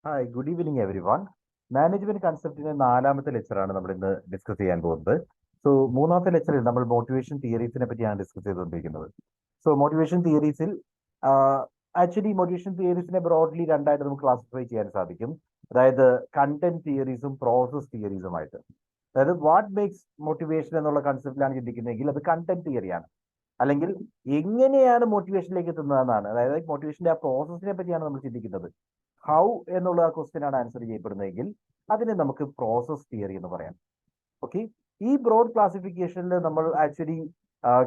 Hi good evening everyone. Management കൺസെപ്റ്റിന്റെ നാലാമത്തെ ലെക്ചറാണ് നമ്മൾ ഇന്ന് ഡിസ്കസ് ചെയ്യാൻ പോകുന്നത്. സോ മൂന്നാമത്തെ ലെക്ചറിൽ നമ്മൾ മോട്ടിവേഷൻ തിയറീസിനെ പറ്റിയാണ് ഡിസ്കസ് ചെയ്തുകൊണ്ടിരിക്കുന്നത്. സോ മോട്ടിവേഷൻ തിയറീസിൽ ആക്ച്വലി മോട്ടിവേഷൻ തിയറീസിനെ ബ്രോഡ്ലി രണ്ടായിട്ട് നമുക്ക് ക്ലാസിഫൈ ചെയ്യാൻ സാധിക്കും. അതായത് കണ്ടന്റ് തിയറീസും പ്രോസസ് തിയറീസുമായിട്ട്. അതായത് വാട്ട് മേക്സ് മോട്ടിവേഷൻ എന്നുള്ള കൺസെപ്റ്റിലാണ് ചിന്തിക്കുന്നതെങ്കിൽ അത് കണ്ടന്റ് തിയറിയാണ്. അല്ലെങ്കിൽ എങ്ങനെയാണ് മോട്ടിവേഷനിലേക്ക് എത്തുന്നതെന്നാണ്. അതായത് മോട്ടിവേഷന്റെ ആ പ്രോസസ്സിനെ പറ്റിയാണ് നമ്മൾ ചിന്തിക്കുന്നത്. ഹൗ എന്നുള്ള ആ ക്വസ്റ്റ്യൻ ആണ് ആൻസർ ചെയ്യപ്പെടുന്നതെങ്കിൽ അതിനെ നമുക്ക് പ്രോസസ് തിയറി എന്ന് പറയാം. ഓക്കെ, ഈ ബ്രോഡ് ക്ലാസിഫിക്കേഷനിൽ നമ്മൾ ആക്ച്വലി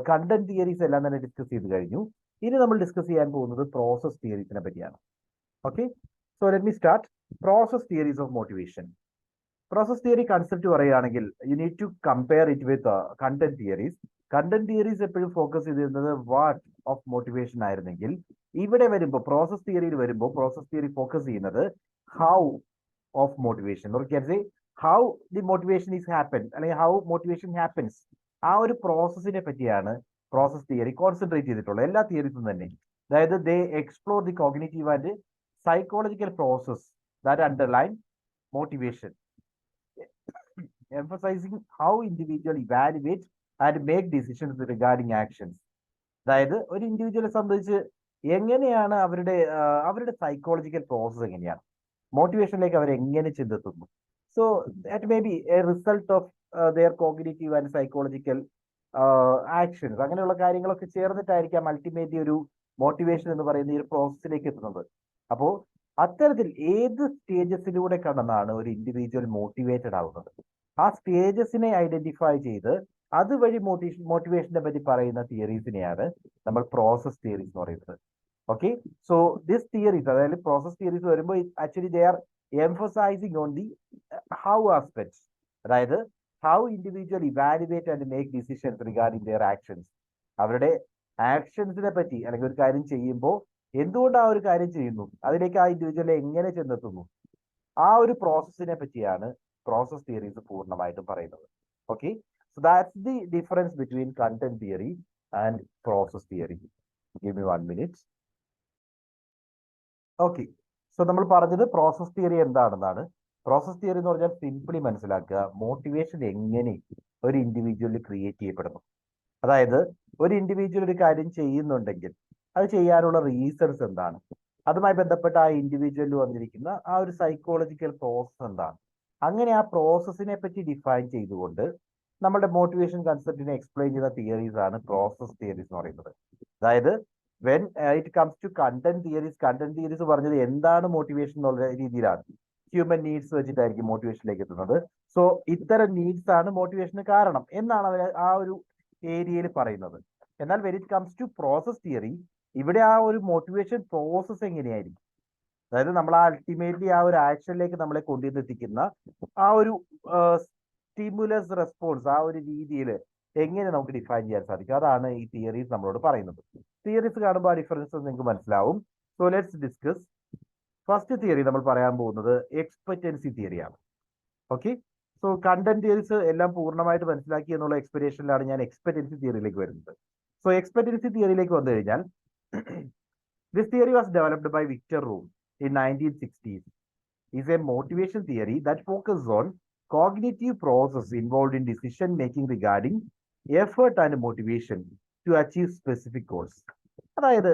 കണ്ടന്റ് തിയറീസ് എല്ലാം തന്നെ ഡിസ്കസ് ചെയ്ത് കഴിഞ്ഞു. ഇനി നമ്മൾ ഡിസ്കസ് ചെയ്യാൻ പോകുന്നത് പ്രോസസ് തിയറീസിനെ പറ്റിയാണ്. Okay, so let me start. Process theories of motivation. Process theory concept പറയുകയാണെങ്കിൽ you need to compare it with content theories. Content theories എപ്പോഴും ഫോക്കസ് ചെയ്തിരുന്നത് വാട്ട് ഓഫ് മോട്ടിവേഷൻ ആയിരുന്നെങ്കിൽ, ഇവിടെ വരുമ്പോൾ പ്രോസസ് തിയറിയിൽ വരുമ്പോൾ പ്രോസസ് തിയറി ഫോക്കസ് ചെയ്യുന്നത് how of motivation, how the motivation is happen, അല്ലെങ്കിൽ ഹൗ മോട്ടിവേഷൻ ഹാപ്പൻസ്. ആ ഒരു പ്രോസസ്സിനെ പറ്റിയാണ് പ്രോസസ് തിയറി കോൺസെൻട്രേറ്റ് ചെയ്തിട്ടുള്ളത്, എല്ലാ തിയറീസും തന്നെ. അതായത് they explore the cognitive and psychological process that underline motivation, emphasizing how individual evaluate and make decisions regarding actions. അതായത് ഒരു ഇൻഡിവിജ്വലെ സംബന്ധിച്ച് എങ്ങനെയാണ് അവരുടെ സൈക്കോളജിക്കൽ പ്രോസസ് എങ്ങനെയാണ്, മോട്ടിവേഷനിലേക്ക് അവർ എങ്ങനെ ചെന്നെത്തുന്നു. So that may be a result of their cognitive and psychological actions. അങ്ങനെയുള്ള കാര്യങ്ങളൊക്കെ ചേർന്നിട്ടായിരിക്കാം അൾട്ടിമേറ്റ്ലി ഒരു മോട്ടിവേഷൻ എന്ന് പറയുന്ന ഈ ഒരു പ്രോസസ്സിലേക്ക് എത്തുന്നത്. അപ്പോൾ അത്തരത്തിൽ ഏത് സ്റ്റേജസിലൂടെ കടന്നാണ് ഒരു ഇൻഡിവിജ്വൽ മോട്ടിവേറ്റഡ് ആവുന്നത്, ആ സ്റ്റേജസിനെ ഐഡന്റിഫൈ ചെയ്ത് അതുവഴി മോട്ടിവേഷനെ പറ്റി പറയുന്ന തിയറീസിനെയാണ് നമ്മൾ പ്രോസസ് തിയറീസ് എന്ന് പറയുന്നത്. ഓക്കെ, സോ ദിസ് തിയറീസ്, അതായത് പ്രോസസ് തിയറീസ് വരുമ്പോൾ actually they are emphasizing on the how aspects. അതായത് how individual evaluate and make decisions regarding their actions. അവരുടെ ആക്ഷൻസിനെ പറ്റി, അല്ലെങ്കിൽ ഒരു കാര്യം ചെയ്യുമ്പോൾ എന്തുകൊണ്ട് ആ ഒരു കാര്യം ചെയ്യുന്നു, അതിലേക്ക് ആ ഇൻഡിവിജ്വലെ എങ്ങനെ ചെന്നെത്തുന്നു, ആ ഒരു പ്രോസസ്സിനെ പറ്റിയാണ് പ്രോസസ് തിയറീസ് പൂർണ്ണമായിട്ടും പറയുന്നത്. Okay, so that's the difference between content theory and process theory. Give me 1 minute. Okay, so നമ്മൾ പറഞ്ഞത് പ്രോസസ് തിയറി എന്താണെന്നാണ്. പ്രോസസ് തിയറി എന്ന് പറഞ്ഞാൽ സിംപിളി മനസ്സിലാക്കുക, മോട്ടിവേഷൻ എങ്ങനെ ഒരു ഇൻഡിവിജ്വലിൽ ക്രിയേറ്റ് ചെയ്യപ്പെടുന്നു. അതായത് ഒരു ഇൻഡിവിജ്വൽ ഒരു കാര്യം ചെയ്യുന്നുണ്ടെങ്കിൽ അത് ചെയ്യാനുള്ള റീസൺസ് എന്താണ്, അതുമായി ബന്ധപ്പെട്ട ആ ഇൻഡിവിജ്വലിൽ വന്നിരിക്കുന്ന ആ ഒരു സൈക്കോളജിക്കൽ പ്രോസസ് എന്താണ്. അങ്ങനെ ആ പ്രോസസ്സിനെ പറ്റി ഡിഫൈൻ ചെയ്തുകൊണ്ട് നമ്മുടെ മോട്ടിവേഷൻ കൺസെപ്റ്റിനെ എക്സ്പ്ലെയിൻ ചെയ്യുന്ന തിയറീസ് ആണ് പ്രോസസ് തിയറീസ് എന്ന് പറയുന്നത്. അതായത് when it comes to content theories പറഞ്ഞത് എന്താണ് മോട്ടിവേഷൻ എന്നുള്ള രീതിയിലാണ്. ഹ്യൂമൻ നീഡ്സ് വെച്ചിട്ടായിരിക്കും മോട്ടിവേഷനിലേക്ക് എത്തുന്നത്. സോ ഇത്തരം നീഡ്സ് ആണ് മോട്ടിവേഷന് കാരണം എന്നാണ് അവർ ആ ഒരു ഏരിയയിൽ പറയുന്നത്. എന്നാൽ when it comes to process theory, ഇവിടെ ആ ഒരു മോട്ടിവേഷൻ പ്രോസസ് എങ്ങനെയായിരിക്കും, അതായത് നമ്മൾ ആ അൾട്ടിമേറ്റ്ലി ആ ഒരു ആക്ഷനിലേക്ക് നമ്മളെ കൊണ്ടുവന്നെത്തിക്കുന്ന ആ ഒരു സ്റ്റിമുലസ് റെസ്പോൺസ്, ആ ഒരു രീതിയിൽ എങ്ങനെ നമുക്ക് ഡിഫൈൻ ചെയ്യാൻ സാധിക്കും, അതാണ് ഈ തിയറീസ് നമ്മളോട് പറയുന്നത്. തിയറീസ് കാണുമ്പോൾ ആ ഡിഫറൻസ് നിങ്ങൾക്ക് മനസ്സിലാവും. So let's discuss. First theory നമ്മൾ പറയാൻ പോകുന്നത് എക്സ്പെക്റ്റൻസി തിയറിയാണ്. ഓക്കെ, സോ കണ്ടന്റ് തിയറീസ് എല്ലാം പൂർണ്ണമായിട്ട് മനസ്സിലാക്കി എന്നുള്ള എക്സ്പെക്ടേഷനിലാണ് ഞാൻ എക്സ്പെക്റ്റൻസി തിയറിയിലേക്ക് വരുന്നത്. സോ എക്സ്പെക്റ്റൻസി തിയറിയിലേക്ക് വന്നു കഴിഞ്ഞാൽ, this theory was developed by Victor Room in 1960s. Is a motivation theory that focuses on cognitive process involved in decision making regarding effort and motivation to achieve specific goals. അതായത്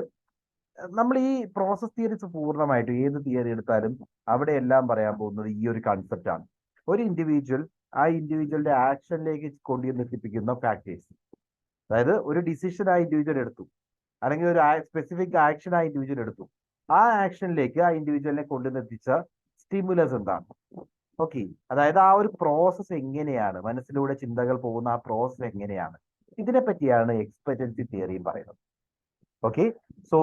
നമ്മൾ ഈ process theories പൂർണ്ണമായിട്ടും ഏത് theory എടുത്താലും അവിടെ എല്ലാം പറയാൻ പോകുന്നത് ഈ ഒരു കൺസെപ്റ്റ് ആണ്. ഒരു ഇൻഡിവിജ്വൽ ആ ഇൻഡിവിജ്വലിന്റെ ആക്ഷനിലേക്ക് കൊണ്ടുവന്നെത്തിപ്പിക്കുന്ന ഫാക്ടേഴ്സ്. അതായത് ഒരു ഡിസിഷൻ ആ ഇൻഡിവിജ്വൽ എടുത്തു, അല്ലെങ്കിൽ ഒരു സ്പെസിഫിക് ആക്ഷൻ ആ ഇൻഡിവിജ്വൽ എടുത്തു, ആ ആക്ഷനിലേക്ക് ആ ഇൻഡിവിജ്വലിനെ കൊണ്ടുവന്നെത്തിച്ച സ്റ്റിമുലസ് എന്താണ്. ഓക്കെ, അതായത് ആ ഒരു പ്രോസസ് എങ്ങനെയാണ്, മനസ്സിലൂടെ ചിന്തകൾ പോകുന്ന ആ പ്രോസസ് എങ്ങനെയാണ്, ഇതിനെ പറ്റിയാണ് എക്സ്പെക്റ്റൻസി തിയറിയും പറയുന്നത്. Okay, so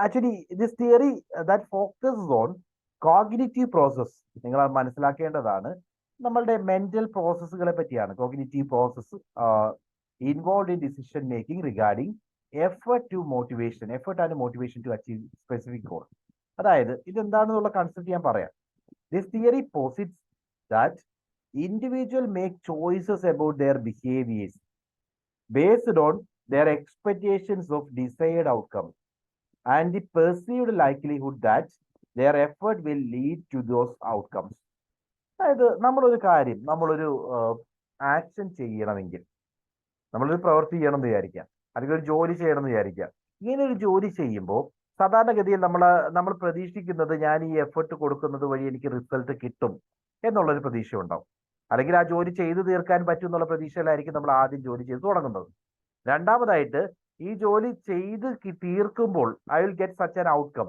actually this theory that focuses on cognitive process. നിങ്ങൾ അത് മനസ്സിലാക്കേണ്ടതാണ്, നമ്മളുടെ മെന്റൽ പ്രോസസ്സുകളെ പറ്റിയാണ്. Cognitive process involve in decision making regarding effort and motivation to achieve specific goal. അതായത് ഇതെന്താണെന്നുള്ള കൺസെപ്റ്റ് ഞാൻ പറയാം. This theory posits that individual make choices about their behaviors based on their expectations of desired outcome and the perceived likelihood that their effort will lead to those outcomes. അതായത് നമ്മളൊരു കാര്യം, നമ്മളൊരു action ചെയ്യണമെങ്കിൽ, നമ്മളൊരു പ്രവൃത്തി ചെയ്യണം എന്ന് വിചാരിക്കാം, അല്ലെങ്കിൽ ഒരു ജോലി ചെയ്യണം എന്ന് വിചാരിക്കാം. ഇങ്ങനെ ഒരു ജോലി ചെയ്യുമ്പോൾ സാധാരണഗതിയിൽ നമ്മൾ പ്രതീക്ഷിക്കുന്നത് ഞാൻ ഈ എഫേർട്ട് കൊടുക്കുന്നത് വഴി എനിക്ക് റിസൾട്ട് കിട്ടും എന്നുള്ളൊരു പ്രതീക്ഷ ഉണ്ടാവും. അല്ലെങ്കിൽ ആ ജോലി ചെയ്തു തീർക്കാൻ പറ്റും എന്നുള്ള പ്രതീക്ഷയിലായിരിക്കും നമ്മൾ ആദ്യം ജോലി ചെയ്ത് തുടങ്ങുന്നത്. രണ്ടാമതായിട്ട് ഈ ജോലി ചെയ്ത് തീർക്കുമ്പോൾ I will get such an outcome,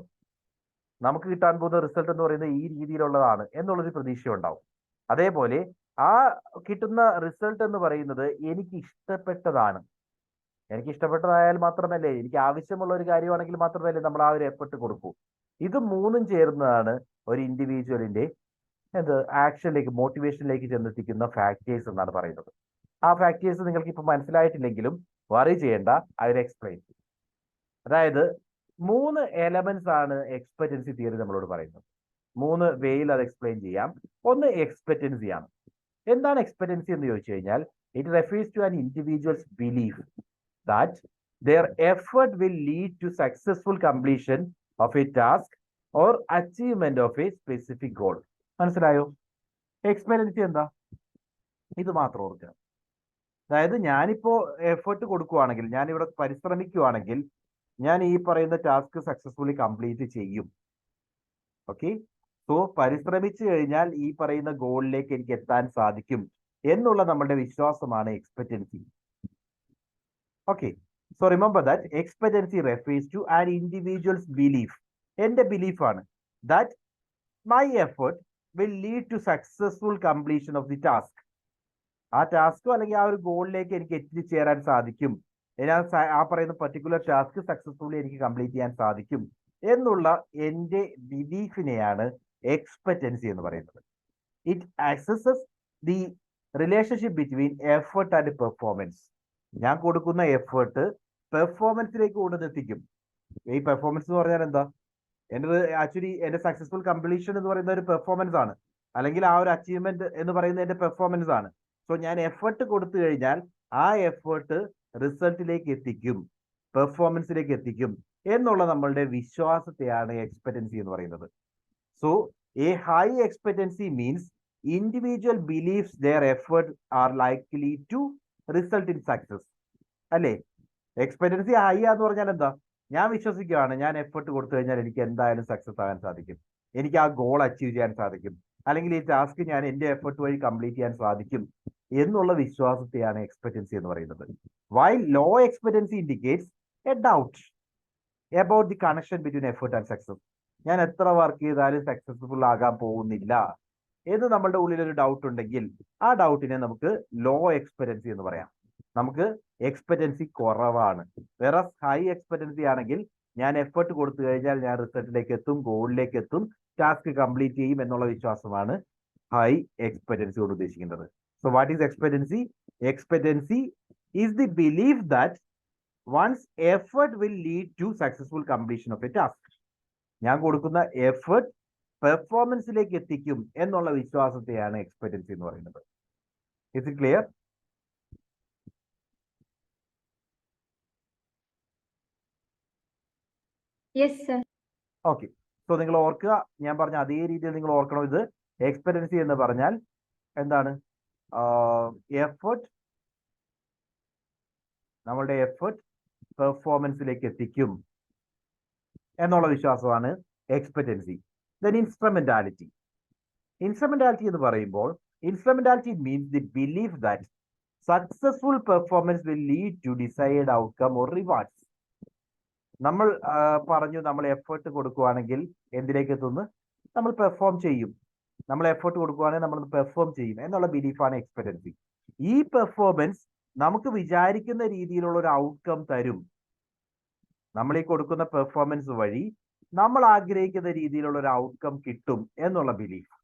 നമുക്ക് കിട്ടാൻ പോകുന്ന റിസൾട്ട് എന്ന് പറയുന്നത് ഈ രീതിയിലുള്ളതാണ് എന്നുള്ളൊരു പ്രതീക്ഷ ഉണ്ടാവും. അതേപോലെ ആ കിട്ടുന്ന റിസൾട്ട് എന്ന് പറയുന്നത് എനിക്ക് ഇഷ്ടപ്പെട്ടതാണ്. എനിക്ക് ഇഷ്ടപ്പെട്ടതായാൽ മാത്രമല്ലേ, എനിക്ക് ആവശ്യമുള്ള ഒരു കാര്യമാണെങ്കിൽ മാത്രമല്ലേ നമ്മൾ ആ ഒരു എഫർട്ട് കൊടുക്കൂ. ഇത് മൂന്നും ചേർന്നതാണ് ഒരു ഇൻഡിവിജ്വലിന്റെ ആക്ഷനിലേക്ക്, മോട്ടിവേഷനിലേക്ക് ചെന്നെത്തിക്കുന്ന ഫാക്ടേഴ്സ് എന്നാണ് പറയുന്നത്. ആ ഫാക്ടേഴ്സ് നിങ്ങൾക്ക് ഇപ്പൊ മനസ്സിലായിട്ടില്ലെങ്കിലും വറി ചെയ്യേണ്ട, ഐ വിൽ എക്സ്പ്ലെയിൻ. അതായത് 3 എലമെന്റ്സ് ആണ് എക്സ്പെക്റ്റൻസി തിയറി നമ്മളോട് പറയുന്നത്. 3 വേയിൽ അത് എക്സ്പ്ലെയിൻ ചെയ്യാം. ഒന്ന് എക്സ്പെക്റ്റൻസി ആണ്. എന്താണ് എക്സ്പെക്റ്റൻസി എന്ന് ചോദിച്ചു കഴിഞ്ഞാൽ, it refers to an individual's belief that their effort will lead to successful completion of a task or achievement of a specific goal. മനസ്സിലായോ? എക്സ്പെക്റ്റൻസി എന്താ? ഇത് മാത്രം ഓർക്കുക. അതായത് ഞാനിപ്പോ എഫേർട്ട് കൊടുക്കുവാണെങ്കിൽ, ഞാനിവിടെ പരിശ്രമിക്കുവാണെങ്കിൽ ഞാൻ ഈ പറയുന്ന ടാസ്ക് സക്സസ്ഫുള്ളി കംപ്ലീറ്റ് ചെയ്യും. ഓക്കെ, സോ പരിശ്രമിച്ചു കഴിഞ്ഞാൽ ഈ പറയുന്ന ഗോളിലേക്ക് എനിക്ക് എത്താൻ സാധിക്കും എന്നുള്ള നമ്മുടെ വിശ്വാസമാണ് expectancy. Okay, so remember that expectancy refers to an individual's belief. എന്റെ ബിലീഫാണ് that my effort will lead to successful completion of the task. ആ ടാസ്കോ അല്ലെങ്കിൽ ആ ഒരു ഗോളിലേക്ക് എനിക്ക് എത്തിച്ചേരാൻ സാധിക്കും, ആ പറയുന്ന പർട്ടിക്കുലർ ടാസ്ക് സക്സസ്ഫുള്ളി എനിക്ക് കംപ്ലീറ്റ് ചെയ്യാൻ സാധിക്കും എന്നുള്ള എന്റെ ബിലീഫിനെയാണ് എക്സ്പെക്റ്റൻസി എന്ന് പറയുന്നത്. It assesses the relationship between effort and performance. ഞാൻ കൊടുക്കുന്ന എഫേർട്ട് പെർഫോമൻസിലേക്ക് കൊണ്ടുവന്നെത്തിക്കും. ഈ പെർഫോമൻസ് എന്ന് പറഞ്ഞാൽ എന്താ? ആക്ച്വലി എന്റെ സക്സസ്ഫുൾ കംപ്ലീഷൻ എന്ന് പറയുന്ന ഒരു പെർഫോമൻസ് ആണ്, അല്ലെങ്കിൽ ആ ഒരു അച്ചീവ്മെന്റ് എന്ന് പറയുന്നത് എന്റെ പെർഫോമൻസ് ആണ്. സോ ഞാൻ എഫേർട്ട് കൊടുത്തു കഴിഞ്ഞാൽ ആ എഫേർട്ട് റിസൾട്ടിലേക്ക് എത്തിക്കും, പെർഫോമൻസിലേക്ക് എത്തിക്കും എന്നുള്ള നമ്മളുടെ വിശ്വാസത്തെയാണ് എക്സ്പെക്റ്റൻസി എന്ന് പറയുന്നത്. So a high expectancy means individual believes their effort are likely to result in success. അല്ലേ? എക്സ്പെക്റ്റൻസി ഹൈ എന്ന് പറഞ്ഞാൽ എന്താ? ഞാൻ വിശ്വസിക്കുകയാണ്, ഞാൻ എഫേർട്ട് കൊടുത്തു കഴിഞ്ഞാൽ എനിക്ക് എന്തായാലും സക്സസ് ആകാൻ സാധിക്കും, എനിക്ക് ആ ഗോൾ അച്ചീവ് ചെയ്യാൻ സാധിക്കും, അല്ലെങ്കിൽ ഈ ടാസ്ക് ഞാൻ എന്റെ എഫേർട്ട് വഴി കംപ്ലീറ്റ് ചെയ്യാൻ സാധിക്കും എന്നുള്ള വിശ്വാസത്തെയാണ് എക്സ്പെക്റ്റൻസി എന്ന് പറയുന്നത്. While low expectancy indicates a doubt about the connection between effort and success. ഞാൻ എത്ര വർക്ക് ചെയ്താലും സക്സസ്ഫുൾ ആകാൻ പോകുന്നില്ല എന്ന് നമ്മളുടെ ഉള്ളിൽ ഒരു ഡൗട്ട് ഉണ്ടെങ്കിൽ ആ ഡൗട്ടിനെ നമുക്ക് ലോ എക്സ്പെക്റ്റൻസി എന്ന് പറയാം. നമുക്ക് എക്സ്പെക്റ്റൻസി കുറവാണ്. വേറെ ഹൈ എക്സ്പെക്റ്റൻസി ആണെങ്കിൽ ഞാൻ എഫേർട്ട് കൊടുത്തു കഴിഞ്ഞാൽ ഞാൻ റിസൾട്ടിലേക്ക് എത്തും, ഗോളിലേക്ക് എത്തും, ടാസ്ക് കംപ്ലീറ്റ് ചെയ്യും എന്നുള്ള വിശ്വാസമാണ് ഹൈ എക്സ്പെക്റ്റൻസി കൊണ്ട് ഉദ്ദേശിക്കുന്നത്. So what is expectancy? Expectancy is the belief that one's effort will lead to successful completion of a task. ഞാൻ കൊടുക്കുന്ന എഫേർട്ട് പെർഫോമൻസിലേക്ക് എത്തിക്കും എന്നുള്ള വിശ്വാസത്തെയാണ് എക്സ്പെക്റ്റൻസി എന്ന് പറയുന്നത്. Is it clear? Yes, sir. Okay. So നിങ്ങൾ ഓർക്കുക, ഞാൻ പറഞ്ഞ അതേ രീതിയിൽ നിങ്ങൾ ഓർക്കണം. ഇത് എക്സ്പെക്റ്റൻസി എന്ന് പറഞ്ഞാൽ എന്താണ്? എഫേർട്ട്, നമ്മളുടെ എഫേർട്ട് പെർഫോമൻസിലേക്ക് എത്തിക്കും എന്നുള്ള വിശ്വാസമാണ് എക്സ്പെക്റ്റൻസി. Then instrumentality. ഇൻസ്ട്രുമെന്റാലിറ്റി എന്ന് പറയുമ്പോൾ instrumentality means the belief that successful performance will lead to desired outcome or rewards. നമ്മൾ പറഞ്ഞു, നമ്മൾ എഫേർട്ട് കൊടുക്കുകയാണെങ്കിൽ എന്തിലേക്ക് എത്തുന്നു? നമ്മൾ പെർഫോം ചെയ്യും. നമ്മൾ എഫേർട്ട് കൊടുക്കുകയാണെങ്കിൽ നമ്മൾ പെർഫോം ചെയ്യും എന്നുള്ള ബിലീഫാണ് എക്സ്പെക്റ്റൻസി. ഈ പെർഫോമൻസ് നമുക്ക് വിചാരിക്കുന്ന രീതിയിലുള്ള ഒരു ഔട്ട്കം തരും. നമ്മൾ ഈ കൊടുക്കുന്ന പെർഫോമൻസ് വഴി നമ്മൾ ആഗ്രഹിക്കുന്ന രീതിയിലുള്ള ഒരു ഔട്ട്കം കിട്ടും എന്നുള്ള ബിലീഫ്,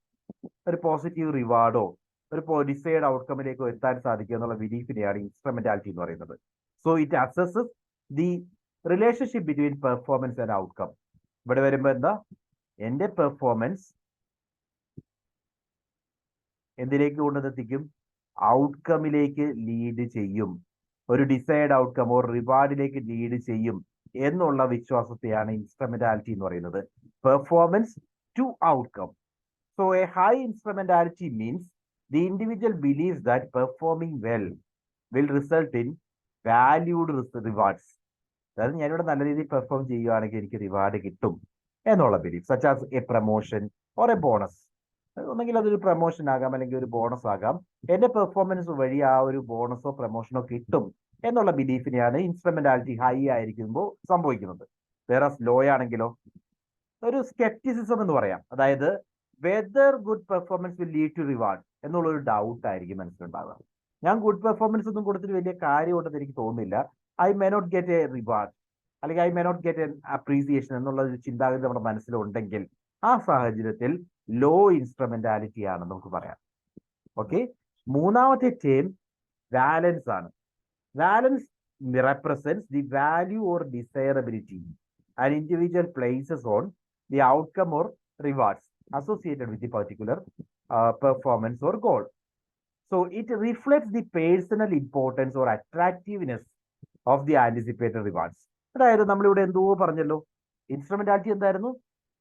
ഒരു പോസിറ്റീവ് റിവാർഡോ ഒരു ഡിസൈഡ് ഔട്ട്കമിലേക്കോ എത്താൻ സാധിക്കും എന്നുള്ള ബിലീഫിനെയാണ് ഇൻസ്ട്രുമെന്റാലിറ്റി എന്ന് പറയുന്നത്. So it assesses the relationship between performance and outcome. ഇവിടെ വരുമ്പോൾ എന്താ? എന്റെ പെർഫോമൻസ് എന്തിലേക്ക് കൊണ്ടുവന്നെത്തിക്കും? ഔട്ട്കമിലേക്ക് ലീഡ് ചെയ്യും, ഒരു ഡിസൈഡ് ഔട്ട്കം ഓർ റിവാർഡിലേക്ക് ലീഡ് ചെയ്യും എന്നുള്ള വിശ്വാസത്തെയാണ് ഇൻസ്ട്രുമെന്റാലിറ്റി എന്ന് പറയുന്നത്. Performance to outcome. So a high instrumentality means the individual believes that performing well will result in valued rewards. അതായത് ഞാനിവിടെ നല്ല രീതിയിൽ പെർഫോം ചെയ്യുകയാണെങ്കിൽ എനിക്ക് റിവാർഡ് കിട്ടും എന്നുള്ള belief, such as a promotion or a bonus. ഒന്നെങ്കിൽ അതൊരു പ്രൊമോഷൻ ആകാം, അല്ലെങ്കിൽ ഒരു ബോണസ് ആകാം. എന്റെ പെർഫോമൻസ് വഴി ആ ഒരു ബോണസോ പ്രൊമോഷനോ കിട്ടും എന്നുള്ള ബിലീഫിനെയാണ് ഇൻസ്ട്രുമെന്റാലിറ്റി ഹൈ ആയിരിക്കുമ്പോൾ സംഭവിക്കുന്നത്. വേറെ ലോ ആണെങ്കിലോ ഒരു സ്കെപ്റ്റിസിസം എന്ന് പറയാം. അതായത് whether good performance will lead to reward എന്നുള്ള ഒരു ഡൗട്ട് ആയിരിക്കും മനസ്സിലുണ്ടാവുക. ഞാൻ ഗുഡ് പെർഫോമൻസ് ഒന്നും കൊടുത്തിട്ട് വലിയ കാര്യമുണ്ടെന്ന് എനിക്ക് തോന്നുന്നില്ല, I may not get a reward അല്ലെങ്കിൽ I may not get an appreciation എന്നുള്ള ഒരു ചിന്താഗതി നമ്മുടെ മനസ്സിലുണ്ടെങ്കിൽ ആ സാഹചര്യത്തിൽ ലോ ഇൻസ്ട്രുമെന്റാലിറ്റി ആണ് നമുക്ക് പറയാം. ഓക്കെ, മൂന്നാമത്തെ ടേം വാലൻസ് ആണ്. വാലൻസ് represents the value or desirability an individual places on the outcome or rewards associated with the particular performance or goal. So it reflects the personal importance or attractiveness of the anticipated rewards. അതായത് നമ്മളിവിടെ എന്തോ പറഞ്ഞല്ലോ, instrumentality എന്തായിരുന്നു?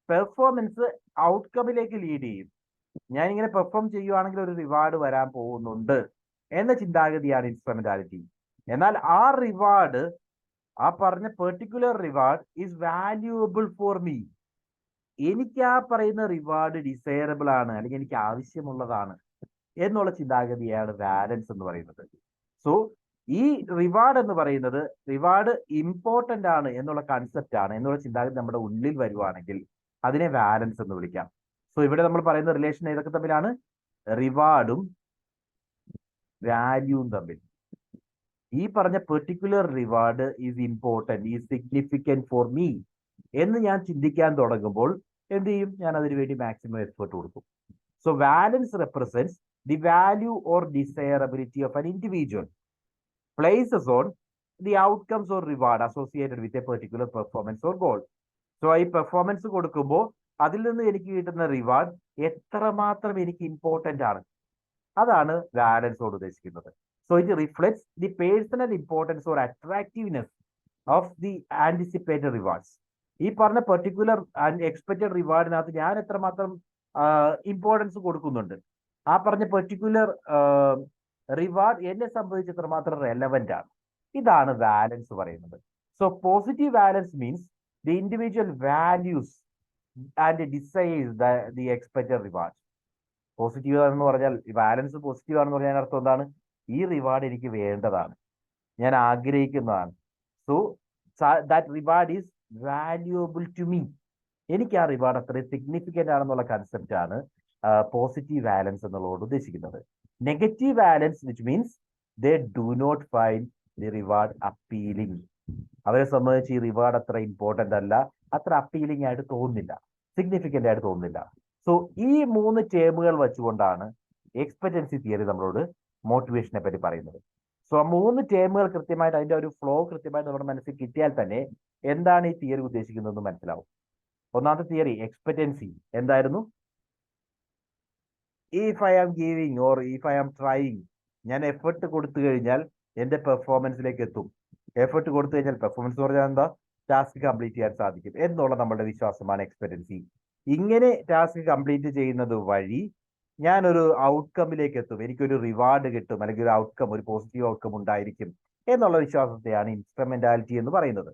Performance ഔട്ട്കമിലേക്ക് lead ചെയ്യും. ഞാനിങ്ങനെ perform ചെയ്യുവാണെങ്കിൽ ഒരു reward വരാൻ പോകുന്നുണ്ട് എന്ന ചിന്താഗതിയാണ് ഇൻസ്ട്രുമെന്റാലിറ്റി. എന്നാൽ ആ റിവാർഡ്, ആ പറഞ്ഞ particular reward is valuable for me. എനിക്ക് ആ പറയുന്ന റിവാർഡ് ഡിസൈറബിൾ ആണ്, അല്ലെങ്കിൽ എനിക്ക് ആവശ്യമുള്ളതാണ് എന്നുള്ള ചിന്താഗതിയാണ് വാലൻസ് എന്ന് പറയുന്നത്. സോ ഈ റിവാർഡ് എന്ന് പറയുന്നത് റിവാർഡ് ഇമ്പോർട്ടന്റ് ആണ് എന്നുള്ള കൺസെപ്റ്റ് ആണ് എന്നുള്ള ചിന്താഗതി നമ്മുടെ ഉള്ളിൽ വരുവാണെങ്കിൽ അതിനെ വാലൻസ് എന്ന് വിളിക്കാം. സോ ഇവിടെ നമ്മൾ പറയുന്ന റിലേഷൻ ഏതൊക്കെ തമ്മിലാണ്? റിവാർഡും വാല്യൂവും തമ്മിൽ. ഈ പറഞ്ഞ particular reward is important, is significant for me എന്ന് ഞാൻ ചിന്തിക്കാൻ തുടങ്ങുമ്പോൾ എന്ത് ചെയ്യും? ഞാൻ അതിനു വേണ്ടി മാക്സിമം എഫേർട്ട് കൊടുക്കും. So valence represents the value or desirability of an individual places on the outcomes or reward associated with a particular performance or goal. So ഈ പെർഫോമൻസ് കൊടുക്കുമ്പോൾ അതിൽ നിന്ന് എനിക്ക് കിട്ടുന്ന റിവാർഡ് എത്രമാത്രം എനിക്ക് ഇമ്പോർട്ടന്റ് ആണ്, അതാണ് വാലൻസോട് ഉദ്ദേശിക്കുന്നത്. So it reflects the personal importance or attractiveness of the anticipated rewards. ഈ പറഞ്ഞ പെർട്ടിക്കുലർ എക്സ്പെക്റ്റഡ് റിവാർഡിനകത്ത് ഞാൻ എത്രമാത്രം ഇമ്പോർട്ടൻസ് കൊടുക്കുന്നുണ്ട്, ആ പറഞ്ഞ പെർട്ടിക്കുലർ റിവാർഡ് എന്നെ സംബന്ധിച്ച് എത്രമാത്രം റെലവന്റ് ആണ്, ഇതാണ് വാലൻസ് പറയുന്നത്. So positive valence means the individual values and desires the expected reward. Positive എന്ന് പറഞ്ഞാൽ, വാലൻസ് പോസിറ്റീവ് ആണെന്ന് പറഞ്ഞാൽ അർത്ഥം എന്താണ്? ഈ റിവാർഡ് എനിക്ക് വേണ്ടതാണ്, ഞാൻ ആഗ്രഹിക്കുന്നതാണ്. So that reward is valuable to me. എനിക്ക് ആ റിവാർഡ് അത്രയും സിഗ്നിഫിക്കന്റ് ആണെന്നുള്ള കൺസെപ്റ്റ് ആണ് പോസിറ്റീവ് വാലൻസ് എന്നുള്ളതോട് ഉദ്ദേശിക്കുന്നത്. Negative valence which means they do not find the reward appealing. അവരെ സംബന്ധിച്ച് ഈ റിവാർഡ് അത്ര ഇമ്പോർട്ടന്റ് അല്ല, അത്ര അപ്പീലിംഗ് ആയിട്ട് തോന്നുന്നില്ല, സിഗ്നിഫിക്കന്റ് ആയിട്ട് തോന്നുന്നില്ല. സോ ഈ മൂന്ന് ടേമുകൾ വെച്ചുകൊണ്ടാണ് എക്സ്പെക്റ്റൻസി തിയറി നമ്മളോട് മോട്ടിവേഷനെ പറ്റി പറയുന്നത്. സോ ആ മൂന്ന് ടേമുകൾ കൃത്യമായിട്ട് അതിന്റെ ഒരു ഫ്ലോ കൃത്യമായിട്ട് നമ്മുടെ മനസ്സിൽ കിട്ടിയാൽ തന്നെ എന്താണ് ഈ തിയറി ഉദ്ദേശിക്കുന്നതെന്ന് മനസ്സിലാവും. ഒന്നാമത്തെ തിയറി എക്സ്പെക്റ്റൻസി എന്തായിരുന്നു? If I am giving or if I am trying, ഞാൻ എഫേർട്ട് കൊടുത്തു കഴിഞ്ഞാൽ എന്റെ പെർഫോമൻസിലേക്ക് എത്തും. എഫേർട്ട് കൊടുത്തു കഴിഞ്ഞാൽ പെർഫോമൻസ് എന്ന് പറഞ്ഞാൽ എന്താ? ടാസ്ക് കംപ്ലീറ്റ് ചെയ്യാൻ സാധിക്കും എന്നുള്ള നമ്മുടെ വിശ്വാസമാണ് എക്സ്പെക്റ്റൻസി. ഇങ്ങനെ ടാസ്ക് കംപ്ലീറ്റ് ചെയ്യുന്നത് വഴി ഞാനൊരു ഔട്ട്കമ്മിലേക്ക് എത്തും, എനിക്കൊരു റിവാർഡ് കിട്ടും, അല്ലെങ്കിൽ ഒരു ഔട്ട്കം, ഒരു പോസിറ്റീവ് ഔട്ട്കം ഉണ്ടായിരിക്കും എന്നുള്ള വിശ്വാസത്തെയാണ് ഇൻസ്ട്രുമെന്റാലിറ്റി എന്ന് പറയുന്നത്.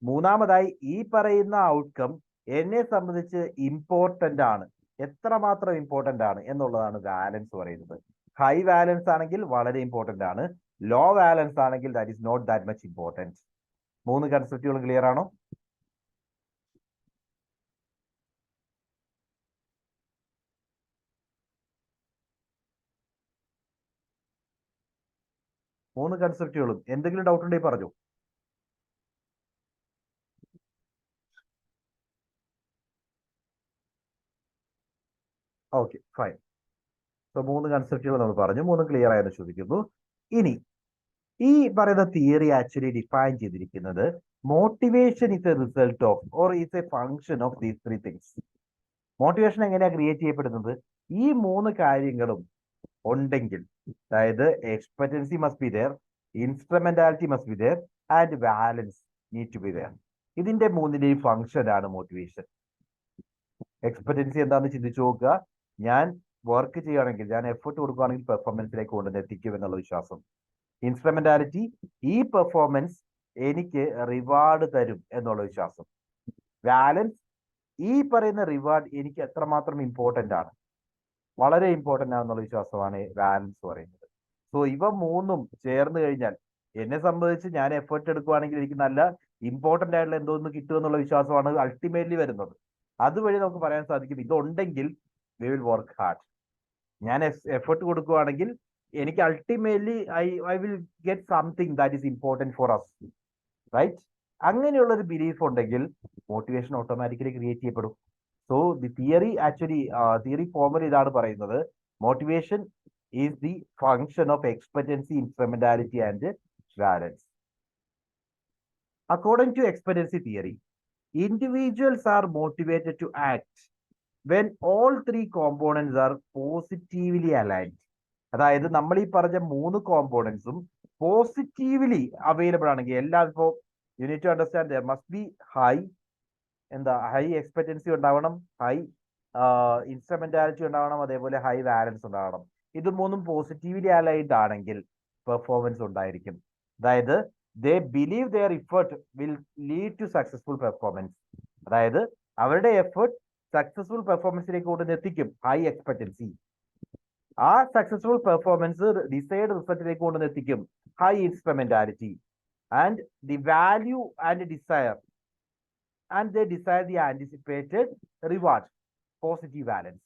മൂന്നാമതായി ഈ പറയുന്ന ഔട്ട്കം എന്നെ സംബന്ധിച്ച് ഇമ്പോർട്ടന്റ് ആണ്, എത്രമാത്രം ഇമ്പോർട്ടന്റ് ആണ് എന്നുള്ളതാണ് വാലൻസ് പറയുന്നത്. ഹൈ വാലൻസ് ആണെങ്കിൽ വളരെ ഇമ്പോർട്ടന്റ് ആണ്, ലോ വാലൻസ് ആണെങ്കിൽ that is not that much important. മൂന്ന് കൺസെപ്റ്റുകളും ക്ലിയർ ആണോ? മൂന്ന് കൺസെപ്റ്റുകളും എന്തെങ്കിലും ഡൗട്ട് ഉണ്ടെങ്കിൽ പറഞ്ഞു. Okay, fine. സോ മൂന്ന് കൺസെപ്റ്റുകൾ നമ്മൾ പറഞ്ഞു, മൂന്ന് ക്ലിയർ ആയെന്ന് ചോദിക്കുന്നു. ഇനി ഈ പറയുന്ന തിയറി ആക്ച്വലി ഡിഫൈൻ ചെയ്തിരിക്കുന്നത് motivation is a result of or is a function of these three things. Motivation എങ്ങനെയാ ക്രിയേറ്റ് ചെയ്യപ്പെടുന്നത്? ഈ മൂന്ന് കാര്യങ്ങളും ഉണ്ടെങ്കിൽ, അതായത് expectancy must be there, instrumentality must be there and valence need to be there. ഇതിന്റെ മൂന്നിന്റെയും ഫങ്ഷൻ ആണ് മോട്ടിവേഷൻ. എക്സ്പെക്റ്റൻസി എന്താണെന്ന് ചിന്തിച്ചു നോക്കുക. ഞാൻ വർക്ക് ചെയ്യുകയാണെങ്കിൽ, ഞാൻ എഫേർട്ട് കൊടുക്കുകയാണെങ്കിൽ പെർഫോമൻസിലേക്ക് കൊണ്ടുവന്ന് എത്തിക്കും എന്നുള്ള വിശ്വാസം. ഇൻസ്ട്രുമെന്റാലിറ്റി, ഈ പെർഫോമൻസ് എനിക്ക് റിവാർഡ് തരും എന്നുള്ള വിശ്വാസം. വാലൻസ്, ഈ പറയുന്ന റിവാർഡ് എനിക്ക് എത്രമാത്രം ഇമ്പോർട്ടന്റ് ആണ്, വളരെ ഇമ്പോർട്ടന്റ് ആണെന്നുള്ള വിശ്വാസമാണ് വാലൻസ് പറയുന്നത്. സോ ഇവ മൂന്നും ചേർന്ന് കഴിഞ്ഞാൽ, എന്നെ സംബന്ധിച്ച് ഞാൻ എഫേർട്ട് എടുക്കുകയാണെങ്കിൽ എനിക്ക് നല്ല ഇമ്പോർട്ടന്റ് ആയിട്ടുള്ള എന്തോന്ന് കിട്ടുമെന്നുള്ള വിശ്വാസമാണ് അൾട്ടിമേറ്റ്ലി വരുന്നത്. അതുവഴി നമുക്ക് പറയാൻ സാധിക്കും ഇതുണ്ടെങ്കിൽ വി വിൽ വർക്ക് ഹാർഡ്. ഞാൻ എഫേർട്ട് കൊടുക്കുകയാണെങ്കിൽ എനിക്ക് ultimately I will get something that is important for us, right? അങ്ങനെയുള്ള ഒരു ബിലീഫ് ഉണ്ടെങ്കിൽ മോട്ടിവേഷൻ ഓട്ടോമാറ്റിക്കലി ക്രിയേറ്റ് ചെയ്യപ്പെടും. So the theory actually theory formula ഇതാണ് പറയുന്നത്: motivation is the function of expectancy, instrumentality and valence. According to expectancy theory, individuals are motivated to act when all three components are positively aligned. അതായത് നമ്മൾ ഈ പറഞ്ഞ 3 കോമ്പോണൻസും positively available ആണെങ്കിൽ, എല്ലാം ഇപ്പോൾ you need to understand there must be high expectancy ഉണ്ടാവണം, high instrumentality ഉണ്ടാവണം, അതേപോലെ ഹൈ വാലൻസ് ഉണ്ടാവണം. ഇത് മൂന്നും പോസിറ്റീവ്ലി അലൈൻഡ് ആണെങ്കിൽ പെർഫോമൻസ് ഉണ്ടായിരിക്കും. അതായത് they believe their effort will lead to successful performance. അതായത് അവരുടെ എഫേർട്ട് സക്സസ്ഫുൾ പെർഫോമൻസിലേക്ക് കൊണ്ടുവന്ന് എത്തിക്കും. ഹൈ എക്സ്പെക്റ്റൻസി, ആ സക്സസ്ഫുൾ പെർഫോമൻസ് ഡിസൈഡ് റിസൾട്ടിലേക്ക് കൊണ്ടുവന്ന് എത്തിക്കും. High instrumentality and the value and desire, and they desire the anticipated reward, positive valence.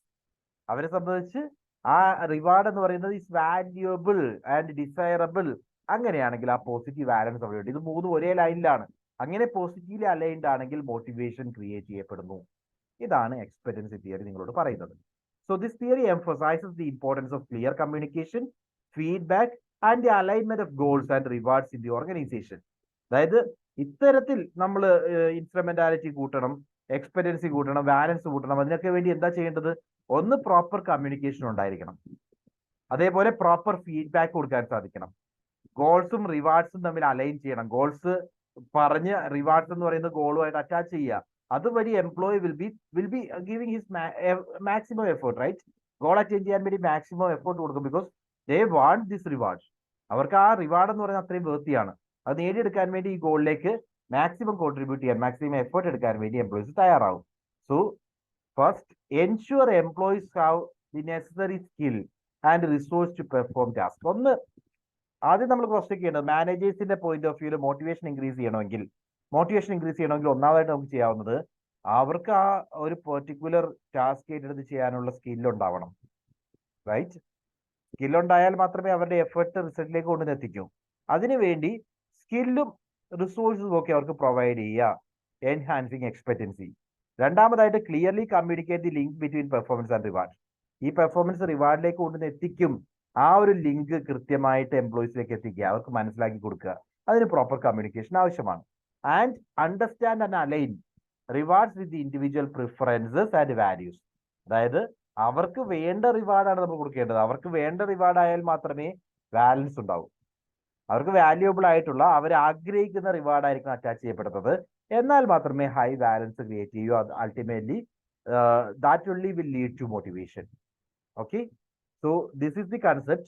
അവരെ സംബന്ധിച്ച് ആ റിവാർഡ് എന്ന് പറയുന്നത് ഇസ് വാല്യുബിൾ ആൻഡ് ഡിസൈറബിൾ. അങ്ങനെയാണെങ്കിൽ ആ പോസിറ്റീവ് വാലൻസ് അവിടെ. ഇത് മൂന്നും ഒരേ ലൈനിലാണ്. അങ്ങനെ പോസിറ്റീവ്ലി അലൈൻഡ് ആണെങ്കിൽ മോട്ടിവേഷൻ ക്രിയേറ്റ് ചെയ്യപ്പെടുന്നു. ഇതാണ് എക്സ്പെക്റ്റൻസി തിയറി നിങ്ങളോട് പറയുന്നത്. So this theory emphasizes the importance of clear communication, feedback, and the alignment of goals and rewards in the organization. അതായത് ഇത്തരത്തിൽ നമ്മൾ ഇൻസ്ട്രുമെന്റാലിറ്റി കൂട്ടണം, എക്സ്പെക്റ്റൻസി കൂട്ടണം, വാലൻസ് കൂട്ടണം. അതിനൊക്കെ വേണ്ടി എന്താ ചെയ്യേണ്ടത്? ഒന്ന്, പ്രോപ്പർ കമ്മ്യൂണിക്കേഷൻ ഉണ്ടായിരിക്കണം. അതേപോലെ പ്രോപ്പർ ഫീഡ്ബാക്ക് കൊടുക്കാൻ സാധിക്കണം. ഗോൾസും റിവാർഡ്സും തമ്മിൽ അലൈൻ ചെയ്യണം. ഗോൾസ് പറഞ്ഞ് റിവാർഡ്സ് എന്ന് പറയുന്ന ഗോളുമായിട്ട് അറ്റാച്ച് ചെയ്യുക. അതുവഴി employee will be giving his maximum effort, right? Goal attain ചെയ്യാൻ വേണ്ടി മാക്സിമം എഫേർട്ട് കൊടുക്കും. Because they want this reward. അവർക്ക് ആ റിവാർഡ് എന്ന് പറയുന്നത് അത്രയും വേർത്തിയാണ്. അത് നേടിയെടുക്കാൻ വേണ്ടി ഈ ഗോളിലേക്ക് മാക്സിമം കോൺട്രിബ്യൂട്ട് ചെയ്യാൻ, മാക്സിമം എഫേർട്ട് എടുക്കാൻ വേണ്ടി എംപ്ലോയീസ് തയ്യാറാവും. So first, ensure employees have the necessary skill and resource to perform task. ഒന്ന്, ആദ്യം നമ്മൾ ക്വസ്റ്റ്യൻ ചെയ്യേണ്ടത് മാനേജേഴ്സിന്റെ പോയിന്റ് ഓഫ് വ്യൂവിൽ മോട്ടിവേഷൻ ഇൻക്രീസ് ചെയ്യണമെങ്കിൽ ഒന്നാമതായിട്ട് നമുക്ക് ചെയ്യാവുന്നത് അവർക്ക് ആ ഒരു പെർട്ടിക്കുലർ ടാസ്ക് ഏറ്റെടുത്ത് ചെയ്യാനുള്ള സ്കില്ലുണ്ടാവണം, റൈറ്റ്? സ്കില്ലുണ്ടായാൽ മാത്രമേ അവരുടെ എഫേർട്ട് റിസൾട്ടിലേക്ക് കൊണ്ടുവന്ന് എത്തിക്കൂ. അതിനുവേണ്ടി സ്കില്ലും റിസോഴ്സും ഒക്കെ അവർക്ക് പ്രൊവൈഡ് ചെയ്യുക, എൻഹാൻസിങ് എക്സ്പെക്റ്റൻസി. രണ്ടാമതായിട്ട്, clearly communicate the link between performance and reward. ഈ പെർഫോമൻസ് റിവാർഡിലേക്ക് കൊണ്ടുവന്ന് എത്തിക്കും. ആ ഒരു ലിങ്ക് കൃത്യമായിട്ട് എംപ്ലോയീസിലേക്ക് എത്തിക്കുക, അവർക്ക് മനസ്സിലാക്കി കൊടുക്കുക. അതിന് പ്രോപ്പർ കമ്മ്യൂണിക്കേഷൻ ആവശ്യമാണ്. And understand and align rewards with individual preferences and values. അതായത് അവർക്ക് വേണ്ട റിവാർഡാണ് നമ്മൾ കൊടുക്കേണ്ടത്. അവർക്ക് വേണ്ട റിവാർഡ് ആയാൽ മാത്രമേ വാലൻസ് ഉണ്ടാവൂ. അവർക്ക് വാല്യൂബിൾ ആയിട്ടുള്ള, അവർ ആഗ്രഹിക്കുന്ന റിവാർഡായിരിക്കും അറ്റാച്ച് ചെയ്യപ്പെടുന്നത്. എന്നാൽ മാത്രമേ ഹൈ വാലൻസ് ക്രിയേറ്റ് ചെയ്യൂ. അത് ultimately that only will lead to motivation. Okay, so this is the concept.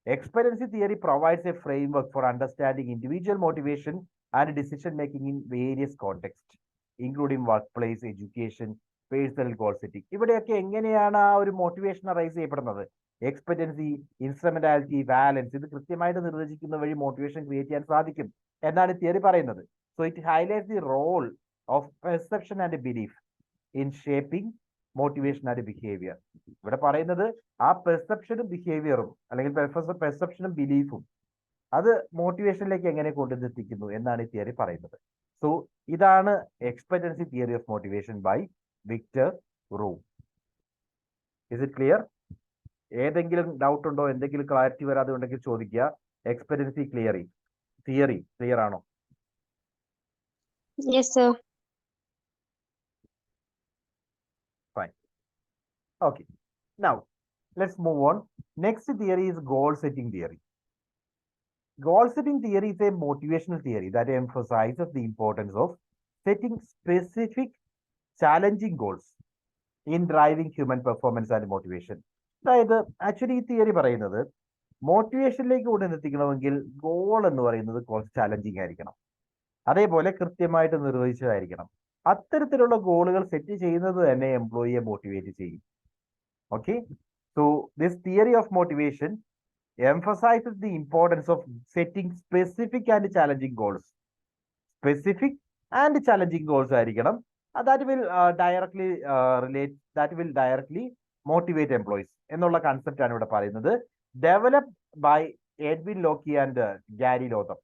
Expectancy theory provides a framework for understanding individual motivation and decision making in various contexts, including workplace, education, personal goal setting. ഇവിടെയൊക്കെ എങ്ങനെയാണ് ആ ഒരു motivation rice ചെയ്യപ്പെടുന്നത്? Expectancy, instrumentality, വാലൻസ്, ഇത് കൃത്യമായിട്ട് നിർവചിക്കുന്ന വഴി motivation create ചെയ്യാൻ സാധിക്കും എന്നാണ് തിയറി പറയുന്നത്. So it highlights the role of perception and belief in shaping motivation and behaviour. ഇവിടെ പറയുന്നത് ആ പെർസെപ്ഷനും ബിഹേവിയറും, അല്ലെങ്കിൽ പെർസെപ്ഷനും ബിലീഫും, അത് മോട്ടിവേഷനിലേക്ക് എങ്ങനെ കൊണ്ടുവന്നെത്തിക്കുന്നു എന്നാണ് ഈ തിയറി പറയുന്നത്. സോ ഇതാണ് expectancy theory of motivation by Victor Vroom. Is it clear? ഏതെങ്കിലും ഡൗട്ട് ഉണ്ടോ? എന്തെങ്കിലും ക്ലാരിറ്റി വരാതെ ഉണ്ടെങ്കിൽ ചോദിക്കുക. എക്സ്പെക്റ്റൻസി തിയറി ക്ലിയർ ആണോ? Yes sir. Fine. Okay. Now, let's move on. Next theory is goal setting theory. Goal setting theory is a motivational theory that emphasizes the importance of setting specific challenging goals in driving human performance and motivation. അതായത് actually ഈ theory പറയുന്നത് മോട്ടിവേഷനിലേക്ക് കൊണ്ടെത്തിക്കണമെങ്കിൽ goal എന്ന് പറയുന്നത് കുറച്ച് challenging ആയിരിക്കണം, അതേപോലെ കൃത്യമായിട്ട് നിർവഹിച്ചതായിരിക്കണം. അത്തരത്തിലുള്ള ഗോളുകൾ സെറ്റ് ചെയ്യുന്നത് തന്നെ എംപ്ലോയിയെ മോട്ടിവേറ്റ് ചെയ്യും. Okay, so this theory of motivation emphasizes the importance of setting specific and challenging goals. Specific and challenging goals ആയിരിക്കണം. That will directly motivate employees എന്നുള്ള കൺസെപ്റ്റ് ആണ് ഇവിടെ പറയുന്നത്. Developed by Edwin Locke and Gary Latham.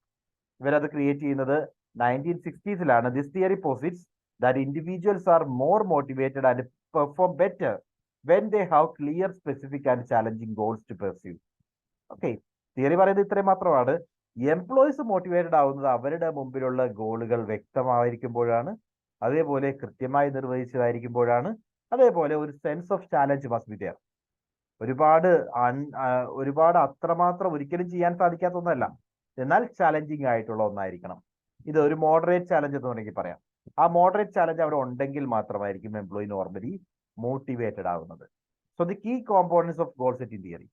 ഇവരത് create ചെയ്യുന്നത് 1960s. This theory posits that individuals are more motivated and perform better when they have clear, specific and challenging goals to pursue. Okay, theory പറയുന്നത് ഇത്രയും മാത്രമാണ്. Employees motivated ആവുന്നത് അവരുടെ മുമ്പിലുള്ള ഗോളുകൾ വ്യക്തമായിരിക്കുമ്പോഴാണ്, അതേപോലെ കൃത്യമായി നിർവഹിച്ചതായിരിക്കുമ്പോഴാണ്, അതേപോലെ ഒരു sense of challenge must be there. ഒരുപാട് അത്രമാത്രം ഒരിക്കലും ചെയ്യാൻ സാധിക്കാത്ത ഒന്നല്ല, എന്നാൽ ചാലഞ്ചിങ് ആയിട്ടുള്ള ഒന്നായിരിക്കണം. ഇത് ഒരു മോഡറേറ്റ് ചാലഞ്ച് എന്ന് വേണമെങ്കിൽ പറയാം. ആ മോഡറേറ്റ് ചാലഞ്ച് അവിടെ ഉണ്ടെങ്കിൽ മാത്രമായിരിക്കും എംപ്ലോയി നോർമലി മോട്ടിവേറ്റഡ് ആവുന്നത്. So the key components of goal setting theory.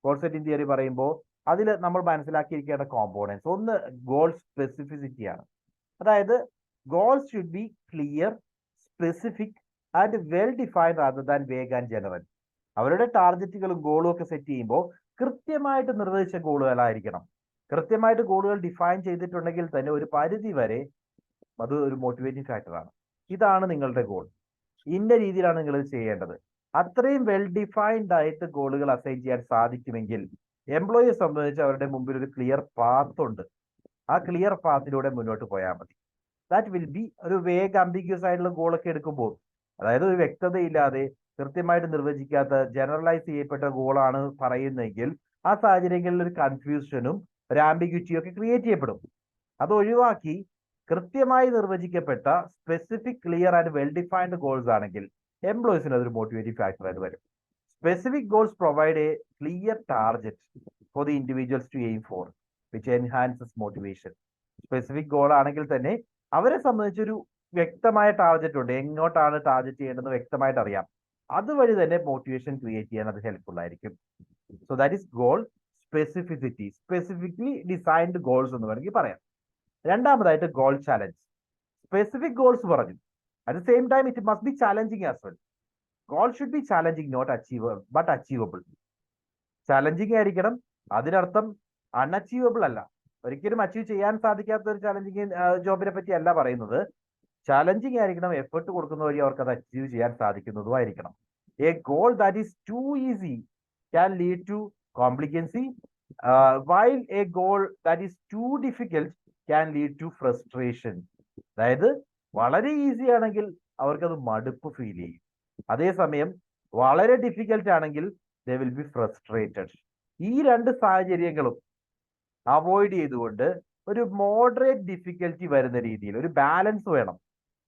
Goal setting theory പറയുമ്പോൾ അതിൽ നമ്മൾ മനസ്സിലാക്കിയിരിക്കേണ്ട കോമ്പോണൻസ്, ഒന്ന് ഗോൾ സ്പെസിഫിസിറ്റിയാണ്. അതായത് goals should be clear, specific and well defined rather than vague and general. അവരുടെ ടാർഗറ്റുകളും ഗോളും ഒക്കെ സെറ്റ് ചെയ്യുമ്പോൾ കൃത്യമായിട്ട് നിർവഹിച്ച ഗോളുകളായിരിക്കണം. കൃത്യമായിട്ട് ഗോളുകൾ ഡിഫൈൻ ചെയ്തിട്ടുണ്ടെങ്കിൽ തന്നെ ഒരു പരിധി വരെ അത് ഒരു മോട്ടിവേറ്റിംഗ് ഫാക്ടറാണ്. ഇതാണ് നിങ്ങളുടെ ഗോൾ, ഇന്ന രീതിയിലാണ് നിങ്ങൾ ഇത് ചെയ്യേണ്ടത്. അത്രയും വെൽ ഡിഫൈൻഡ് ആയിട്ട് ഗോളുകൾ അസൈൻ ചെയ്യാൻ സാധിക്കുമെങ്കിൽ എംപ്ലോയിയെ സംബന്ധിച്ച് അവരുടെ മുമ്പിൽ ഒരു ക്ലിയർ പാത്ത് ഉണ്ട്. ആ ക്ലിയർ പാത്തിലൂടെ മുന്നോട്ട് പോയാൽ മതി. ദാറ്റ് വിൽ ബി ഒരു വേഗ അംബിഗ്യസ് ആയിട്ടുള്ള ഗോളൊക്കെ എടുക്കുമ്പോൾ, അതായത് ഒരു വ്യക്തതയില്ലാതെ കൃത്യമായിട്ട് നിർവചിക്കാത്ത ജനറലൈസ് ചെയ്യപ്പെട്ട ഗോളാണ് പറയുന്നതെങ്കിൽ ആ സാഹചര്യങ്ങളിൽ ഒരു കൺഫ്യൂഷനും ഒരു ആംബിഗ്യൂറ്റിയും ഒക്കെ ക്രിയേറ്റ് ചെയ്യപ്പെടും. അത് ഒഴിവാക്കി കൃത്യമായി നിർവചിക്കപ്പെട്ട specific, clear and well defined goals ആണെങ്കിൽ എംപ്ലോയീസിന് അതൊരു മോട്ടിവേറ്റിംഗ് ഫാക്ടർ ആയിട്ട് വരും. Specific goals provide a clear target for the individuals to aim for, which enhances motivation. Specific goal ആണെങ്കിൽ തന്നെ അവരെ സംബന്ധിച്ചൊരു വ്യക്തമായ ടാർഗറ്റ് ഉണ്ട്, എങ്ങോട്ടാണ് ടാർഗറ്റ് ചെയ്യേണ്ടതെന്ന് വ്യക്തമായിട്ട് അറിയാം. അതുവഴി തന്നെ മോട്ടിവേഷൻ ക്രിയേറ്റ് ചെയ്യാൻ അത് ഹെൽപ്ഫുൾ ആയിരിക്കും. So that is goal specificity, specifically designed goals എന്ന് വേണമെങ്കിൽ പറയാം. രണ്ടാമതായിട്ട് ഗോൾ ചാലഞ്ച്. സ്പെസിഫിക് ഗോൾസ് പറഞ്ഞു, at the same time it must be challenging as well. Goal should be challenging, not achievable, but achievable. Challenging ആയിരിക്കണം, അതിനർത്ഥം അൺഅച്ചീവബിൾ അല്ല. ഒരിക്കലും achieve ചെയ്യാൻ സാധിക്കാത്ത ഒരു ചാലഞ്ചിങ് ജോബിനെ പറ്റി അല്ല പറയുന്നത്. ചാലഞ്ചിങ് ആയിരിക്കണം, എഫേർട്ട് കൊടുക്കുന്ന വഴി അവർക്ക് അത് അച്ചീവ് ചെയ്യാൻ സാധിക്കുന്നതും ആയിരിക്കണം. A goal that is too easy can lead to complacency, while a goal that is too difficult can lead to frustration. അതായത് വളരെ ഈസി ആണെങ്കിൽ അവർക്കത് മടുപ്പ് ഫീൽ ചെയ്യും, അതേസമയം വളരെ ഡിഫിക്കൽട്ട് ആണെങ്കിൽ ദേ വിൽ ബി ഫ്രസ്ട്രേറ്റഡ്. ഈ രണ്ട് സാഹചര്യങ്ങളും അവോയ്ഡ് ചെയ്തുകൊണ്ട് ഒരു മോഡറേറ്റ് ഡിഫിക്കൽറ്റി വരുന്ന രീതിയിൽ ഒരു ബാലൻസ് വേണം.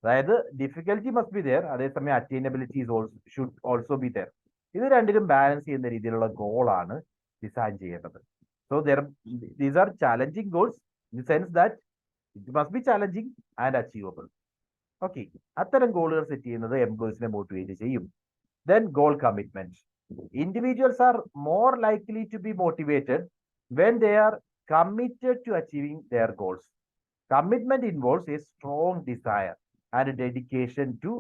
അതായത് ഡിഫിക്കൽറ്റി മസ്റ്റ് ബി ദെയർ, അതേസമയം attainability should also be there. ഇത് രണ്ടിലും ബാലൻസ് ചെയ്യുന്ന രീതിയിലുള്ള ഗോളാണ് ഡിസൈൻ ചെയ്യേണ്ടത്. So these are challenging goals in the sense that it must be challenging and achievable. Okay, അത്തരം ഗോളുകൾ സെറ്റ് ചെയ്യുന്നത് എംപ്ലോയീസിനെ മോട്ടിവേറ്റ് ചെയ്യും. Then goal commitment. Individuals are more likely to be motivated when they are committed to achieving their goals. Commitment involves a strong desire and dedication to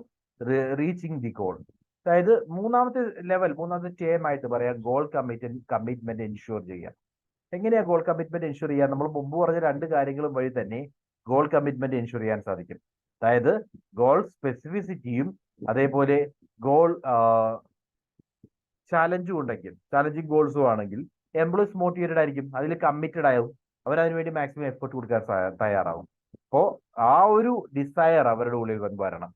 reaching the goal. അതായത് മൂന്നാമത്തെ term ആയിട്ട് പറയാം goal commitment ensure ചെയ്യാം. എങ്ങനെയാ goal commitment ensure ചെയ്യാൻ? നമ്മൾ മുമ്പ് പറഞ്ഞ രണ്ട് കാര്യങ്ങളും വഴി തന്നെ ഗോൾ കമ്മിറ്റ്മെന്റ് എൻഷുർ ചെയ്യാൻ സാധിക്കും. അതായത് ഗോൾ സ്പെസിഫിസിറ്റിയും അതേപോലെ ഗോൾ ചാലഞ്ചും ഉണ്ടെങ്കിൽ, ചാലഞ്ചിങ് ഗോൾസും ആണെങ്കിൽ എംപ്ലോയീസ് മോട്ടിവേറ്റഡ് ആയിരിക്കും, അതിൽ കമ്മിറ്റഡ് ആവും, അവരതിനു വേണ്ടി മാക്സിമം എഫേർട്ട് കൊടുക്കാൻ തയ്യാറാവും. അപ്പോൾ ആ ഒരു ഡിസയർ അവരുടെ ഉള്ളിൽ വരണം,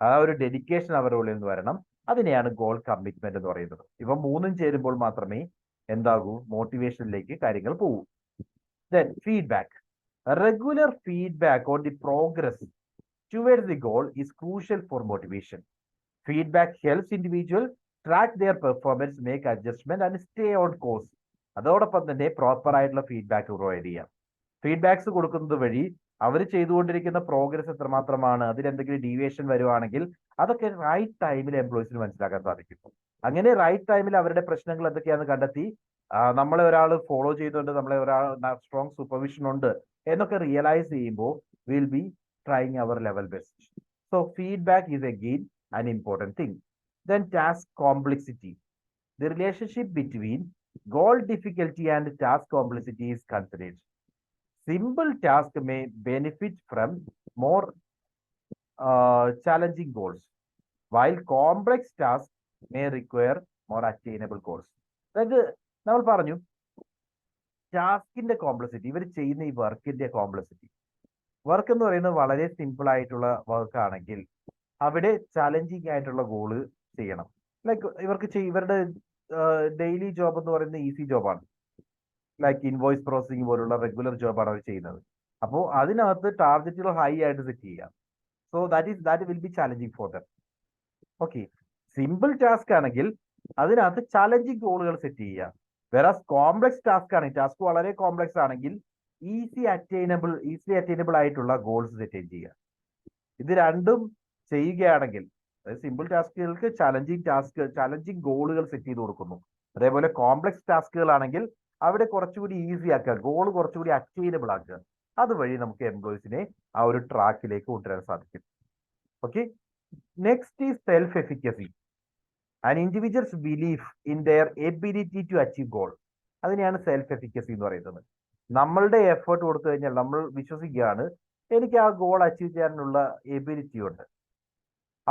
ആ ഒരു ഡെഡിക്കേഷൻ അവരുടെ ഉള്ളിൽ നിന്ന് വരണം. അതിനെയാണ് ഗോൾ കമ്മിറ്റ്മെന്റ് എന്ന് പറയുന്നത്. ഇവ മൂന്നും ചേരുമ്പോൾ മാത്രമേ എന്താകൂ, മോട്ടിവേഷനിലേക്ക് കാര്യങ്ങൾ പോകൂ. Then feedback. Regular feedback on the progress towards the goal is crucial for motivation. Feedback helps individual track their performance, make adjustment and stay on course. അതോടൊപ്പം തന്നെ പ്രോപ്പർ ആയിട്ടുള്ള ഫീഡ്ബാക്ക് പ്രൊവൈഡ് ചെയ്യാം. ഫീഡ്ബാക്സ് കൊടുക്കുന്നത് വഴി അവർ ചെയ്തുകൊണ്ടിരിക്കുന്ന പ്രോഗ്രസ് എത്രമാത്രമാണ്, അതിലെന്തെങ്കിലും deviation വരുവാണെങ്കിൽ അതൊക്കെ റൈറ്റ് ടൈമിൽ എംപ്ലോയീസിന് മനസ്സിലാക്കാൻ സാധിക്കും. അങ്ങനെ റൈറ്റ് ടൈമിൽ അവരുടെ പ്രശ്നങ്ങൾ എന്തൊക്കെയാണെന്ന് കണ്ടെത്തി നമ്മളെ ഒരാൾ ഫോളോ ചെയ്തുകൊണ്ട് നമ്മളെ ഒരാൾ സ്ട്രോങ് സൂപ്പർവിഷൻ ഉണ്ട് എന്നൊക്കെ റിയലൈസ് ചെയ്യുമ്പോൾ will be trying our level best. So feedback is again an important thing. Then task complexity. The relationship between goal difficulty and task complexity is considered. Simple task may benefit from more challenging goals, while complex tasks may require more attainable goals. അതായത് നമ്മൾ പറഞ്ഞു ടാസ്കിന്റെ complexity, ഇവർ ചെയ്യുന്ന ഈ വർക്കിന്റെ complexity. Work എന്ന് പറയുന്നത് വളരെ സിമ്പിൾ ആയിട്ടുള്ള വർക്ക് ആണെങ്കിൽ അവിടെ ചലഞ്ചിങ് ആയിട്ടുള്ള ഗോള് ചെയ്യണം. ലൈക്ക് ഇവരുടെ ഡെയിലി ജോബ് എന്ന് പറയുന്നത് ഈസി ജോബാണ്. ലൈക്ക് ഇൻവോയ്സ് പ്രോസസിങ് പോലുള്ള റെഗുലർ ജോബാണ് അവർ ചെയ്യുന്നത്. അപ്പോൾ അതിനകത്ത് ടാർഗറ്റുകൾ ഹൈ ആയിട്ട് സെറ്റ് ചെയ്യാം. So that will be challenging for them. Okay, simple task ആണെങ്കിൽ അതിനകത്ത് ചാലഞ്ചിങ് ഗോളുകൾ സെറ്റ് ചെയ്യുക. വേറാസ് കോംപ്ലക്സ് ടാസ്ക് ആണെങ്കിൽ, ടാസ്ക് വളരെ കോംപ്ലക്സ് ആണെങ്കിൽ ഈസി അറ്റൈനബിൾ ആയിട്ടുള്ള ഗോൾസ് സെറ്റ് ചെയ്യുക. ഇത് രണ്ടും ചെയ്യുകയാണെങ്കിൽ, അതായത് സിമ്പിൾ ടാസ്കുകൾക്ക് ചാലഞ്ചിങ് ഗോളുകൾ സെറ്റ് ചെയ്ത് കൊടുക്കുന്നു. അതേപോലെ കോംപ്ലക്സ് ടാസ്കുകളാണെങ്കിൽ അവിടെ കുറച്ചുകൂടി ഈസി ആക്കുക, ഗോൾ കുറച്ചുകൂടി അറ്റൈനബിൾ ആക്കുക. അതുവഴി നമുക്ക് എംപ്ലോയീസിനെ ആ ഒരു ട്രാക്കിലേക്ക് കൊണ്ടുവരാൻ സാധിക്കും. Okay, next is self efficacy and individuals belief in their ability to achieve goal. അതിനെയാണ് സെൽഫ് എഫിക്കസി എന്ന് പറയുന്നത്. നമ്മളുടെ എഫേർട്ട് കൊടുത്തു കഴിഞ്ഞാൽ നമ്മൾ വിശ്വസിക്കുകയാണ് എനിക്ക് ആ ഗോൾ അച്ചീവ് ചെയ്യാനുള്ള എബിലിറ്റി ഉണ്ട്.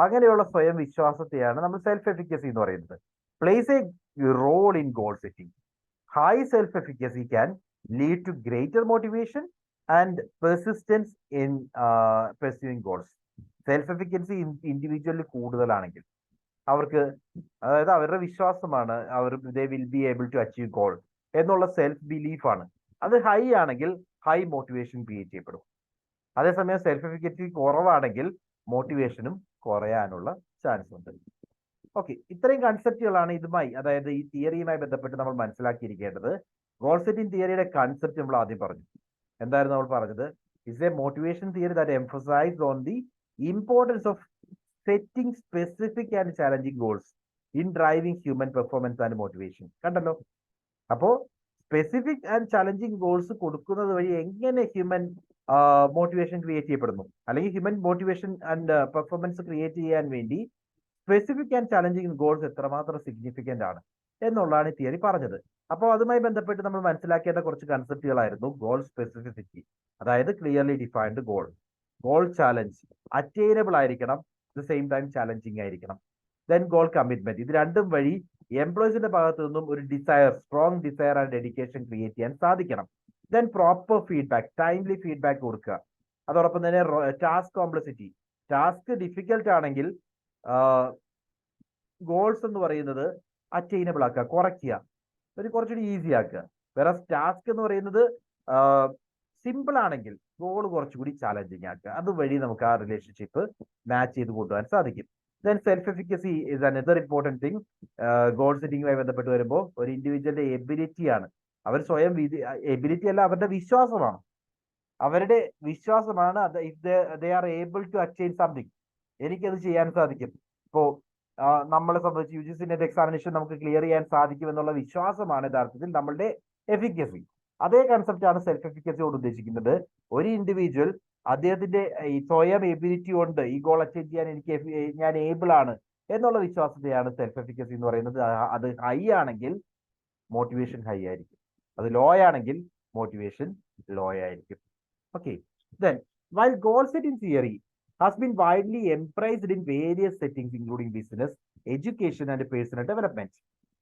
അങ്ങനെയുള്ള സ്വയം വിശ്വാസത്തെയാണ് നമ്മൾ സെൽഫ് എഫിക്കസി എന്ന് പറയുന്നത്. Plays a role in goal setting. High self efficacy can lead to greater motivation and persistence in pursuing goals. Self efficiency ഇൻഡിവിജ്വലിൽ കൂടുതലാണെങ്കിൽ അവർക്ക്, അതായത് അവരുടെ വിശ്വാസമാണ് they will be able to achieve goal എന്നുള്ള സെൽഫ് ബിലീഫാണ്. അത് ഹൈ ആണെങ്കിൽ ഹൈ മോട്ടിവേഷൻ ക്രിയേറ്റ് ചെയ്യപ്പെടും. അതേസമയം സെൽഫ് എഫിക്കൻസി കുറവാണെങ്കിൽ മോട്ടിവേഷനും കുറയാനുള്ള ചാൻസ് ഉണ്ട്. ഓക്കെ, ഇത്രയും കൺസെപ്റ്റുകളാണ് ഇതുമായി, അതായത് ഈ തിയറിയുമായി ബന്ധപ്പെട്ട് നമ്മൾ മനസ്സിലാക്കിയിരിക്കേണ്ടത്. ഗോൾ സെറ്റിംഗ് തിയറിയുടെ കൺസെപ്റ്റ് നമ്മൾ ആദ്യം പറഞ്ഞു. എന്തായിരുന്നു നമ്മൾ പറഞ്ഞത്? Is a motivation theory that emphasize on the importance of setting specific and challenging goals in driving human performance and motivation. കണ്ടല്ലോ, അപ്പോ സ്പെസിഫിക് ആൻഡ് ചാലഞ്ചിങ് ഗോൾസ് കൊടുക്കുന്നത് വഴി എങ്ങനെ ഹ്യൂമൻ മോട്ടിവേഷൻ ക്രിയേറ്റ് ചെയ്യപ്പെടുന്നു, അല്ലെങ്കിൽ human motivation and performance create ചെയ്യാൻ വേണ്ടി specific and challenging goals എത്രമാത്രം സിഗ്നിഫിക്കന്റ് ആണ് എന്നുള്ളതാണ് ഈ തിയറി പറഞ്ഞത്. അപ്പോൾ അതുമായി ബന്ധപ്പെട്ട് നമ്മൾ മനസ്സിലാക്കേണ്ട കുറച്ച് കൺസെപ്റ്റുകളായിരുന്നു ഗോൾ സ്പെസിഫിസിറ്റി, അതായത് clearly defined goal, goal challenge, attainable ആയിരിക്കണം, at the same time challenging ആയിരിക്കണം. Then goal commitment. ഇത് രണ്ടും വഴി എംപ്ലോയീസിന്റെ ഭാഗത്തു നിന്നും ഒരു strong desire and dedication create ചെയ്യാൻ സാധിക്കണം. Then proper feedback, timely feedback കൊടുക്കുക. അതോടൊപ്പം തന്നെ ടാസ്ക് കോംപ്ലക്സിറ്റി, ടാസ്ക് ഡിഫിക്കൽട്ട് ആണെങ്കിൽ ഗോൾസ് എന്ന് പറയുന്നത് അറ്റൈനബിൾ ആക്കുക, കുറയ്ക്കുക, കുറച്ചുകൂടി ഈസി ആക്കുക. വേറെ ടാസ്ക് എന്ന് പറയുന്നത് സിമ്പിൾ ആണെങ്കിൽ ഗോൾ കുറച്ചുകൂടി ചാലഞ്ചിങ് ആക്കുക. അതുവഴി നമുക്ക് ആ റിലേഷൻഷിപ്പ് മാച്ച് ചെയ്ത് കൊണ്ടുപോകാൻ സാധിക്കും. Then self efficacy is another important thing. Goal സെറ്റിംഗുമായി ബന്ധപ്പെട്ട് വരുമ്പോൾ ഒരു ഇൻഡിവിജ്വലിന്റെ എബിലിറ്റിയാണ്, അവർ സ്വയം എബിലിറ്റി അല്ല, അവരുടെ വിശ്വാസമാണ്. They are able to achieve something, എനിക്കത് ചെയ്യാൻ സാധിക്കും. ഇപ്പോ നമ്മളെ സംബന്ധിച്ച് UGC നെറ്റ് എക്സാമിനേഷൻ നമുക്ക് ക്ലിയർ ചെയ്യാൻ സാധിക്കും എന്നുള്ള വിശ്വാസമാണ് യഥാർത്ഥത്തിൽ നമ്മളുടെ എഫിക്കസി. അതേ കൺസെപ്റ്റ് ആണ് സെൽഫ് എഫിക്കസിയോട് ഉദ്ദേശിക്കുന്നത്. ഒരു ഇൻഡിവിജ്വൽ അദ്ദേഹത്തിന്റെ ഈ സ്വയം എബിലിറ്റി കൊണ്ട് ഈ ഗോൾ അച്ചീവ് ചെയ്യാൻ ഞാൻ ഏബിൾ ആണ് എന്നുള്ള വിശ്വാസത്തെയാണ് സെൽഫ് എഫിക്കസി എന്ന് പറയുന്നത്. അത് ഹൈ ആണെങ്കിൽ മോട്ടിവേഷൻ ഹൈ ആയിരിക്കും, അത് ലോ ആണെങ്കിൽ മോട്ടിവേഷൻ ലോ ആയിരിക്കും. Okay, then while goal setting theory has been widely embraced in various settings including business, education and personal development,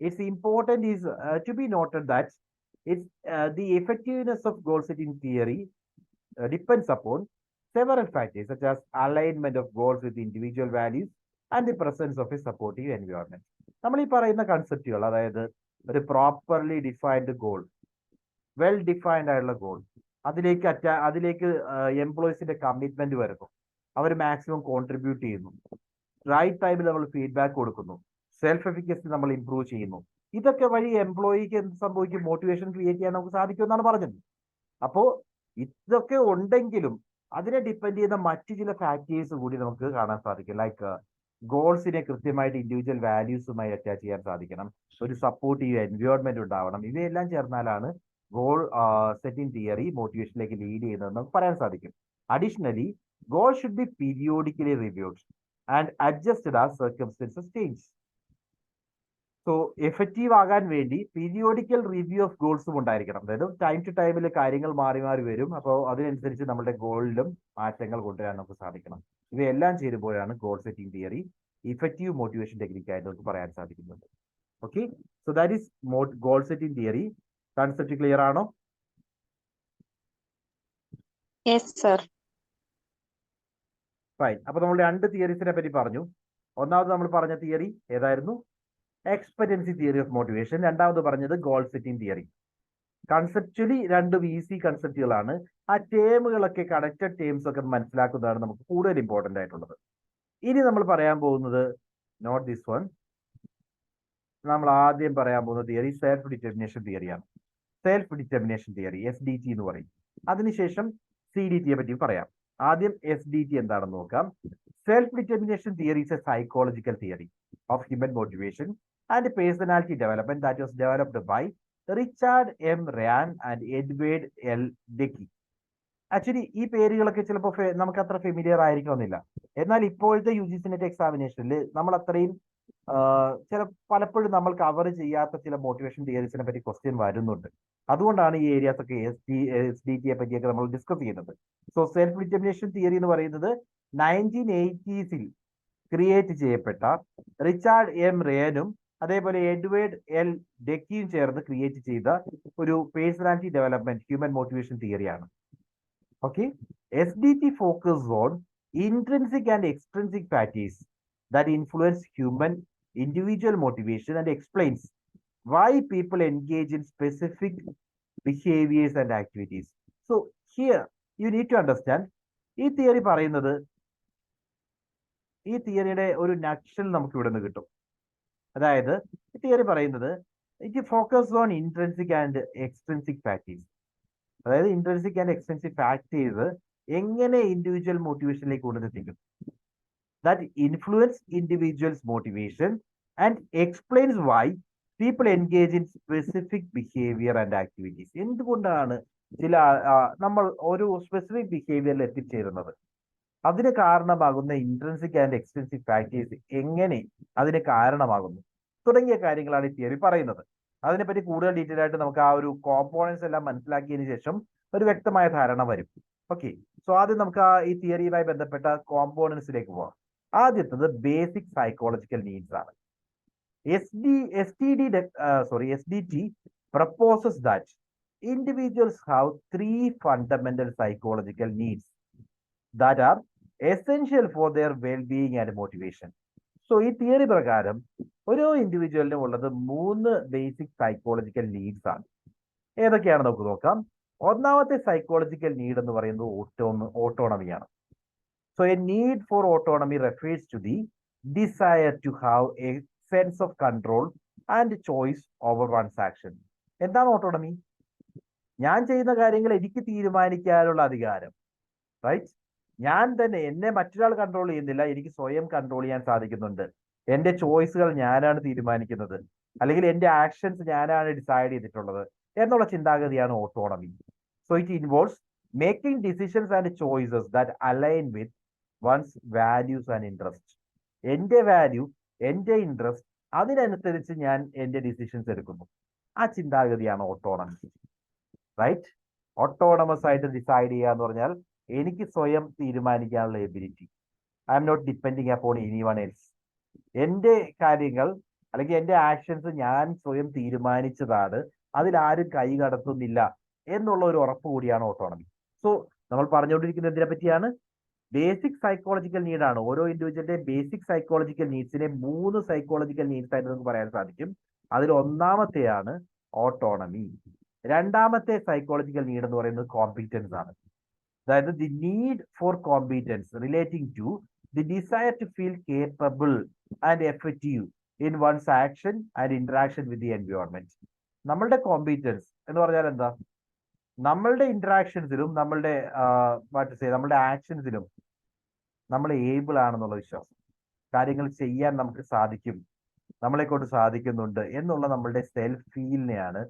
its important is to be noted that the effectiveness of goal setting theory depends upon several factors such as alignment of goals with individual values and the presence of a supportive environment. നമ്മൾ ഈ പറയുന്ന കൺസെപ്റ്റുകൾ, അതായത് ഒരു properly defined goal, well defined ആയിട്ടുള്ള goal, അതിലേക്ക് എംപ്ലോയീസിന്റെ commitment വരുന്നു, അവർ maximum contribute ചെയ്യുന്നു, right ടൈമിൽ നമ്മൾ ഫീഡ്ബാക്ക് കൊടുക്കുന്നു, സെൽഫ് എഫിക്കസി നമ്മൾ ഇംപ്രൂവ് ചെയ്യുന്നു. ഇതൊക്കെ വഴി എംപ്ലോയിക്ക് എന്ത് സംഭവിക്കും? മോട്ടിവേഷൻ ക്രിയേറ്റ് ചെയ്യാൻ നമുക്ക് സാധിക്കും എന്നാണ് പറഞ്ഞത്. അപ്പോ ഇതൊക്കെ ഉണ്ടെങ്കിലും അതിനെ ഡിപ്പെൻഡ് ചെയ്യുന്ന മറ്റു ചില ഫാക്ടേഴ്സ് കൂടി നമുക്ക് കാണാൻ സാധിക്കും. ലൈക്ക് ഗോൾസിനെ കൃത്യമായിട്ട് ഇൻഡിവിജ്വൽ വാല്യൂസുമായി അറ്റാച്ച് ചെയ്യാൻ സാധിക്കണം, ഒരു സപ്പോർട്ടീവ് എൻവയോൺമെന്റ് ഉണ്ടാവണം. ഇവയെല്ലാം ചേർന്നാലാണ് ഗോൾ സെറ്റിംഗ് തിയറി മോട്ടിവേഷനിലേക്ക് ലീഡ് ചെയ്യുന്നതെന്ന് നമുക്ക് പറയാൻ സാധിക്കും. Additionally, goal should be periodically reviewed and adjusted as circumstances change. So effective ആകാൻ വേണ്ടി പീരിയോഡിക്കൽ റിവ്യൂ ഓഫ് ഗോൾസും ഉണ്ടായിരിക്കണം. അതായത് ടൈം ടു ടൈമിൽ കാര്യങ്ങൾ മാറി മാറി വരും. അപ്പോൾ അതിനനുസരിച്ച് നമ്മുടെ ഗോളിലും മാറ്റങ്ങൾ കൊണ്ടുവരാൻ നമുക്ക് സാധിക്കണം. ഇവയെല്ലാം ചേരുമ്പോഴാണ് goal setting theory effective motivation ടെക്നിക്കായിട്ട് നമുക്ക് പറയാൻ സാധിക്കുന്നത്. Okay, so that is goal setting theory. Concept clear ആണോ? ഫൈൻ. അപ്പൊ നമ്മൾ 2 തിയറീസിനെ പറ്റി പറഞ്ഞു. ഒന്നാമത് നമ്മൾ പറഞ്ഞ തിയറി ഏതായിരുന്നു? Expectancy theory of motivation. രണ്ടാമത് പറഞ്ഞത് ഗോൾ സെറ്റിംഗ് തിയറി. കൺസെപ്ച്വലി രണ്ടും ഈസി കൺസെപ്റ്റുകളാണ്. ആ ടേമുകളൊക്കെ കണക്റ്റഡ് ടേംസ് ഒക്കെ മനസ്സിലാക്കുന്നതാണ് നമുക്ക് കൂടുതൽ ഇമ്പോർട്ടന്റ് ആയിട്ടുള്ളത്. ഇനി നമ്മൾ പറയാൻ പോകുന്നത് നോട്ട് ദിസ് വൺ. നമ്മൾ ആദ്യം പറയാൻ പോകുന്ന തിയറി സെൽഫ് ഡിറ്റർമിനേഷൻ തിയറിയാണ്. സെൽഫ് ഡിറ്റർമിനേഷൻ തിയറി, SDT എന്ന് പറയും. അതിനുശേഷം CDT യെ പറ്റി പറയാം. ആദ്യം SDT എന്താണെന്ന് നോക്കാം. Self determination theory is a psychological theory of human motivation and personality development that was developed by Richard M. Ryan and Edward L. Deci. Actually ഈ പേരുകളൊക്കെ ചിലപ്പോൾ നമുക്ക് അത്ര ഫെമിലിയർ ആയിരിക്കണമെന്നില്ല. എന്നാൽ ഇപ്പോഴത്തെ UGC നെറ്റ് എക്സാമിനേഷനിൽ നമ്മൾ അത്രയും പലപ്പോഴും നമ്മൾ കവർ ചെയ്യാത്ത ചില മോട്ടിവേഷൻ തിയറീസിനെ പറ്റി ക്വസ്റ്റ്യൻ വരുന്നുണ്ട്. അതുകൊണ്ടാണ് ഈ ഏരിയാസ് ഒക്കെ SDT യെ പറ്റിയൊക്കെ നമ്മൾ ഡിസ്കസ് ചെയ്യുന്നത്. സോ സെൽഫ് ഡിറ്റർമിനേഷൻ തിയറി എന്ന് പറയുന്നത് 1980s ക്രിയേറ്റ് ചെയ്യപ്പെട്ട റിച്ചാർഡ് M. റേനും അതേപോലെ എഡ്വേർഡ് L. ഡെക്കിയും ചേർന്ന് ക്രിയേറ്റ് ചെയ്ത ഒരു പേഴ്സണാലിറ്റി ഡെവലപ്മെന്റ് ഹ്യൂമൻ മോട്ടിവേഷൻ തിയറിയാണ്. Okay, SDT focus on intrinsic and extrinsic factors that influence human individual motivation and explains why people engage in specific behaviors and activities. So here you need to understand, ഈ theory പറയുന്നത്, ഈ തിയറിയുടെ ഒരു നക്ഷൽ നമുക്ക് ഇവിടെ നിന്ന് കിട്ടും. അതായത് ഈ തിയറി പറയുന്നത് it focus on intrinsic and extrinsic factors. അതായത് ഇൻട്രിൻസിക് ആൻഡ് എക്സ്ട്രിൻസിക് ഫാക്ടേഴ്സ് എങ്ങനെ individual മോട്ടിവേഷനിലേക്ക് കൊണ്ടെത്തിക്കും, that influence individuals' motivation and explains why people engage in specific behavior and activities. എന്തുകൊണ്ടാണ് നമ്മൾ ഒരു സ്പെസിഫിക് ബിഹേവിയറിൽ എത്തിച്ചേരുന്നത്, അതിന് കാരണമാകുന്ന ഇൻട്രിൻസിക് ആൻഡ് എക്സ്ട്രിൻസിക് ഫാക്ടേഴ്സ് എങ്ങനെ അതിന് കാരണമാകുന്നു തുടങ്ങിയ കാര്യങ്ങളാണ് ഈ തിയറി പറയുന്നത്. അതിനെപ്പറ്റി കൂടുതൽ ഡീറ്റെയിൽ ആയിട്ട് നമുക്ക് ആ ഒരു കോമ്പോണൻസ് എല്ലാം മനസ്സിലാക്കിയതിനു ശേഷം ഒരു വ്യക്തമായ ധാരണ വരും. ഓക്കെ, സോ ആദ്യം നമുക്ക് ഈ തിയറിയുമായി ബന്ധപ്പെട്ട കോമ്പോണൻസിലേക്ക് പോവാം. ആദ്യത്തത് ബേസിക് സൈക്കോളജിക്കൽ നീഡ്സ് ആണ്. SDT proposes that individuals have 3 fundamental psychological needs that are essential for their well-being and motivation. So ഈ തിയറി പ്രകാരം ഓരോ ഇൻഡിവിജ്വലിനും ഉള്ളത് 3 ബേസിക് സൈക്കോളജിക്കൽ നീഡ്സ് ആണ്. ഏതൊക്കെയാണ് നമുക്ക് നോക്കാം. ഒന്നാമത്തെ സൈക്കോളജിക്കൽ നീഡ് എന്ന് പറയുന്നത് ഓട്ടോണമിയാണ്. So a need for autonomy refers to the desire to have a sense of control and choice over one's action. എന്താണ് ഓട്ടോണമി? ഞാൻ ചെയ്യുന്ന കാര്യങ്ങൾ എനിക്ക് തീരുമാനിക്കാനുള്ള അധികാരം. റൈറ്റ്? ഞാൻ തന്നെ, എന്നെ മറ്റൊരാൾ കൺട്രോൾ ചെയ്യുന്നില്ല, എനിക്ക് സ്വയം കൺട്രോൾ ചെയ്യാൻ സാധിക്കുന്നുണ്ട്. എന്റെ ചോയ്സുകൾ ഞാനാണ് തീരുമാനിക്കുന്നത്, അല്ലെങ്കിൽ എന്റെ ആക്ഷൻസ് ഞാനാണ് ഡിസൈഡ് ചെയ്തിട്ടുള്ളത് എന്നുള്ള ചിന്താഗതിയാണ് autonomy. So it involves making decisions and choices that align with one's values and interest. എന്റെ വാല്യൂ, എന്റെ ഇൻട്രസ്റ്റ്, അതിനനുസരിച്ച് ഞാൻ എന്റെ ഡിസിഷൻസ് എടുക്കുന്നു. ആ ചിന്താഗതിയാണ് ഓട്ടോണമി. റൈറ്റ്? ഓട്ടോണമസ് ആയിട്ട് ഡിസൈഡ് ചെയ്യുക എന്ന് പറഞ്ഞാൽ എനിക്ക് സ്വയം തീരുമാനിക്കാനുള്ള ability. I am not depending upon anyone else. എന്റെ കാര്യങ്ങൾ അല്ലെങ്കിൽ എന്റെ ആക്ഷൻസ് ഞാൻ സ്വയം തീരുമാനിച്ചതാണ്, അതിലാരും കൈ കടത്തുന്നില്ല എന്നുള്ള ഒരു ഉറപ്പ് കൂടിയാണ് ഓട്ടോണമി. സോ നമ്മൾ പറഞ്ഞുകൊണ്ടിരിക്കുന്നത് എന്തിനെ പറ്റിയാണ്? ബേസിക് സൈക്കോളജിക്കൽ നീഡാണ്. ഓരോ ഇൻഡിവിജ്വലിന്റെ ബേസിക് സൈക്കോളജിക്കൽ നീഡ്സിനെ 3 സൈക്കോളജിക്കൽ നീഡ്സ് ആയിട്ട് നമുക്ക് പറയാൻ സാധിക്കും. അതിൽ ഒന്നാമത്തെയാണ് ഓട്ടോണമി. രണ്ടാമത്തെ സൈക്കോളജിക്കൽ നീഡ് എന്ന് പറയുന്നത് കോമ്പീറ്റൻസ് ആണ്. അതായത് the need for competence relating to the desire to feel capable and effective in one's action and interaction with the environment. നമ്മളുടെ കോമ്പീറ്റൻസ് എന്ന് പറഞ്ഞാൽ എന്താ? നമ്മളുടെ ഇന്ററാക്ഷൻസിലും നമ്മളുടെ നമ്മളുടെ ആക്ഷൻസിലും നമ്മൾ ഏബിൾ ആണെന്നുള്ള വിശ്വാസം, കാര്യങ്ങൾ ചെയ്യാൻ നമുക്ക് സാധിക്കും, നമ്മളെ കൊണ്ട് സാധിക്കുന്നുണ്ട് എന്നുള്ള നമ്മളുടെ സെൽഫ് ഫീലിനെയാണ്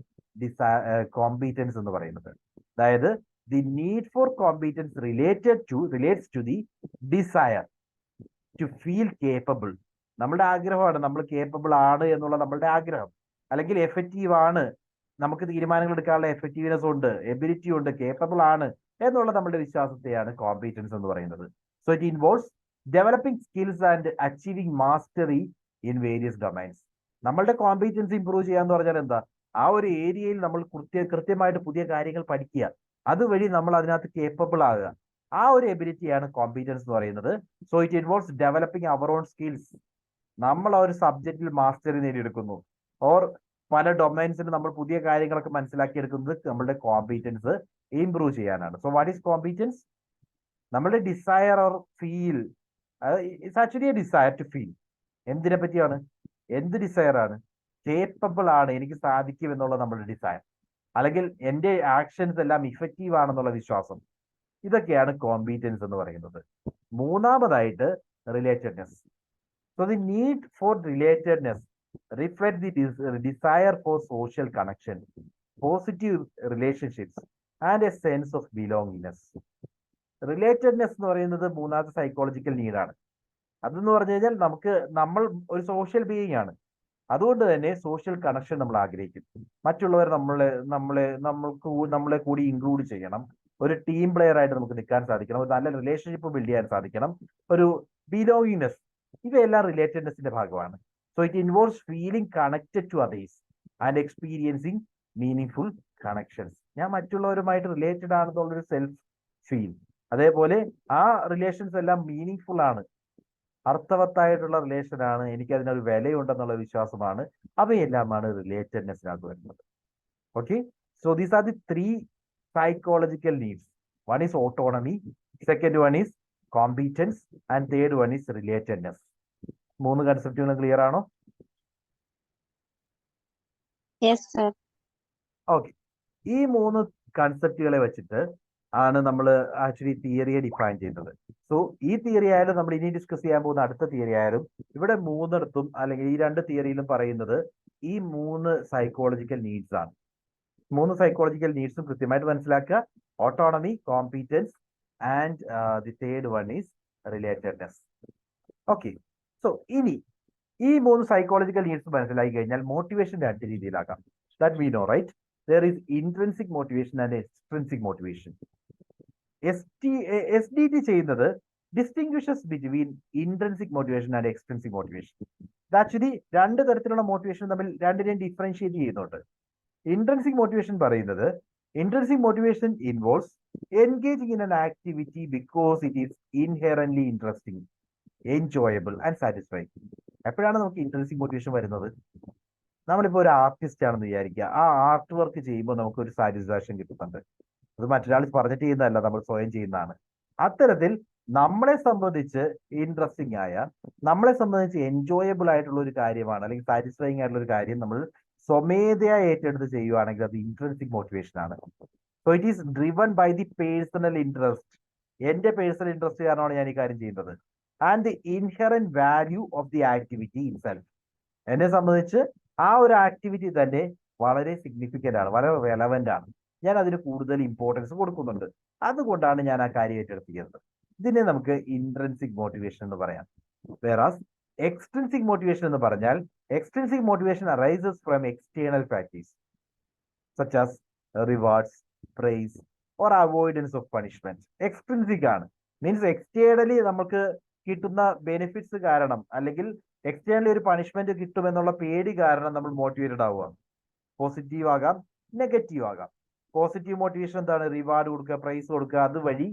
കോമ്പീറ്റൻസ് എന്ന് പറയുന്നത്. അതായത് the need for competence relates to the desire to feel capable. നമ്മുടെ ആഗ്രഹമാണ്, നമ്മൾ കേപ്പബിൾ ആണ് എന്നുള്ള നമ്മളുടെ ആഗ്രഹം, അല്ലെങ്കിൽ എഫക്റ്റീവ് ആണ്, നമുക്ക് തീരുമാനങ്ങൾ എടുക്കാനുള്ള എഫക്റ്റീവ്നെസ് ഉണ്ട്, എബിലിറ്റി ഉണ്ട്, കേപ്പബിൾ ആണ് എന്നുള്ള നമ്മുടെ വിശ്വാസത്തെയാണ് കോമ്പീറ്റൻസ് എന്ന് പറയുന്നത്. So it involves developing skills and achieving mastery in various domains. നമ്മളുടെ കോമ്പീറ്റൻസ് ഇംപ്രൂവ് ചെയ്യാന്ന് പറഞ്ഞാൽ എന്താ? ആ ഒരു ഏരിയയിൽ നമ്മൾ കൃത്യമായിട്ട് പുതിയ കാര്യങ്ങൾ പഠിക്കുക, അതുവഴി നമ്മൾ അതിനകത്ത് കേപ്പബിൾ ആകുക. ആ ഒരു എബിലിറ്റിയാണ് കോമ്പീറ്റൻസ് എന്ന് പറയുന്നത്. So it involves developing our own skills. നമ്മൾ ആ ഒരു സബ്ജക്റ്റിൽ മാസ്റ്ററി നേടിയെടുക്കുന്നു, ഓർ പല ഡൊമൈൻസിൽ നമ്മൾ പുതിയ കാര്യങ്ങളൊക്കെ മനസ്സിലാക്കിയെടുക്കുന്നത് നമ്മളുടെ കോമ്പീറ്റൻസ് ഇംപ്രൂവ് ചെയ്യാനാണ്. So what is competence? നമ്മളുടെ desire or feel, it's actually a desire to feel. എന്തിനെ പറ്റിയാണ്? എന്ത് ഡിസയർ ആണ്? കേപ്പബിൾ ആണ്, എനിക്ക് സാധിക്കും എന്നുള്ള നമ്മളുടെ ഡിസയർ, അല്ലെങ്കിൽ എൻ്റെ ആക്ഷൻസ് എല്ലാം ഇഫക്റ്റീവ് ആണെന്നുള്ള വിശ്വാസം. ഇതൊക്കെയാണ് കോമ്പീറ്റൻസ് എന്ന് പറയുന്നത്. മൂന്നാമതായിട്ട് relatedness. So the need four relatedness reflect the desire for social connection, positive relationships, and a sense of belongingness. Relatedness എന്ന് പറയുന്നത് മൂന്നാമത്തെ സൈക്കോളജിക്കൽ നീഡാണ്. അതെന്ന് പറഞ്ഞു കഴിഞ്ഞാൽ നമ്മൾ ഒരു സോഷ്യൽ ബീയിങ് ആണ്, അതുകൊണ്ട് തന്നെ സോഷ്യൽ കണക്ഷൻ നമ്മൾ ആഗ്രഹിക്കും. മറ്റുള്ളവർ നമ്മളെ കൂടി ഇൻക്ലൂഡ് ചെയ്യണം, ഒരു ടീം പ്ലെയർ ആയിട്ട് നമുക്ക് നിൽക്കാൻ സാധിക്കണം, ഒരു നല്ല റിലേഷൻഷിപ്പ് ബിൽഡ് ചെയ്യാൻ സാധിക്കണം, ഒരു ബിലോങ്ങിങ്നെസ്, ഇവയെല്ലാം റിലേറ്റഡ്നെസിന്റെ ഭാഗമാണ്. So it involves feeling connected to others and experiencing meaning connections. ഞാൻ മറ്റുള്ളവരുമായിട്ട് റിലേറ്റഡ് ആണെന്നുള്ളൊരു സെൽഫ് ഫീൽ, അതേപോലെ ആ റിലേഷൻസ് എല്ലാം മീനിങ് ആണ്, അർത്ഥവത്തായിട്ടുള്ള റിലേഷൻ ആണ്, എനിക്ക് അതിനൊരു വിലയുണ്ടെന്നുള്ള വിശ്വാസമാണ്. അവയെല്ലാമാണ് റിലേറ്റഡ്നെസ്സിനകത്ത് വരുന്നത്. Okay, so these are the 3 psychological needs. One is autonomy, second one is competence, and third one is relatedness. 3 കൺസെപ്റ്റുകളും clear ആണോ? Yes, sir. ഓക്കെ, ഈ 3 കൺസെപ്റ്റുകളെ വെച്ചിട്ട് ആണ് നമ്മൾ ആക്ച്വലി തിയറിയെ ഡിഫൈൻ ചെയ്യുന്നത്. സോ ഈ തിയറി ആയാലും നമ്മൾ ഇനി ഡിസ്കസ് ചെയ്യാൻ പോകുന്ന അടുത്ത തിയറി ആയാലും ഇവിടെ 3 അല്ലെങ്കിൽ ഈ 2 തിയറിയിലും പറയുന്നത് ഈ 3 സൈക്കോളജിക്കൽ നീഡ്സ് ആണ്. 3 സൈക്കോളജിക്കൽ നീഡ്സും കൃത്യമായിട്ട് മനസ്സിലാക്കുക. Autonomy, competence, and the third one is relatedness. Okay, so ഇനി ഈ 3 സൈക്കോളജിക്കൽ നീഡ്സ് മനസ്സിലാക്കി കഴിഞ്ഞാൽ മോട്ടിവേഷൻ 2 രീതിയിലാക്കാം. That we know, right? There is intrinsic motivation and extrinsic motivation. SDT ചെയ്യുന്നത് distinguishes between intrinsic motivation and extrinsic motivation. Actually 2 തരത്തിലുള്ള motivation തമ്മിൽ രണ്ടിനെയും differentiate ചെയ്യുന്നുണ്ട്. ഇൻട്രിൻസിക് മോട്ടിവേഷൻ പറയുന്നത് intrinsic motivation involves engaging in an activity because it is inherently interesting, enjoyable and satisfying. എപ്പോഴാണ് നമുക്ക് intrinsic motivation വരുന്നത്? നമ്മളിപ്പോൾ ഒരു ആർട്ടിസ്റ്റ് ആണെന്ന് വിചാരിക്കുക, ആ ആർട്ട് വർക്ക് ചെയ്യുമ്പോൾ നമുക്ക് ഒരു സാറ്റിസ്ഫാക്ഷൻ കിട്ടുന്നുണ്ട്. അത് മറ്റൊരാൾ പറഞ്ഞിട്ട് ചെയ്യുന്നതല്ല, നമ്മൾ സ്വയം ചെയ്യുന്നതാണ്. അത്തരത്തിൽ നമ്മളെ സംബന്ധിച്ച് ഇൻട്രസ്റ്റിംഗ് ആയ, നമ്മളെ സംബന്ധിച്ച് എൻജോയബിൾ ആയിട്ടുള്ള ഒരു കാര്യമാണ്, അല്ലെങ്കിൽ സാറ്റിസ്ഫൈങ് ആയിട്ടുള്ള ഒരു കാര്യം നമ്മൾ സ്വമേധയാ ഏറ്റെടുത്ത് ചെയ്യുവാണെങ്കിൽ അത് ഇൻട്രിൻസിക് മോട്ടിവേഷൻ ആണ്. So it is driven by the personal interest. എന്റെ പേഴ്സണൽ ഇൻട്രസ്റ്റ് കാരണമാണ് ഞാൻ ഈ കാര്യം ചെയ്യുന്നത്. And the inherent value of the activity itself. എന്നെ സംബന്ധിച്ച് ആ ഒരു ആക്ടിവിറ്റി തന്നെ വളരെ സിഗ്നിഫിക്കന്റ് ആണ്, വളരെ റെലവന്റ് ആണ്, ഞാൻ അതിന് കൂടുതൽ ഇമ്പോർട്ടൻസ് കൊടുക്കുന്നുണ്ട്, അതുകൊണ്ടാണ് ഞാൻ ആ കാര്യം ഏറ്റെടുത്തിരിക്കുന്നത്. ഇതിനെ നമുക്ക് ഇൻട്രിൻസിക് മോട്ടിവേഷൻ എന്ന് പറയാം. വേറാസ് എക്സ്ട്രിൻസിക് മോട്ടിവേഷൻ എന്ന് പറഞ്ഞാൽ extrinsic motivation arises from external factors such as rewards, prize or avoidance of punishment. Extrinsic ആണ്, മീൻസ് എക്സ്റ്റേണലി നമുക്ക് കിട്ടുന്ന ബെനിഫിറ്റ്സ് കാരണം, അല്ലെങ്കിൽ എക്സ്റ്റേണലി ഒരു പണിഷ്മെന്റ് കിട്ടുമെന്നുള്ള പേടി കാരണം നമ്മൾ മോട്ടിവേറ്റഡ് ആവുക. പോസിറ്റീവ് ആകാം, നെഗറ്റീവ് ആകാം. പോസിറ്റീവ് മോട്ടിവേഷൻ എന്താണ്? റിവാർഡ് കൊടുക്കുക, പ്രൈസ് കൊടുക്കുക, അതുവഴി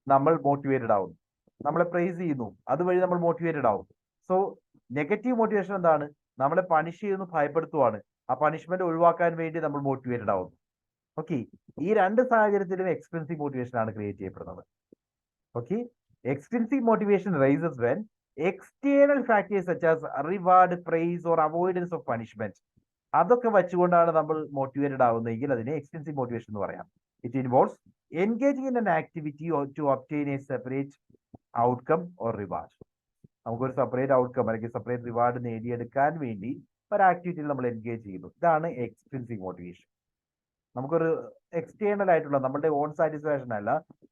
നമ്മൾ മോട്ടിവേറ്റഡ് ആവുന്നു. നമ്മളെ പ്രൈസ് ചെയ്യുന്നു, അതുവഴി നമ്മൾ മോട്ടിവേറ്റഡ് ആവും. സോ നെഗറ്റീവ് മോട്ടിവേഷൻ എന്താണ്? നമ്മളെ പണിഷ് ചെയ്യുന്നു, ഭയപ്പെടുത്തുവാണ്, ആ പണിഷ്മെന്റ് ഒഴിവാക്കാൻ വേണ്ടി നമ്മൾ മോട്ടിവേറ്റഡ് ആവുന്നു. ഓക്കെ, ഈ 2 സാഹചര്യത്തിലും എക്സ്ട്രിൻസിക് മോട്ടിവേഷൻ ആണ് ക്രിയേറ്റ് ചെയ്യപ്പെടുന്നത്. Okay, extrinsic motivation rises when external factors such as reward, praise or avoidance of punishment, അതൊക്കെ വെച്ചുകൊണ്ടാണ് നമ്മൾ മോട്ടിവേറ്റഡ് ആവുന്നതെങ്കിൽ അതിനെ എക്സ്ട്രിൻസിക് മോട്ടിവേഷൻ എന്ന് പറയാം. It involves engaging in an activity to obtain a separate outcome or reward. നമുക്കൊരു separate outcome അല്ലെങ്കിൽ separate reward നേടിയെടുക്കാൻ വേണ്ടി ഒരു ആക്ടിവിറ്റിയിൽ നമ്മൾ എൻഗേജ് ചെയ്യുന്നു. ഇതാണ് എക്സ്ട്രിൻസിക് മോട്ടിവേഷൻ. നമുക്കൊരു എക്സ്റ്റേണൽ ആയിട്ടുള്ള നമ്മുടെ ഓൺ സാറ്റിസ്ഫാക്ഷൻ അല്ല,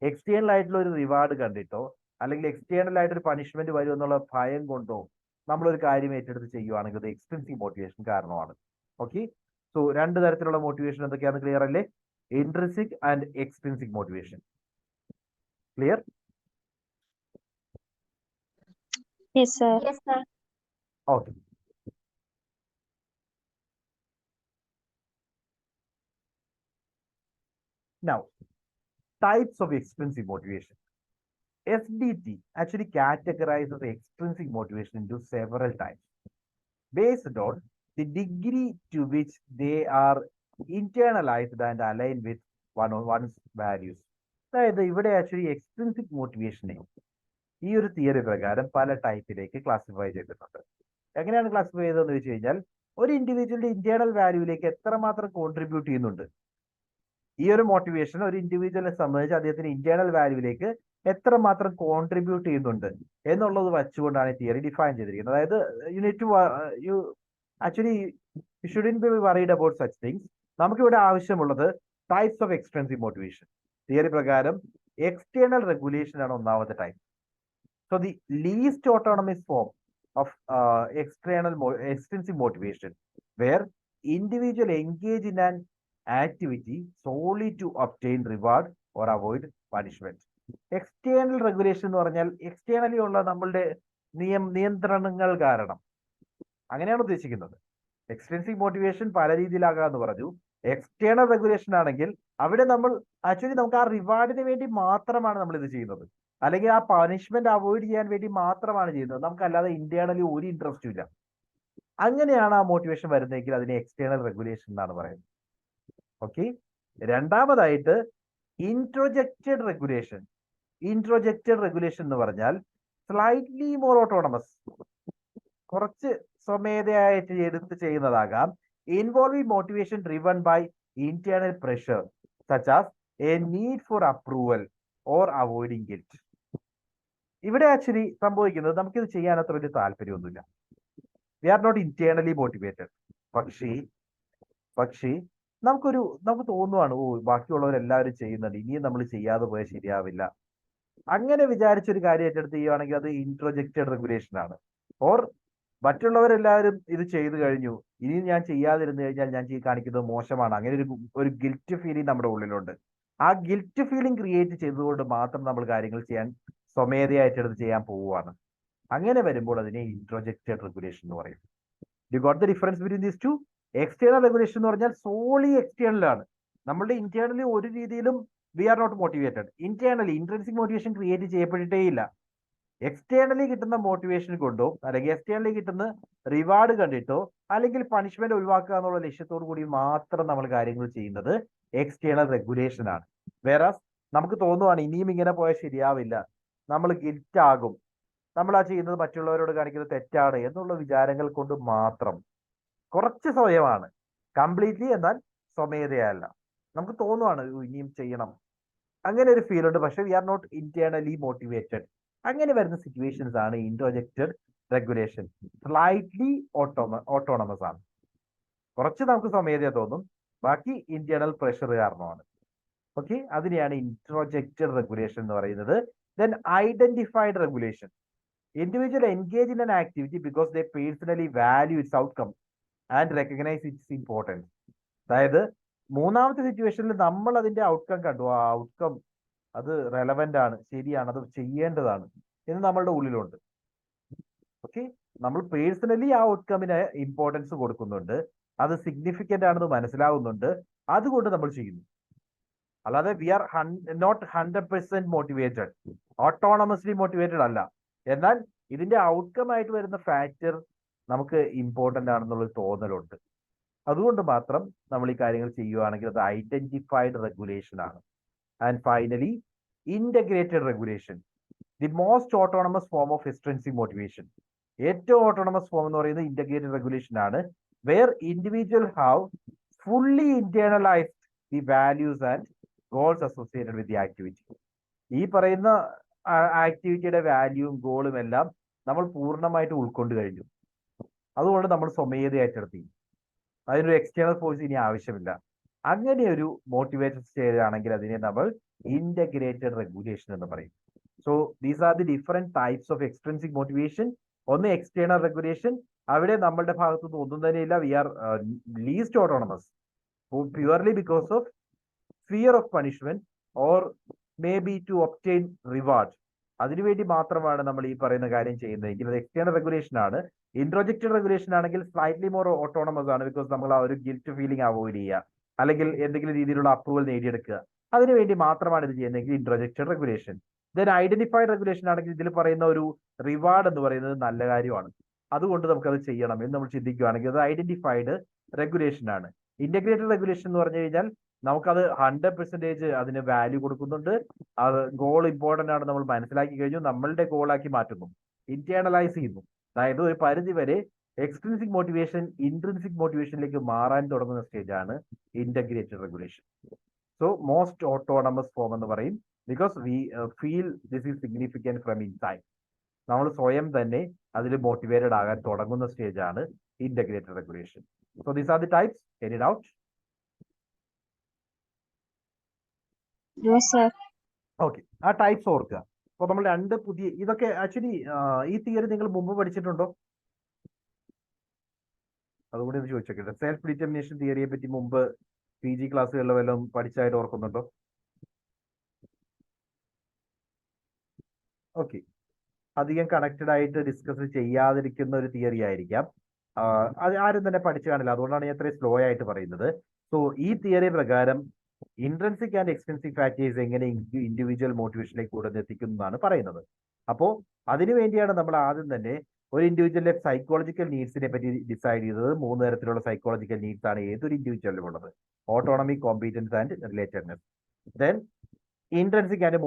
എക്സ്റ്റേണൽ ആയിട്ടുള്ള ഒരു റിവാർഡ് കണ്ടിട്ടോ അല്ലെങ്കിൽ എക്സ്റ്റേണൽ ആയിട്ട് ഒരു പണിഷ്മെന്റ് വരും എന്നുള്ള ഭയം കൊണ്ടോ നമ്മളൊരു കാര്യം ഏറ്റെടുത്ത് ചെയ്യുവാണെങ്കിൽ അത് എക്സ്ട്രിൻസിക് മോട്ടിവേഷൻ കാരണമാണ്. ഓക്കെ, സോ രണ്ട് തരത്തിലുള്ള മോട്ടിവേഷൻ എന്തൊക്കെയാണ് ക്ലിയർ അല്ലേ? Intrinsic and extrinsic motivation. Clear? Yes, sir. Yes, sir. Okay. Now, types of extrinsic motivation. FDT actually categorizes extrinsic motivation into several types based on the degree to which they are internalized and aligned with one's values. അതായത് ഇവിടെ actually extrinsic മോട്ടിവേഷനെ ഈ ഒരു theory പ്രകാരം പല ടൈപ്പിലേക്ക് classify ചെയ്തിട്ടുണ്ട്. എങ്ങനെയാണ് classify ചെയ്തതെന്ന് വെച്ച് കഴിഞ്ഞാൽ ഒരു ഇൻഡിവിജ്വലിന്റെ ഇന്റേണൽ വാല്യൂവിലേക്ക് എത്രമാത്രം കോൺട്രിബ്യൂട്ട് ചെയ്യുന്നുണ്ട്, ഈ ഒരു മോട്ടിവേഷൻ ഒരു ഇൻഡിവിജ്വലിനെ സംബന്ധിച്ച് അദ്ദേഹത്തിന് ഇന്റേണൽ വാല്യൂവിലേക്ക് എത്രമാത്രം കോൺട്രിബ്യൂട്ട് ചെയ്യുന്നുണ്ട് എന്നുള്ളത് വെച്ചുകൊണ്ടാണ് തിയറി ഡിഫൈൻ ചെയ്തിരിക്കുന്നത്. അതായത് you actually shouldn't B worried about such things. നമുക്കിവിടെ ആവശ്യമുള്ളത് types of extrinsic motivation. Theory പ്രകാരം എക്സ്റ്റേണൽ റെഗുലേഷൻ ആണ് ഒന്നാമത്തെ type. So the least autonomous form of extrinsic motivation where individual engage in an activity solely to obtain reward or avoid punishment. External regulation എന്ന് പറഞ്ഞാൽ externally ഉള്ള നമ്മളുടെ നിയന്ത്രണങ്ങൾ കാരണം, അങ്ങനെയാണ് ഉദ്ദേശിക്കുന്നത്. എക്സ്ട്രിൻസിക് മോട്ടിവേഷൻ പല രീതിയിലാകാമെന്ന് പറഞ്ഞു. എക്സ്റ്റേണൽ റെഗുലേഷൻ ആണെങ്കിൽ അവിടെ നമ്മൾ ആക്ച്വലി നമുക്ക് ആ റിവാർഡിന് വേണ്ടി മാത്രമാണ് നമ്മൾ ഇത് ചെയ്യുന്നത്, അല്ലെങ്കിൽ ആ പണിഷ്മെന്റ് അവോയ്ഡ് ചെയ്യാൻ വേണ്ടി മാത്രമാണ് ചെയ്യുന്നത്. നമുക്കല്ലാതെ ഇന്റേണലി ഒരു ഇൻട്രസ്റ്റും ഇല്ല. അങ്ങനെയാണ് ആ മോട്ടിവേഷൻ വരുന്നതെങ്കിൽ അതിനെ എക്സ്റ്റേണൽ റെഗുലേഷൻ എന്നാണ് പറയുന്നത്. ഓക്കെ, രണ്ടാമതായിട്ട് ഇൻട്രോജക്റ്റഡ് റെഗുലേഷൻ. ഇൻട്രോജക്റ്റഡ് റെഗുലേഷൻ എന്ന് പറഞ്ഞാൽ സ്ലൈറ്റ്ലി മോർ ഓട്ടോണമസ്, കുറച്ച് സ്വമേധയായിട്ട് എടുത്ത് ചെയ്യുന്നതാകാം. Involving motivation driven by internal pressure such as a need for approval or avoiding guilt. ഇവിടെ ആക്ച്വലി സംഭവിക്കുന്നത് നമുക്കിത് ചെയ്യാൻ അത്ര വലിയ താല്പര്യമൊന്നുമില്ല. We are not internally motivated. പക്ഷേ നമുക്ക് തോന്നുവാണ്, ഓ ബാക്കിയുള്ളവരെല്ലാവരും ചെയ്യുന്നുണ്ട്, ഇനിയും നമ്മൾ ചെയ്യാതെ പോയാൽ ശരിയാവില്ല. അങ്ങനെ വിചാരിച്ചൊരു കാര്യം ഏറ്റെടുത്ത് ചെയ്യുവാണെങ്കിൽ അത് ഇൻട്രോജക്റ്റഡ് റെഗുലേഷൻ ആണ്. ഓർ മറ്റുള്ളവരെല്ലാവരും ഇത് ചെയ്തു കഴിഞ്ഞു, ഇനി ഞാൻ ചെയ്യാതിരുന്നു കഴിഞ്ഞാൽ ഞാൻ കാണിക്കുന്നത് മോശമാണ്, അങ്ങനെ ഒരു ഗിൽറ്റ് ഫീലിംഗ് നമ്മുടെ ഉള്ളിലുണ്ട്. ആ ഗിൽറ്റ് ഫീലിംഗ് ക്രിയേറ്റ് ചെയ്തുകൊണ്ട് മാത്രം നമ്മൾ കാര്യങ്ങൾ ചെയ്യാൻ സ്വമേധയായിട്ടെടുത്ത് ചെയ്യാൻ പോവുകയാണ്. അങ്ങനെ വരുമ്പോൾ അതിനെ ഇൻട്രോജക്റ്റഡ് റെഗുലേഷൻ എന്ന് പറയും. You got the difference between these two? External regulation എന്ന് പറഞ്ഞാൽ സോളി എക്സ്റ്റേണൽ ആണ്. നമ്മളുടെ ഇന്റേണലി ഒരു രീതിയിലും we are not motivated. Internally intrinsic motivation create ചെയ്യപ്പെട്ടിട്ടേ ഇല്ല. എക്സ്റ്റേണലി കിട്ടുന്ന മോട്ടിവേഷൻ കൊണ്ടോ അല്ലെങ്കിൽ എക്സ്റ്റേണലി കിട്ടുന്ന റിവാർഡ് കണ്ടിട്ടോ അല്ലെങ്കിൽ പണിഷ്മെന്റ് ഒഴിവാക്കുക എന്നുള്ള ലക്ഷ്യത്തോടു കൂടി മാത്രം നമ്മൾ കാര്യങ്ങൾ ചെയ്യുന്നത് എക്സ്റ്റേണൽ റെഗുലേഷൻ ആണ്. വേറെ നമുക്ക് തോന്നുവാണ് ഇനിയും ഇങ്ങനെ പോയാൽ ശരിയാവില്ല, നമ്മൾ ഗിൽറ്റ് ആകും, നമ്മൾ ആ ചെയ്യുന്നത് മറ്റുള്ളവരോട് കാണിക്കുന്നത് തെറ്റാണ് എന്നുള്ള വിചാരങ്ങൾ കൊണ്ട് മാത്രം കുറച്ച് സ്വയമാണ്, കംപ്ലീറ്റ്ലി എന്നാൽ സ്വമേധയല്ല. നമുക്ക് തോന്നുവാണ് ഇനിയും ചെയ്യണം, അങ്ങനെ ഒരു ഫീൽ ഉണ്ട്, പക്ഷെ we are not internally motivated. അങ്ങനെ വരുന്ന സിറ്റുവേഷൻസ് ആണ് ഇൻട്രോജക്റ്റഡ് റെഗുലേഷൻ. സ്ലൈറ്റ്ലി ഓട്ടോണമസ് ആണ്. കുറച്ച് നമുക്ക് സ്വമേധയ തോന്നും, ബാക്കി ഇന്റേണൽ പ്രഷർ കാരണമാണ്. ഓക്കെ, അതിനെയാണ് ഇൻട്രോജക്റ്റഡ് റെഗുലേഷൻ എന്ന് പറയുന്നത്. Then identified regulation. Individual engage in an activity because they personally value its outcome and recognize its importance. അതായത് മൂന്നാമത്തെ സിറ്റുവേഷനിൽ നമ്മൾ അതിന്റെ ഔട്ട്കം കണ്ടു, ആ ഔട്ട്കം അത് റെലവെന്റ് ആണ്, ശരിയാണ്, അത് ചെയ്യേണ്ടതാണ് എന്ന് നമ്മളുടെ ഉള്ളിലുണ്ട്. ഓക്കെ, നമ്മൾ പേഴ്സണലി ആ ഔട്ട്കമിന് ഇമ്പോർട്ടൻസ് കൊടുക്കുന്നുണ്ട്, അത് സിഗ്നിഫിക്കന്റ് ആണെന്ന് മനസ്സിലാവുന്നുണ്ട്, അതുകൊണ്ട് നമ്മൾ ചെയ്യുന്നു. അല്ലാതെ we are not 100% motivated, autonomously motivated അല്ല. എന്നാൽ ഇതിന്റെ ഔട്ട്കം ആയിട്ട് വരുന്ന ഫാക്ടർ നമുക്ക് ഇമ്പോർട്ടന്റ് ആണെന്നുള്ള തോന്നലുണ്ട്. അതുകൊണ്ട് മാത്രം നമ്മൾ ഈ കാര്യങ്ങൾ ചെയ്യുകയാണെങ്കിൽ അത് ഐഡന്റിഫൈഡ് റെഗുലേഷൻ ആണ്. And finally integrated regulation, the most autonomous form of extrinsic motivation. ഏറ്റവും ഓട്ടോണമസ് ഫോം എന്ന് പറയുന്നത് ഇന്റഗ്രേറ്റഡ് റെഗുലേഷൻ ആണ്, where individual have fully internalized the values and goals associated with the activity. ഈ പറയുന്ന ആക്ടിവിറ്റിയുടെ വാല്യൂവും ഗോളും എല്ലാം നമ്മൾ പൂർണ്ണമായിട്ട് ഉൾക്കൊണ്ട് കഴിഞ്ഞു. അതുകൊണ്ട് നമ്മൾ സ്വമേധ ഏറ്റെടുത്തി. അതിനൊരു എക്സ്റ്റേണൽ ഫോഴ്സ് ഇനി ആവശ്യമില്ല. അങ്ങനെ ഒരു മോട്ടിവേറ്റഡ് സ്റ്റേജ് ആണെങ്കിൽ അതിനെ നമ്മൾ ഇന്റഗ്രേറ്റഡ് റെഗുലേഷൻ എന്ന് പറയും. So these are the different types of extrinsic motivation. ഒന്ന് എക്സ്റ്റേണൽ റെഗുലേഷൻ, അവിടെ നമ്മളുടെ ഭാഗത്തുനിന്ന് ഒന്നും തന്നെയില്ല. We are least autonomous purely because of fear of punishment or maybe to obtain reward. അതിനുവേണ്ടി മാത്രമാണ് നമ്മൾ ഈ പറയുന്ന കാര്യം ചെയ്യുന്നതെങ്കിൽ അത് എക്സ്റ്റേണൽ റെഗുലേഷൻ ആണ്. ഇൻട്രോജക്റ്റഡ് റെഗുലേഷൻ ആണെങ്കിൽ സ്ലൈറ്റ്ലി മോർ ഓട്ടോണമസ് ആണ്. ബിക്കോസ് നമ്മൾ ആ ഒരു ഗിൽറ്റ് ഫീലിംഗ് അവോയ്ഡ് ചെയ്യുക, അല്ലെങ്കിൽ എന്തെങ്കിലും രീതിയിലുള്ള അപ്രൂവൽ നേടിയെടുക്കുക, അതിനുവേണ്ടി മാത്രമാണ് ഇത് ചെയ്യുന്നതെങ്കിൽ ഇൻട്രോജക്റ്റഡ് റെഗുലേഷൻ. ദെൻ ഐഡന്റിഫൈഡ് റെഗുലേഷൻ ആണെങ്കിൽ ഇതിൽ പറയുന്ന ഒരു റിവാർഡ് എന്ന് പറയുന്നത് നല്ല കാര്യമാണ്, അതുകൊണ്ട് നമുക്കത് ചെയ്യണം എന്ന് നമ്മൾ ചിന്തിക്കുകയാണെങ്കിൽ അത് ഐഡന്റിഫൈഡ് റെഗുലേഷൻ ആണ്. ഇന്റഗ്രേറ്റഡ് റെഗുലേഷൻ എന്ന് പറഞ്ഞു കഴിഞ്ഞാൽ നമുക്കത് 100% അതിന് വാല്യൂ കൊടുക്കുന്നുണ്ട്. അത് ഗോൾ ഇമ്പോർട്ടന്റ് ആണ് നമ്മൾ മനസ്സിലാക്കി കഴിഞ്ഞു, നമ്മളുടെ ഗോളാക്കി മാറ്റുന്നു, ഇന്റേണലൈസ് ചെയ്യുന്നു. അതായത് ഒരു പരിധി വരെ എക്സ്ട്രിൻസിക് മോട്ടിവേഷൻ ഇൻട്രിൻസിക് മോട്ടിവേഷനിലേക്ക് മാറാൻ തുടങ്ങുന്ന സ്റ്റേജ് ആണ് integrated regulation. So most autonomous form എന്ന് പറയും. Because we feel this is significant from inside. നമ്മൾ സ്വയം തന്നെ അതിൽ മോട്ടിവേറ്റഡ് ആകാൻ തുടങ്ങുന്ന സ്റ്റേജ് ആണ് integrated regulation. So these are the types. Any doubt? No, sir. Okay, ആ ടൈപ്സ് ഓർക്കുക. അപ്പോൾ നമ്മൾ രണ്ട് പുതിയ ഇതൊക്കെ ആക്ച്വലി ഈ തിയറി നിങ്ങൾ മുമ്പ് പഠിച്ചിട്ടുണ്ടോ? അതുകൂടി ഒന്ന് ചോദിച്ചോക്കട്ടെ. സെൽഫ് ഡിറ്റർമിനേഷൻ തിയറിയെ പറ്റി മുമ്പ് PG ക്ലാസ്സുകളിൽ വല്ലതും പഠിച്ചായിട്ട് ഓർക്കുന്നുണ്ടോ? ഓക്കെ, അധികം കണക്റ്റഡ് ആയിട്ട് ഡിസ്കസ് ചെയ്യാതിരിക്കുന്ന ഒരു തിയറി ആയിരിക്കാം. അത് ആരും തന്നെ പഠിച്ചു കാണില്ല, അതുകൊണ്ടാണ് ഞാൻ ഇത്രയും സ്ലോ ആയിട്ട് പറയുന്നത്. സോ ഈ തിയറി പ്രകാരം ഇൻട്രൻസിക് ആൻഡ് എക്സ്ട്രിൻസിക് ഫാക്ടേഴ്സ് എങ്ങനെ ഇൻഡിവിജ്വൽ മോട്ടിവേഷനിലേക്ക് കൊണ്ടുവന്നെത്തിക്കുന്നതാണ് പറയുന്നത്. അപ്പോൾ അതിനു വേണ്ടിയാണ് നമ്മൾ ആദ്യം തന്നെ ഒരു ഇൻഡിവിജ്വലിന്റെ സൈക്കോളജിക്കൽ നീഡ്സിനെ പറ്റി ഡിസൈഡ് ചെയ്തത്. 3 തരത്തിലുള്ള സൈക്കോളജിക്കൽ നീഡ്സ് ആണ് ഏതൊരു ഇൻഡിവിജ്വലിലും ഉള്ളത്: autonomy, competence and relatedness. Then intrinsic and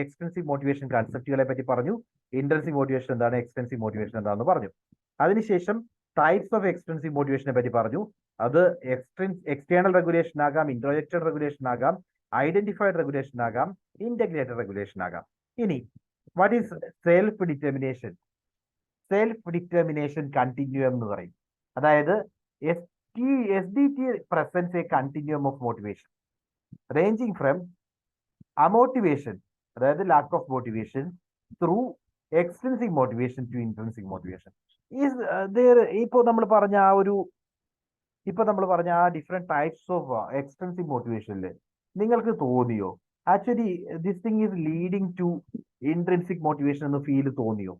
extrinsic motivation കൺസെപ്റ്റുകളെ പറ്റി പറഞ്ഞു. ഇൻട്രൻസിക് മോട്ടിവേഷൻ എന്താണ്, എക്സ്ട്രിൻസിക് മോട്ടിവേഷൻ എന്താണെന്ന് പറഞ്ഞു. അതിനുശേഷം ടൈപ്സ് ഓഫ് എക്സ്ട്രിൻസിക് മോട്ടിവേഷനെ പറ്റി പറഞ്ഞു. അത് എക്സ്റ്റേണൽ റെഗുലേഷൻ ആകാം, ഇൻട്രോജക്റ്റഡ് റെഗുലേഷൻ ആകാം, ഐഡന്റിഫൈഡ് റെഗുലേഷൻ ആകാം, ഇന്റഗ്രേറ്റഡ് റെഗുലേഷൻ ആകാം. ഇനി what is self determination? Self determination continuum എന്ന് പറയും. അതായത് SDT presents a continuum of motivation ranging from amotivation, അതായത് lack of motivation, through extrinsic motivation to intrinsic motivation. ഇപ്പൊ നമ്മൾ പറഞ്ഞ ആ ഡിഫറെന്റ് ടൈപ്സ് ഓഫ് എക്സ്ട്രിൻസിക് മോട്ടിവേഷനിൽ നിങ്ങൾക്ക് തോന്നിയോ actually this thing is leading to intrinsic motivation എന്ന് ഫീൽ തോന്നിയോ?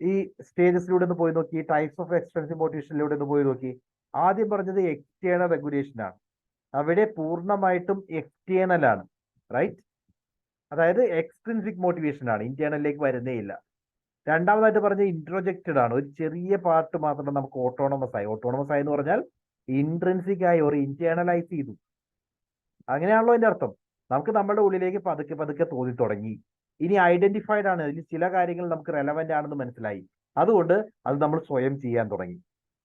ഈ സ്റ്റേജസിലൂടെ ഒന്ന് പോയി നോക്കി, ടൈപ്സ് ഓഫ് എക്സ്ട്രിൻസിക് മോട്ടിവേഷനിലൂടെ ഒന്ന് പോയി നോക്കി. ആദ്യം പറഞ്ഞത് എക്സ്റ്റേണൽ റെഗുലേഷൻ ആണ്, അവിടെ പൂർണ്ണമായിട്ടും എക്സ്റ്റേണൽ ആണ്, റൈറ്റ്? അതായത് എക്സ്ട്രിൻസിക് മോട്ടിവേഷൻ ആണ്, ഇന്റേണലിലേക്ക് വരുന്നേ ഇല്ല. രണ്ടാമതായിട്ട് പറഞ്ഞ ഇൻട്രോജക്റ്റഡ് ആണ്, ഒരു ചെറിയ പാർട്ട് മാത്രം നമുക്ക് ഓട്ടോണമസ് ആയി എന്ന് പറഞ്ഞാൽ ഇൻട്രിൻസിക് ആയി ഒരു ഇന്റേണലൈസ് ചെയ്തു. അങ്ങനെയാണല്ലോ അതിന്റെ അർത്ഥം. നമുക്ക് നമ്മുടെ ഉള്ളിലേക്ക് പതുക്കെ പതുക്കെ തോന്നി തുടങ്ങി. ഇനി ഐഡന്റിഫൈഡ് ആണ്, ഇതിൽ ചില കാര്യങ്ങൾ നമുക്ക് റെലവെന്റ് ആണെന്ന് മനസ്സിലായി, അതുകൊണ്ട് അത് നമ്മൾ സ്വയം ചെയ്യാൻ തുടങ്ങി.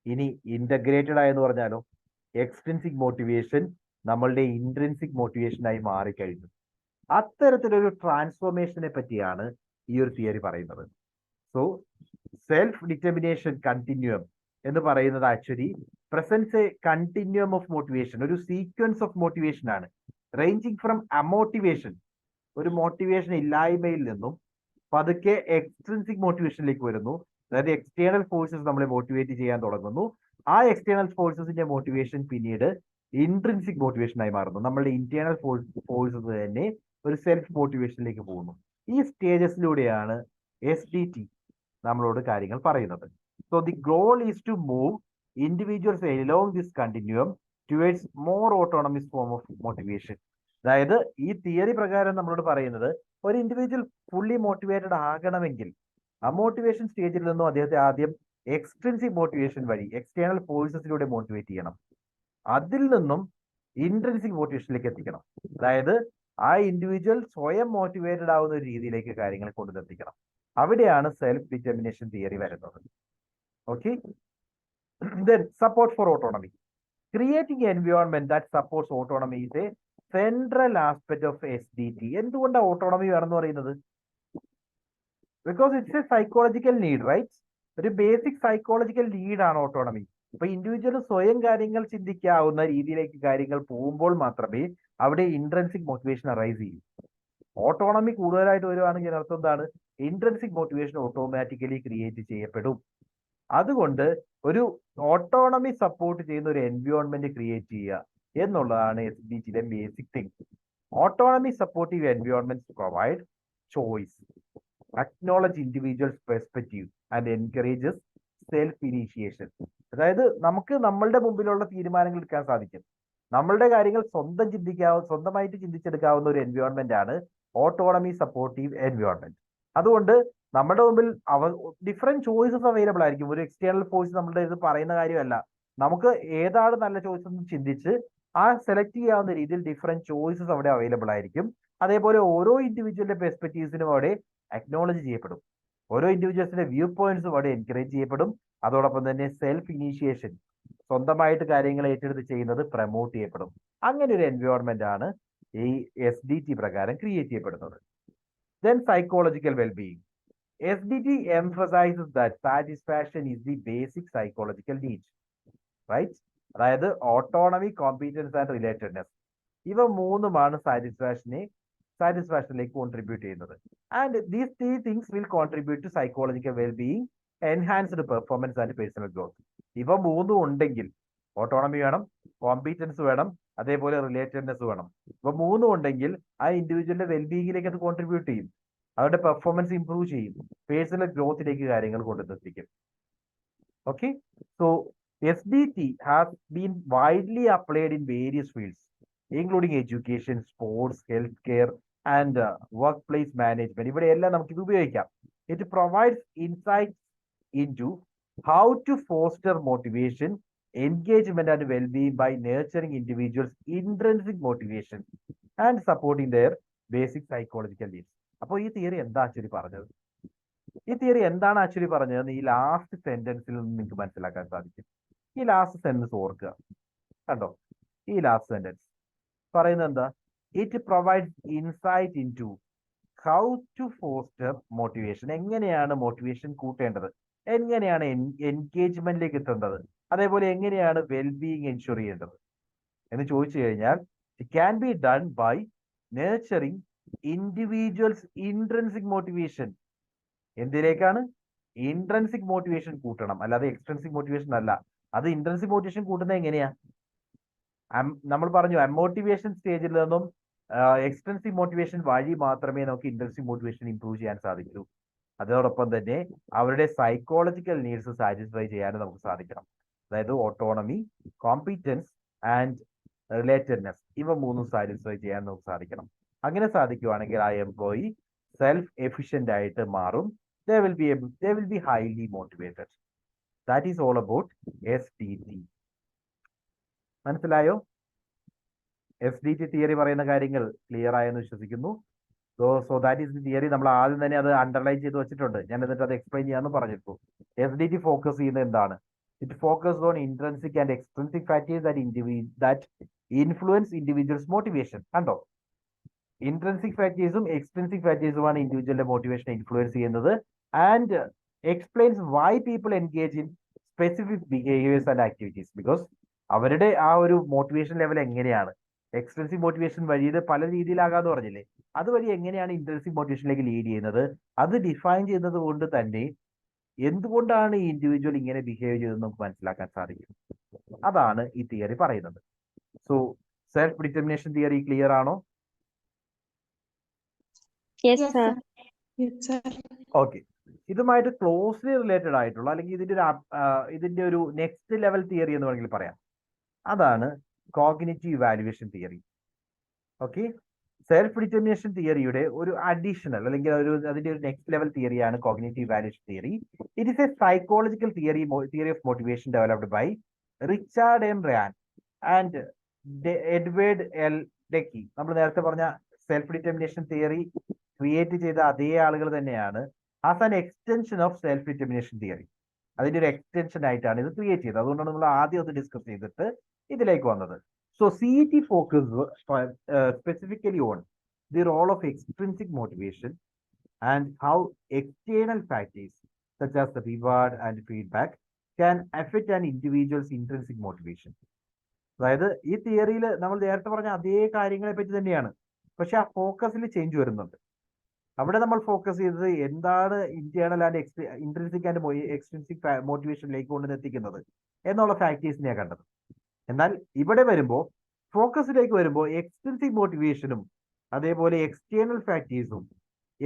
ഇനി ഇന്റഗ്രേറ്റഡ് ആയെന്ന് പറഞ്ഞാലോ, എക്സ്ട്രിൻസിക് മോട്ടിവേഷൻ നമ്മളുടെ ഇൻട്രിൻസിക് മോട്ടിവേഷനായി മാറിക്കഴിഞ്ഞു. അത്തരത്തിലൊരു ട്രാൻസ്ഫോർമേഷനെ പറ്റിയാണ് ഈ ഒരു തിയറി പറയുന്നത്. സോ സെൽഫ് ഡിറ്റർമിനേഷൻ കണ്ടിന്യൂം എന്ന് പറയുന്നത് actually presence A continuum of motivation, ഒരു സീക്വൻസ് ഓഫ് മോട്ടിവേഷൻ ആണ്, റേഞ്ചിങ് ഫ്രം അമോട്ടിവേഷൻ, ഒരു മോട്ടിവേഷൻ ഇല്ലായ്മയിൽ നിന്നും പതുക്കെ എക്സ്ട്രിൻസിക് മോട്ടിവേഷനിലേക്ക് വരുന്നു. അതായത് എക്സ്റ്റേണൽ ഫോഴ്സസ് നമ്മളെ മോട്ടിവേറ്റ് ചെയ്യാൻ തുടങ്ങുന്നു. ആ എക്സ്റ്റേണൽ ഫോഴ്സസിന്റെ മോട്ടിവേഷൻ പിന്നീട് ഇൻട്രിൻസിക് മോട്ടിവേഷനായി മാറുന്നു. നമ്മളുടെ ഇന്റേണൽ ഫോഴ്സസ് തന്നെ ഒരു സെൽഫ് മോട്ടിവേഷനിലേക്ക് പോകുന്നു. ഈ സ്റ്റേജസിലൂടെയാണ് SDT നമ്മളോട് കാര്യങ്ങൾ പറയുന്നത്. So the goal is to move individuals along this continuum towards more autonomous form of motivation. അതായത് ഈ തിയറി പ്രകാരം നമ്മളോട് പറയുന്നത് ഒരു ഇൻഡിവിജ്വൽ ഫുള്ളി മോട്ടിവേറ്റഡ് ആകണമെങ്കിൽ അമോട്ടിവേഷൻ സ്റ്റേജിൽ നിന്നും അദ്ദേഹത്തെ ആദ്യം എക്സ്ട്രിൻസിക് മോട്ടിവേഷൻ വഴി എക്സ്റ്റേണൽ ഫോഴ്സസിലൂടെ മോട്ടിവേറ്റ് ചെയ്യണം, അതിൽ നിന്നും ഇൻട്രിൻസിക് മോട്ടിവേഷനിലേക്ക് എത്തിക്കണം. അതായത് ആ ഇൻഡിവിജ്വൽ സ്വയം മോട്ടിവേറ്റഡ് ആവുന്ന ഒരു രീതിയിലേക്ക് കാര്യങ്ങളെ കൊണ്ടുവന്നെത്തിക്കണം. അവിടെയാണ് സെൽഫ് ഡിറ്റർമിനേഷൻ തിയറി വരുന്നത്. Okay, then support for autonomy. Creating environment that supports autonomy is a central aspect of SDT. എന്തുകൊണ്ടാണ് ഓട്ടോണമി വേണമെന്ന് പറയുന്നത്? Because it's a psychological need, right? ഒരു ബേസിക് സൈക്കോളജിക്കൽ നീഡാണ് ഓട്ടോണമി. അപ്പൊ ഇൻഡിവിജ്വൽ സ്വയം കാര്യങ്ങൾ ചിന്തിക്കാവുന്ന രീതിയിലേക്ക് കാര്യങ്ങൾ പോകുമ്പോൾ മാത്രമേ അവിടെ ഇൻട്രൻസിക് മോട്ടിവേഷൻ അറൈസ് ചെയ്യൂ. ഓട്ടോണമി കൂടുതലായിട്ട് വരുവാണെങ്കിൽ അർത്ഥം എന്താണ്? ഇൻട്രൻസിക് മോട്ടിവേഷൻ ഓട്ടോമാറ്റിക്കലി ക്രിയേറ്റ് ചെയ്യപ്പെടും. അതുകൊണ്ട് ഒരു ഓട്ടോണമി സപ്പോർട്ട് ചെയ്യുന്ന ഒരു എൻവയോൺമെന്റ് ക്രിയേറ്റ് ചെയ്യുക എന്നുള്ളതാണ് SDTയുടെ basic thing. Autonomy supportive environment provide choice, acknowledge individuals' perspective and encourages self-initiation. അതായത് നമുക്ക് നമ്മളുടെ മുമ്പിലുള്ള തീരുമാനങ്ങൾ എടുക്കാൻ സാധിക്കും. നമ്മളുടെ കാര്യങ്ങൾ സ്വന്തമായിട്ട് ചിന്തിച്ചെടുക്കാവുന്ന ഒരു എൻവയോൺമെന്റ് ആണ് ഓട്ടോണമി സപ്പോർട്ടീവ് എൻവയോൺമെന്റ്. അതുകൊണ്ട് നമ്മുടെ മുമ്പിൽ ഡിഫറെന്റ് ചോയ്സസ് അവൈലബിൾ ആയിരിക്കും. ഒരു എക്സ്റ്റേണൽ ഫോഴ്സ് നമ്മളുടെ ഇത് പറയുന്ന കാര്യമല്ല. നമുക്ക് ഏതാണ് നല്ല ചോയ്സ് എന്ന് ചിന്തിച്ച് ആ സെലക്ട് ചെയ്യാവുന്ന രീതിയിൽ ഡിഫറെന്റ് ചോയ്സസ് അവിടെ അവൈലബിൾ ആയിരിക്കും. അതേപോലെ ഓരോ ഇൻഡിവിജ്വലിന്റെ പെർസ്പെക്റ്റീവ്സിനും അവിടെ അക്നോളജ് ചെയ്യപ്പെടും. ഓരോ ഇൻഡിവിജ്വൽസിന്റെ വ്യൂ പോയിന്റ്സും അവിടെ എൻകറേജ് ചെയ്യപ്പെടും. അതോടൊപ്പം തന്നെ സെൽഫ് ഇനീഷ്യേഷൻ, സ്വന്തമായിട്ട് കാര്യങ്ങൾ ഏറ്റെടുത്ത് ചെയ്യുന്നത് പ്രൊമോട്ട് ചെയ്യപ്പെടും. അങ്ങനെ ഒരു എൻവയോൺമെന്റ് ആണ് ഈ SDT പ്രകാരം ക്രിയേറ്റ് ചെയ്യപ്പെടുന്നത്. Then psychological well-being. SDT emphasizes that satisfaction is the basic psychological need, right? അതായത് ഓട്ടോണമി, കോമ്പീറ്റൻസ് ആൻഡ് റിലേറ്റഡ്നെസ്, ഇവ മൂന്നുമാണ് സാറ്റിസ്ഫാക്ഷനിലേക്ക് കോൺട്രിബ്യൂട്ട് ചെയ്യുന്നത്. And these three things will contribute to psychological wellbeing, enhanced performance and personal growth. ഇവ മൂന്നും ഉണ്ടെങ്കിൽ autonomy വേണം, competence വേണം, അതേപോലെ റിലേറ്റഡ്നെസ് വേണം. ഇവ മൂന്നും ഉണ്ടെങ്കിൽ ആ ഇൻഡിവിജ്വലിന്റെ വെൽബീയിങ്ങിലേക്ക് അത് കോൺട്രിബ്യൂട്ട് ചെയ്യും, അവരുടെ പെർഫോമൻസ് ഇംപ്രൂവ് ചെയ്യും, പേഴ്സണൽ ഗ്രോത്തിലേക്ക് കാര്യങ്ങൾ കൊണ്ടെത്തിക്കും. Okay, so SDT has been widely applied in various fields, including education, sports, healthcare, and workplace management. ഇവിടെയെല്ലാം നമുക്ക് ഇത് ഉപയോഗിക്കാം. It provides insights into how to foster motivation, engagement, and well-being by nurturing individuals' intrinsic motivation and supporting their basic psychological needs. അപ്പോൾ ഈ theory എന്താ actually പറഞ്ഞത്? ഈ theory എന്താണ് ആക്ച്വലി പറഞ്ഞതെന്ന് ഈ ലാസ്റ്റ് സെന്റൻസിൽ നിന്ന് നിങ്ങൾക്ക് മനസ്സിലാക്കാൻ സാധിക്കും. ഈ ലാസ്റ്റ് സെന്റൻസ് ഓർക്കുക, കണ്ടോ? ഈ ലാസ്റ്റ് സെന്റൻസ് പറയുന്നത് എന്താ? It provides insight into how to foster motivation. എങ്ങനെയാണ് മോട്ടിവേഷൻ കൂട്ടേണ്ടത്, എങ്ങനെയാണ് എൻഗേജ്മെന്റിലേക്ക് എത്തേണ്ടത്, അതേപോലെ എങ്ങനെയാണ് വെൽബീയിങ് എൻഷുർ ചെയ്യേണ്ടത് എന്ന് ചോദിച്ചു കഴിഞ്ഞാൽ it can be done by nurturing individuals intrinsic motivation. എന്തിലേക്കാണ്? ഇൻട്രൻസിക് മോട്ടിവേഷൻ കൂട്ടണം, അല്ലാതെ എക്സ്ട്രൻസിക് മോട്ടിവേഷൻ അല്ല. അത് ഇൻട്രൻസിക് മോട്ടിവേഷൻ കൂട്ടുന്നത് എങ്ങനെയാ? നമ്മൾ പറഞ്ഞു അമോട്ടിവേഷൻ സ്റ്റേജിൽ നിന്നും എക്സ്ട്രൻസിക് മോട്ടിവേഷൻ വഴി മാത്രമേ നമുക്ക് ഇൻട്രൻസിക് മോട്ടിവേഷൻ ഇംപ്രൂവ് ചെയ്യാൻ സാധിക്കൂ. അതോടൊപ്പം തന്നെ അവരുടെ സൈക്കോളജിക്കൽ നീഡ്സ് സാറ്റിസ്ഫൈ ചെയ്യാനും നമുക്ക് സാധിക്കണം. അതായത് ഓട്ടോണമി, കോമ്പീറ്റൻസ് ആൻഡ് റിലേറ്റഡ്നെസ്, ഇവ മൂന്നും സാറ്റിസ്ഫൈ ചെയ്യാൻ നമുക്ക് സാധിക്കണം. അങ്ങനെ സാധിക്കുവാണെങ്കിൽ ആ എംപ്ലോയി സെൽഫ് എഫിഷ്യന്റ് ആയിട്ട് മാറും. They will be highly motivated. That is all about SDT. മനസ്സിലായോ? SDT തിയറി പറയുന്ന കാര്യങ്ങൾ ക്ലിയർ ആയെന്ന് വിശ്വസിക്കുന്നു. So that is the theory. നമ്മൾ ആദ്യം തന്നെ അത് അണ്ടർലൈൻ ചെയ്ത് വെച്ചിട്ടുണ്ട്. ഞാൻ എന്നിട്ട് അത് എക്സ്പ്ലെയിൻ ചെയ്യാമെന്ന് പറഞ്ഞിട്ടു. SDT ഫോക്കസ് ചെയ്യുന്നത് എന്താണ്? It focus on intrinsic and extrinsic factors that influence individuals motivation. കണ്ടോ? ഇൻട്രൻസിക് ഫാക്ടേഴ്സും എക്സ്ട്രിൻസിക് ഫാക്ടേഴ്സുമാണ് ഇൻഡിവിജ്വലിന്റെ മോട്ടിവേഷൻ ഇൻഫ്ലുവൻസ് ചെയ്യുന്നത്. And explains why people engage in specific behaviours and activities. Because അവരുടെ ആ ഒരു മോട്ടിവേഷൻ ലെവൽ എങ്ങനെയാണ്, extrinsic motivation വഴി ഇത് പല രീതിയിലാകാന്ന് പറഞ്ഞില്ലേ, അതുവഴി എങ്ങനെയാണ് ഇൻട്രൻസിക് മോട്ടിവേഷനിലേക്ക് ലീഡ് ചെയ്യുന്നത്, അത് ഡിഫൈൻ ചെയ്യുന്നത് കൊണ്ട് തന്നെ എന്തുകൊണ്ടാണ് ഈ ഇൻഡിവിജ്വൽ ഇങ്ങനെ ബിഹേവ് ചെയ്തതെന്ന് നമുക്ക് മനസ്സിലാക്കാൻ സാധിക്കും. അതാണ് ഈ തിയറി പറയുന്നത്. So self determination theory clear ആണോ? Yes, sir. ഓക്കെ, ഇതുമായിട്ട് ക്ലോസ്ലി റിലേറ്റഡ് ആയിട്ടുള്ള അല്ലെങ്കിൽ ഇതിന്റെ ഒരു നെക്സ്റ്റ് ലെവൽ തിയറി എന്ന് വേണമെങ്കിൽ പറയാം. അതാണ് cognitive evaluation theory. Okay, self determination തിയറിയുടെ ഒരു അഡീഷണൽ അല്ലെങ്കിൽ അതിന്റെ ഒരു നെക്സ്റ്റ് ലെവൽ തിയറിയാണ് cognitive evaluation theory. It is a psychological theory of motivation developed by Richard M Ryan and Edward L Deci. നമ്മൾ നേരത്തെ പറഞ്ഞ സെൽഫ് ഡിറ്റർമിനേഷൻ തിയറി ക്രിയേറ്റ് ചെയ്ത അതേ ആളുകൾ തന്നെയാണ് as an extension of self determination theory. അതിന്റെ ഒരു എക്സ്റ്റൻഷൻ ആയിട്ടാണ് ഇത് ക്രിയേറ്റ് ചെയ്തത്. അതുകൊണ്ടാണ് നമ്മൾ ആദ്യം ഒന്ന് ഡിസ്കസ് ചെയ്തിട്ട് ഇതിലേക്ക് വന്നത്. So CET focus specifically on the role of extrinsic motivation and how external factors such as the reward and feedback can affect an individual's intrinsic motivation. അതായത് ഈ തിയറിയിൽ നമ്മൾ നേരത്തെ പറഞ്ഞ അതേ കാര്യങ്ങളെ പറ്റി തന്നെയാണ്, പക്ഷെ ആ ഫോക്കസിൽ ചേഞ്ച് വരുന്നുണ്ട്. അവിടെ നമ്മൾ ഫോക്കസ് ചെയ്തത് എന്താണ് internal and intrinsic and extrinsic മോട്ടിവേഷനിലേക്ക് കൊണ്ടുവന്നെത്തിക്കുന്നത് എന്നുള്ള ഫാക്ടേഴ്സിനെയാണ് കണ്ടത്. എന്നാൽ ഇവിടെ വരുമ്പോൾ ഫോക്കസിലേക്ക് വരുമ്പോൾ എക്സ്ട്രിൻസിക് മോട്ടിവേഷനും അതേപോലെ എക്സ്റ്റേണൽ ഫാക്ടേഴ്സും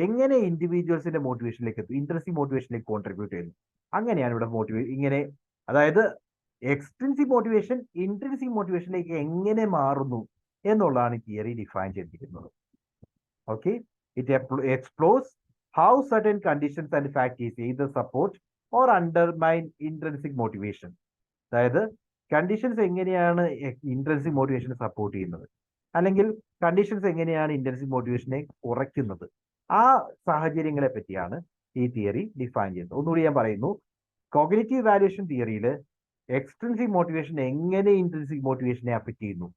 എങ്ങനെ ഇൻഡിവിജ്വൽസിന്റെ മോട്ടിവേഷനിലേക്ക് എത്തും, ഇൻട്രൻസിക് മോട്ടിവേഷനിലേക്ക് കോൺട്രിബ്യൂട്ട് ചെയ്യുന്നു. അങ്ങനെയാണ് ഇവിടെ ഇങ്ങനെ, അതായത് എക്സ്ട്രിൻസിക് മോട്ടിവേഷൻ ഇൻട്രിൻസിക് മോട്ടിവേഷനിലേക്ക് എങ്ങനെ മാറുന്നു എന്നുള്ളതാണ് ഈ തിയറി ഡിഫൈൻ ചെയ്തിരിക്കുന്നത്. Okay, it explores how certain conditions and factors either support or undermine intrinsic motivation. അതായത് കണ്ടീഷൻസ് എങ്ങനെയാണ് ഇൻട്രിൻസിക് മോട്ടിവേഷനെ സപ്പോർട്ട് ചെയ്യുന്നത്, അല്ലെങ്കിൽ കണ്ടീഷൻസ് എങ്ങനെയാണ് ഇൻട്രിൻസിക് മോട്ടിവേഷനെ കുറയ്ക്കുന്നത്, ആ സാഹചര്യങ്ങളെ പറ്റിയാണ് ഈ തിയറി ഡിഫൈൻ ചെയ്യുന്നത്. ഒന്നുകൂടി ഞാൻ പറയുന്നു, കോഗ്നിറ്റീവ് വാല്യുവേഷൻ തിയറിയിൽ എക്സ്ട്രിൻസിക് മോട്ടിവേഷൻ എങ്ങനെ ഇൻട്രിൻസിക് മോട്ടിവേഷനെ അഫക്ട് ചെയ്യുന്നു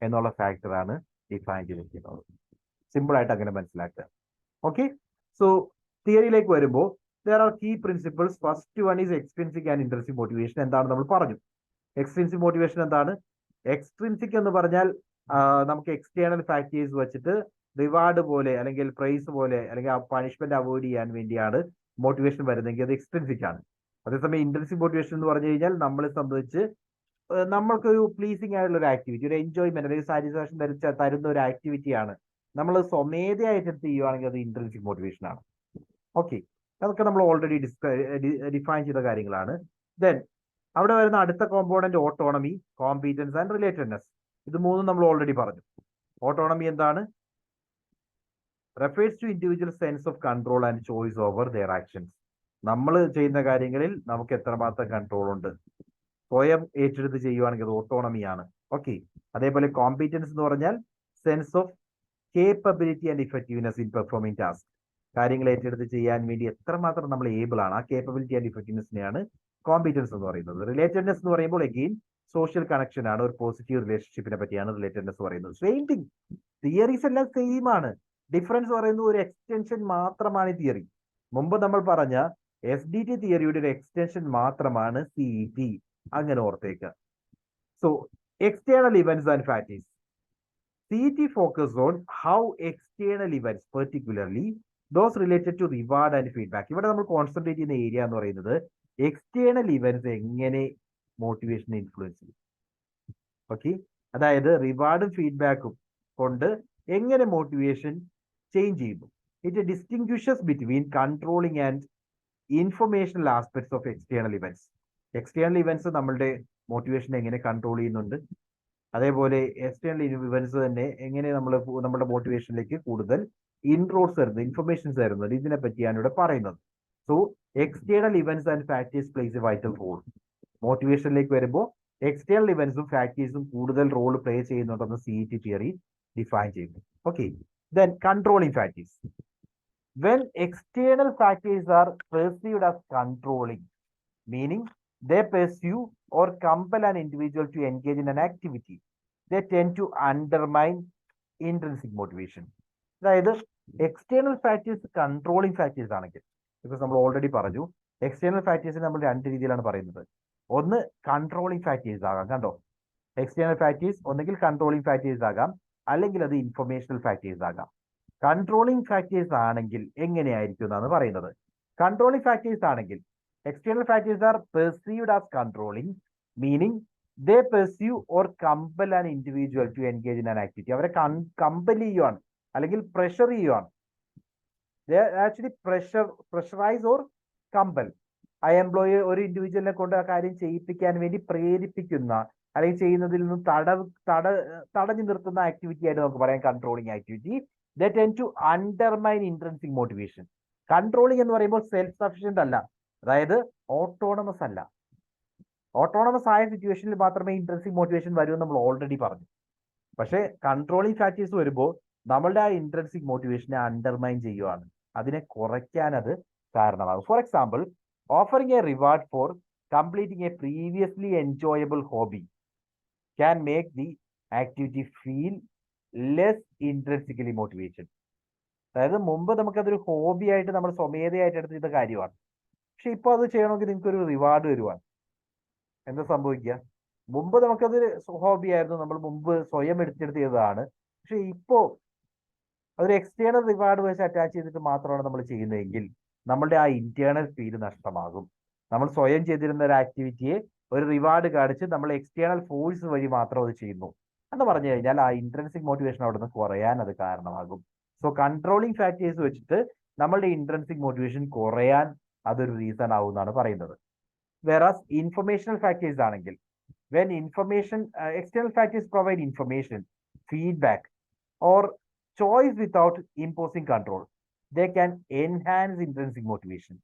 എന്നുള്ള ഫാക്ടറാണ് ഡിഫൈൻ ചെയ്തിരിക്കുന്നത്. സിമ്പിൾ ആയിട്ട് അങ്ങനെ മനസ്സിലാക്കുക. ഓക്കെ, സോ തിയറിയിലേക്ക് വരുമ്പോൾ there are key principles. First one is extrinsic and intrinsic motivation. എന്താണ് നമ്മൾ പറഞ്ഞു? എക്സ്ട്രിൻസിക് മോട്ടിവേഷൻ എന്താണ്? എക്സ്ട്രിൻസിക് എന്ന് പറഞ്ഞാൽ നമുക്ക് എക്സ്റ്റേണൽ ഫാക്ടേഴ്സ് വെച്ചിട്ട് റിവാർഡ് പോലെ അല്ലെങ്കിൽ പ്രൈസ് പോലെ അല്ലെങ്കിൽ പണിഷ്മെന്റ് അവോയ്ഡ് ചെയ്യാൻ വേണ്ടിയാണ് മോട്ടിവേഷൻ വരുന്നതെങ്കിൽ അത് എക്സ്ട്രിൻസിക് ആണ്. അതേസമയം ഇൻട്രിൻസിക് മോട്ടിവേഷൻ എന്ന് പറഞ്ഞു കഴിഞ്ഞാൽ നമ്മളെ സംബന്ധിച്ച് നമ്മൾക്കൊരു പ്ലീസിങ് ആയിട്ടുള്ള ഒരു ആക്ടിവിറ്റി, ഒരു എൻജോയ്മെന്റ് അല്ലെങ്കിൽ സാറ്റിസ്ഫാക്ഷൻ തരുന്ന ഒരു ആക്ടിവിറ്റിയാണ് നമ്മൾ സ്വമേധയായിട്ട് ചെയ്യുവാണെങ്കിൽ അത് ഇൻട്രിൻസിക് മോട്ടിവേഷൻ ആണ്. ഓക്കെ, അതൊക്കെ നമ്മൾ ഓൾറെഡി ഡിഫൈൻ ചെയ്ത കാര്യങ്ങളാണ്. ദെൻ അവിടെ വരുന്ന അടുത്ത component autonomy, competence and relatedness. ഇത് മൂന്നും നമ്മൾ ഓൾറെഡി പറഞ്ഞു. ഓട്ടോണമി എന്താണ്? refers to individual sense of control and choice over their actions. നമ്മൾ ചെയ്യുന്ന കാര്യങ്ങളിൽ നമുക്ക് എത്രമാത്രം കൺട്രോൾ ഉണ്ട്, സ്വയം ഏറ്റെടുത്ത് ചെയ്യുവാണെങ്കിൽ അത് ഓട്ടോണമിയാണ്. ഓക്കെ, അതേപോലെ കോമ്പീറ്റൻസ് എന്ന് പറഞ്ഞാൽ sense of capability and effectiveness in performing task. കാര്യങ്ങൾ ഏറ്റെടുത്ത് ചെയ്യാൻ വേണ്ടി എത്രമാത്രം നമ്മൾ ഏബിൾ ആണ്, ആ കേപ്പബിലിറ്റി ആൻഡ് ഇഫക്റ്റീവ്നെസ്സിനെയാണ് കോമ്പീറ്റൻസ് എന്ന് പറയുന്നത്. റിലേറ്റഡ്നെസ് എന്ന് പറയുമ്പോൾ അഗെയിൻ സോഷ്യൽ കണക്ഷൻ ആണ്, ഒരു പോസിറ്റീവ് റിലേഷൻഷിപ്പിനെ പറ്റിയാണ് റിലേറ്റഡ്നെസ് പറയുന്നത്. സെയിം തിങ്, തിയറീസ് എല്ലാം സെയിം ആണ്. ഡിഫറൻസ് പറയുന്നത് ഒരു എക്സ്റ്റൻഷൻ മാത്രമാണ് ഈ തിയറി. മുമ്പ് നമ്മൾ പറഞ്ഞ SDT തിയറിയുടെ ഒരു എക്സ്റ്റൻഷൻ മാത്രമാണ് CET. അങ്ങനെ ഓർത്തേക്ക്. So external events and factors. CET focus on how external events, particularly those related to reward and feedback. ഇവിടെ നമ്മൾ കോൺസെൻട്രേറ്റ് ചെയ്യുന്ന ഏരിയ എന്ന് പറയുന്നത് എക്സ്റ്റേണൽ ഇവന്റ്സ് എങ്ങനെ മോട്ടിവേഷനെ ഇൻഫ്ലുവൻസ് ചെയ്യും. ഓക്കെ, അതായത് റിവാർഡും ഫീഡ്ബാക്കും കൊണ്ട് എങ്ങനെ മോട്ടിവേഷൻ ചേഞ്ച് ചെയ്യുന്നു. It distinguishes between controlling and informational aspects of external events. External events നമ്മളുടെ മോട്ടിവേഷൻ എങ്ങനെ കൺട്രോൾ ചെയ്യുന്നുണ്ട്, അതേപോലെ എക്സ്റ്റേണൽ ഇവന്റ്സ് തന്നെ എങ്ങനെ നമ്മുടെ മോട്ടിവേഷനിലേക്ക് കൂടുതൽ ഇൻട്രോഡ്സ് തരുന്നത്, ഇൻഫർമേഷൻസ് തരുന്നത്, ഇതിനെ പറ്റിയാണ് ഇവിടെ പറയുന്നത്. So external events and factors plays a vital role. മോട്ടിവേഷനിലേക്ക് വരുമ്പോൾ എക്സ്റ്റേണൽ ഇവന്റ്സും ഫാക്ടേഴ്സും കൂടുതൽ റോൾ പ്ലേ ചെയ്യുന്നുണ്ടെന്ന് CET തിയറി ഡിഫൈൻ ചെയ്യുന്നു. Okay, then controlling factors. When external factors are perceived as controlling, meaning they pursue or compel an individual to engage in an activity, they tend to undermine intrinsic motivation. അതായത് external factors controlling factors ആണെങ്കിൽ, because നമ്മൾ already പറഞ്ഞു external ഫാക്ടേഴ്സിനെ നമ്മൾ രണ്ട് രീതിയിലാണ് പറയുന്നത്. ഒന്ന് കൺട്രോളിങ് ഫാക്ടേഴ്സ് ആകാം. കണ്ടോ, എക്സ്റ്റേണൽ ഫാക്ടേഴ്സ് ഒന്നെങ്കിൽ കൺട്രോളിങ് ഫാക്ടേഴ്സ് ആകാം, അല്ലെങ്കിൽ അത് ഇൻഫർമേഷണൽ ഫാക്ടേഴ്സ് ആകാം. കൺട്രോളിങ് ഫാക്ടേഴ്സ് ആണെങ്കിൽ എങ്ങനെയായിരിക്കും എന്നാണ് പറയുന്നത്. കൺട്രോളിങ് ഫാക്ടേഴ്സ് ആണെങ്കിൽ external factors are perceived as controlling, meaning they perceive or compel an individual to engage in an activity. അവരെ കമ്പൽ ചെയ്യുവാണ് അല്ലെങ്കിൽ പ്രഷർ ചെയ്യുവാണ്. They actually pressurise or compel. ആ എംപ്ലോയി ഒരു ഇൻഡിവിജ്വലിനെ കൊണ്ട് ആ കാര്യം ചെയ്യിപ്പിക്കാൻ വേണ്ടി പ്രേരിപ്പിക്കുന്ന അല്ലെങ്കിൽ ചെയ്യുന്നതിൽ നിന്നും തടഞ്ഞു നിർത്തുന്ന ആക്ടിവിറ്റി ആയിട്ട് നമുക്ക് പറയാം controlling activity. They tend to undermine intrinsic motivation. Controlling എന്ന് പറയുമ്പോൾ സെൽഫ് സഫിഷ്യന്റ് അല്ല, അതായത് ഓട്ടോണമസ് അല്ല. ഓട്ടോണമസ് ആയ സിറ്റുവേഷനിൽ മാത്രമേ ഇൻട്രിൻസിക് മോട്ടിവേഷൻ വരൂ എന്ന് നമ്മൾ ഓൾറെഡി പറഞ്ഞു. പക്ഷേ കൺട്രോളിങ് ഫാക്ടേഴ്സ് വരുമ്പോൾ നമ്മളുടെ ആ ഇൻട്രിൻസിക് മോട്ടിവേഷനെ അണ്ടർമൈൻ ചെയ്യുവാണ്, അതിനെ കുറയ്ക്കാൻ അത് കാരണമാകും. For example, offering A reward four completing A previously enjoyable hobby can make the activity feel less intrinsically motivation. അതായത് മുമ്പ് നമുക്കതൊരു ഹോബി ആയിട്ട് നമ്മൾ സ്വമേധയായിട്ട് എടുത്തിരുന്ന കാര്യമാണ്. പക്ഷെ ഇപ്പൊ അത് ചെയ്യണമെങ്കിൽ നിങ്ങൾക്ക് ഒരു റിവാർഡ് വരുവാണ്. എന്താ സംഭവിക്കുക? മുമ്പ് നമുക്കത് ഹോബി ആയിരുന്നു, നമ്മൾ മുമ്പ് സ്വയം എടുത്തെടുത്തതാണ്. പക്ഷെ ഇപ്പോ അതൊരു എക്സ്റ്റേണൽ റിവാർഡ് വെച്ച് അറ്റാച്ച് ചെയ്തിട്ട് മാത്രമാണ് നമ്മൾ ചെയ്യുന്നതെങ്കിൽ നമ്മളുടെ ആ ഇന്റേണൽ ഫീൽ നഷ്ടമാകും. നമ്മൾ സ്വയം ചെയ്തിരുന്ന ഒരു ആക്ടിവിറ്റിയെ ഒരു റിവാർഡ് കാണിച്ച് നമ്മൾ എക്സ്റ്റേണൽ ഫോഴ്സ് വഴി മാത്രം അത് ചെയ്യുന്നു എന്ന് പറഞ്ഞു കഴിഞ്ഞാൽ ആ ഇൻട്രൻസിക് മോട്ടിവേഷൻ അവിടെ നിന്ന് കുറയാൻ അത് കാരണമാകും. സോ കൺട്രോളിങ് ഫാക്ടേഴ്സ് വെച്ചിട്ട് നമ്മളുടെ ഇൻട്രൻസിക് മോട്ടിവേഷൻ കുറയാൻ അതൊരു റീസൺ ആവും എന്നാണ് പറയുന്നത്. വേറാസ് ഇൻഫർമേഷണൽ ഫാക്ടേഴ്സ് ആണെങ്കിൽ, when information external factors provide information, feedback or choice without imposing control, they can enhance intrinsic motivation.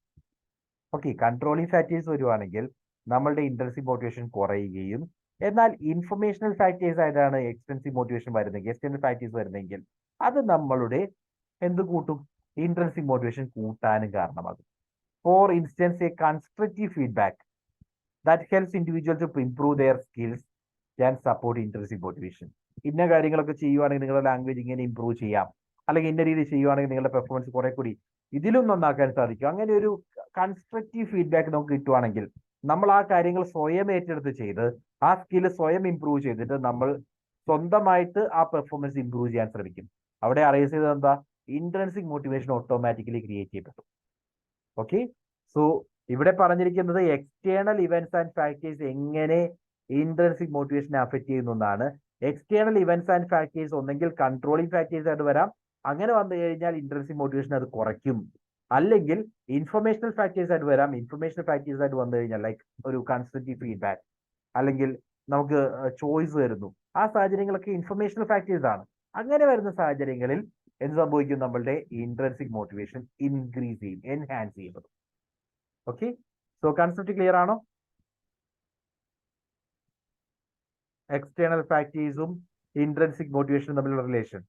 Okay, controlling factors വരുവാണെങ്കിൽ നമ്മളുടെ ഇൻട്രൻസിക് മോട്ടിവേഷൻ കുറയുകയും, എന്നാൽ ഇൻഫർമേഷണൽ ഫാക്ടേഴ്സ് ആയിട്ടാണ് എക്സ്റ്റൻസീവ് മോട്ടിവേഷൻ വരുന്നെങ്കിൽ, എക്സ്റ്റേണൽ ഫാക്ടേഴ്സ് വരുന്നെങ്കിൽ അത് നമ്മളുടെ എന്ത് കൂട്ടും? ഇൻട്രൻസിക് മോട്ടിവേഷൻ കൂട്ടാനും കാരണമാകും. For instance, A constructive feedback that helps individuals to improve their skills can support intrinsic motivation. ഇന്ന കാര്യങ്ങളൊക്കെ ചെയ്യുവാണെങ്കിൽ നിങ്ങളുടെ ലാംഗ്വേജ് ഇങ്ങനെ ഇമ്പ്രൂവ് ചെയ്യാം, അല്ലെങ്കിൽ ഇന്ന രീതിയിൽ ചെയ്യുവാണെങ്കിൽ നിങ്ങളുടെ പെർഫോമൻസ് കുറെ കൂടി ഇതിലും നന്നാക്കാൻ സാധിക്കും. അങ്ങനെ ഒരു കൺസ്ട്രക്റ്റീവ് ഫീഡ്ബാക്ക് നമുക്ക് കിട്ടുവാണെങ്കിൽ നമ്മൾ ആ കാര്യങ്ങൾ സ്വയം ഏറ്റെടുത്ത് ചെയ്ത് ആ സ്കില്ല് സ്വയം ഇമ്പ്രൂവ് ചെയ്തിട്ട് നമ്മൾ സ്വന്തമായിട്ട് ആ പെർഫോമൻസ് ഇമ്പ്രൂവ് ചെയ്യാൻ ശ്രമിക്കും. അവിടെ അറേസ് ചെയ്തത് എന്താ? ഇൻട്രൻസിക് മോട്ടിവേഷൻ ഓട്ടോമാറ്റിക്കലി ക്രിയേറ്റ് ചെയ്യപ്പെട്ടു. ഓക്കെ, സോ ഇവിടെ പറഞ്ഞിരിക്കുന്നത് എക്സ്റ്റേണൽ ഇവന്റ്സ് ആൻഡ് ഫാക്ടേഴ്സ് എങ്ങനെ ഇൻട്രൻസിക് മോട്ടിവേഷനെ അഫക്ട് ചെയ്യുന്നു എന്നാണ്. എക്സ്റ്റേണൽ ഇവന്റ്സ് ആൻഡ് ഫാക്ടേഴ്സ് ഒന്നെങ്കിൽ കൺട്രോളിങ് ഫാക്ടേഴ്സ് ആയിട്ട് വരാം, അങ്ങനെ വന്നു കഴിഞ്ഞാൽ ഇൻട്രൻസിക് മോട്ടിവേഷൻ അത് കുറയ്ക്കും. അല്ലെങ്കിൽ ഇൻഫർമേഷണൽ ഫാക്ടേഴ്സ് ആയിട്ട് വരാം. ഇൻഫർമേഷണൽ ഫാക്ടേഴ്സ് ആയിട്ട് വന്നു കഴിഞ്ഞാൽ ലൈക്ക് ഒരു കൺസ്ട്രക്റ്റീവ് ഫീഡ്ബാക്ക്, അല്ലെങ്കിൽ നമുക്ക് ചോയ്സ് വരുന്നു, ആ സാഹചര്യങ്ങളൊക്കെ ഇൻഫർമേഷണൽ ഫാക്ടേഴ്സ് ആണ്. അങ്ങനെ വരുന്ന സാഹചര്യങ്ങളിൽ എന്ത് സംഭവിക്കും? നമ്മളുടെ ഇൻട്രൻസിക് മോട്ടിവേഷൻ ഇൻക്രീസ് ചെയ്യും, എൻഹാൻസ് ചെയ്യപ്പെടും. ഓക്കെ, സോ കൺസെപ്റ്റ് ക്ലിയർ ആണോ? എക്സ്റ്റേണൽ ഫാക്ടേഴ്സും ഇൻട്രൻസിക് മോട്ടിവേഷനും തമ്മിലുള്ള റിലേഷൻ.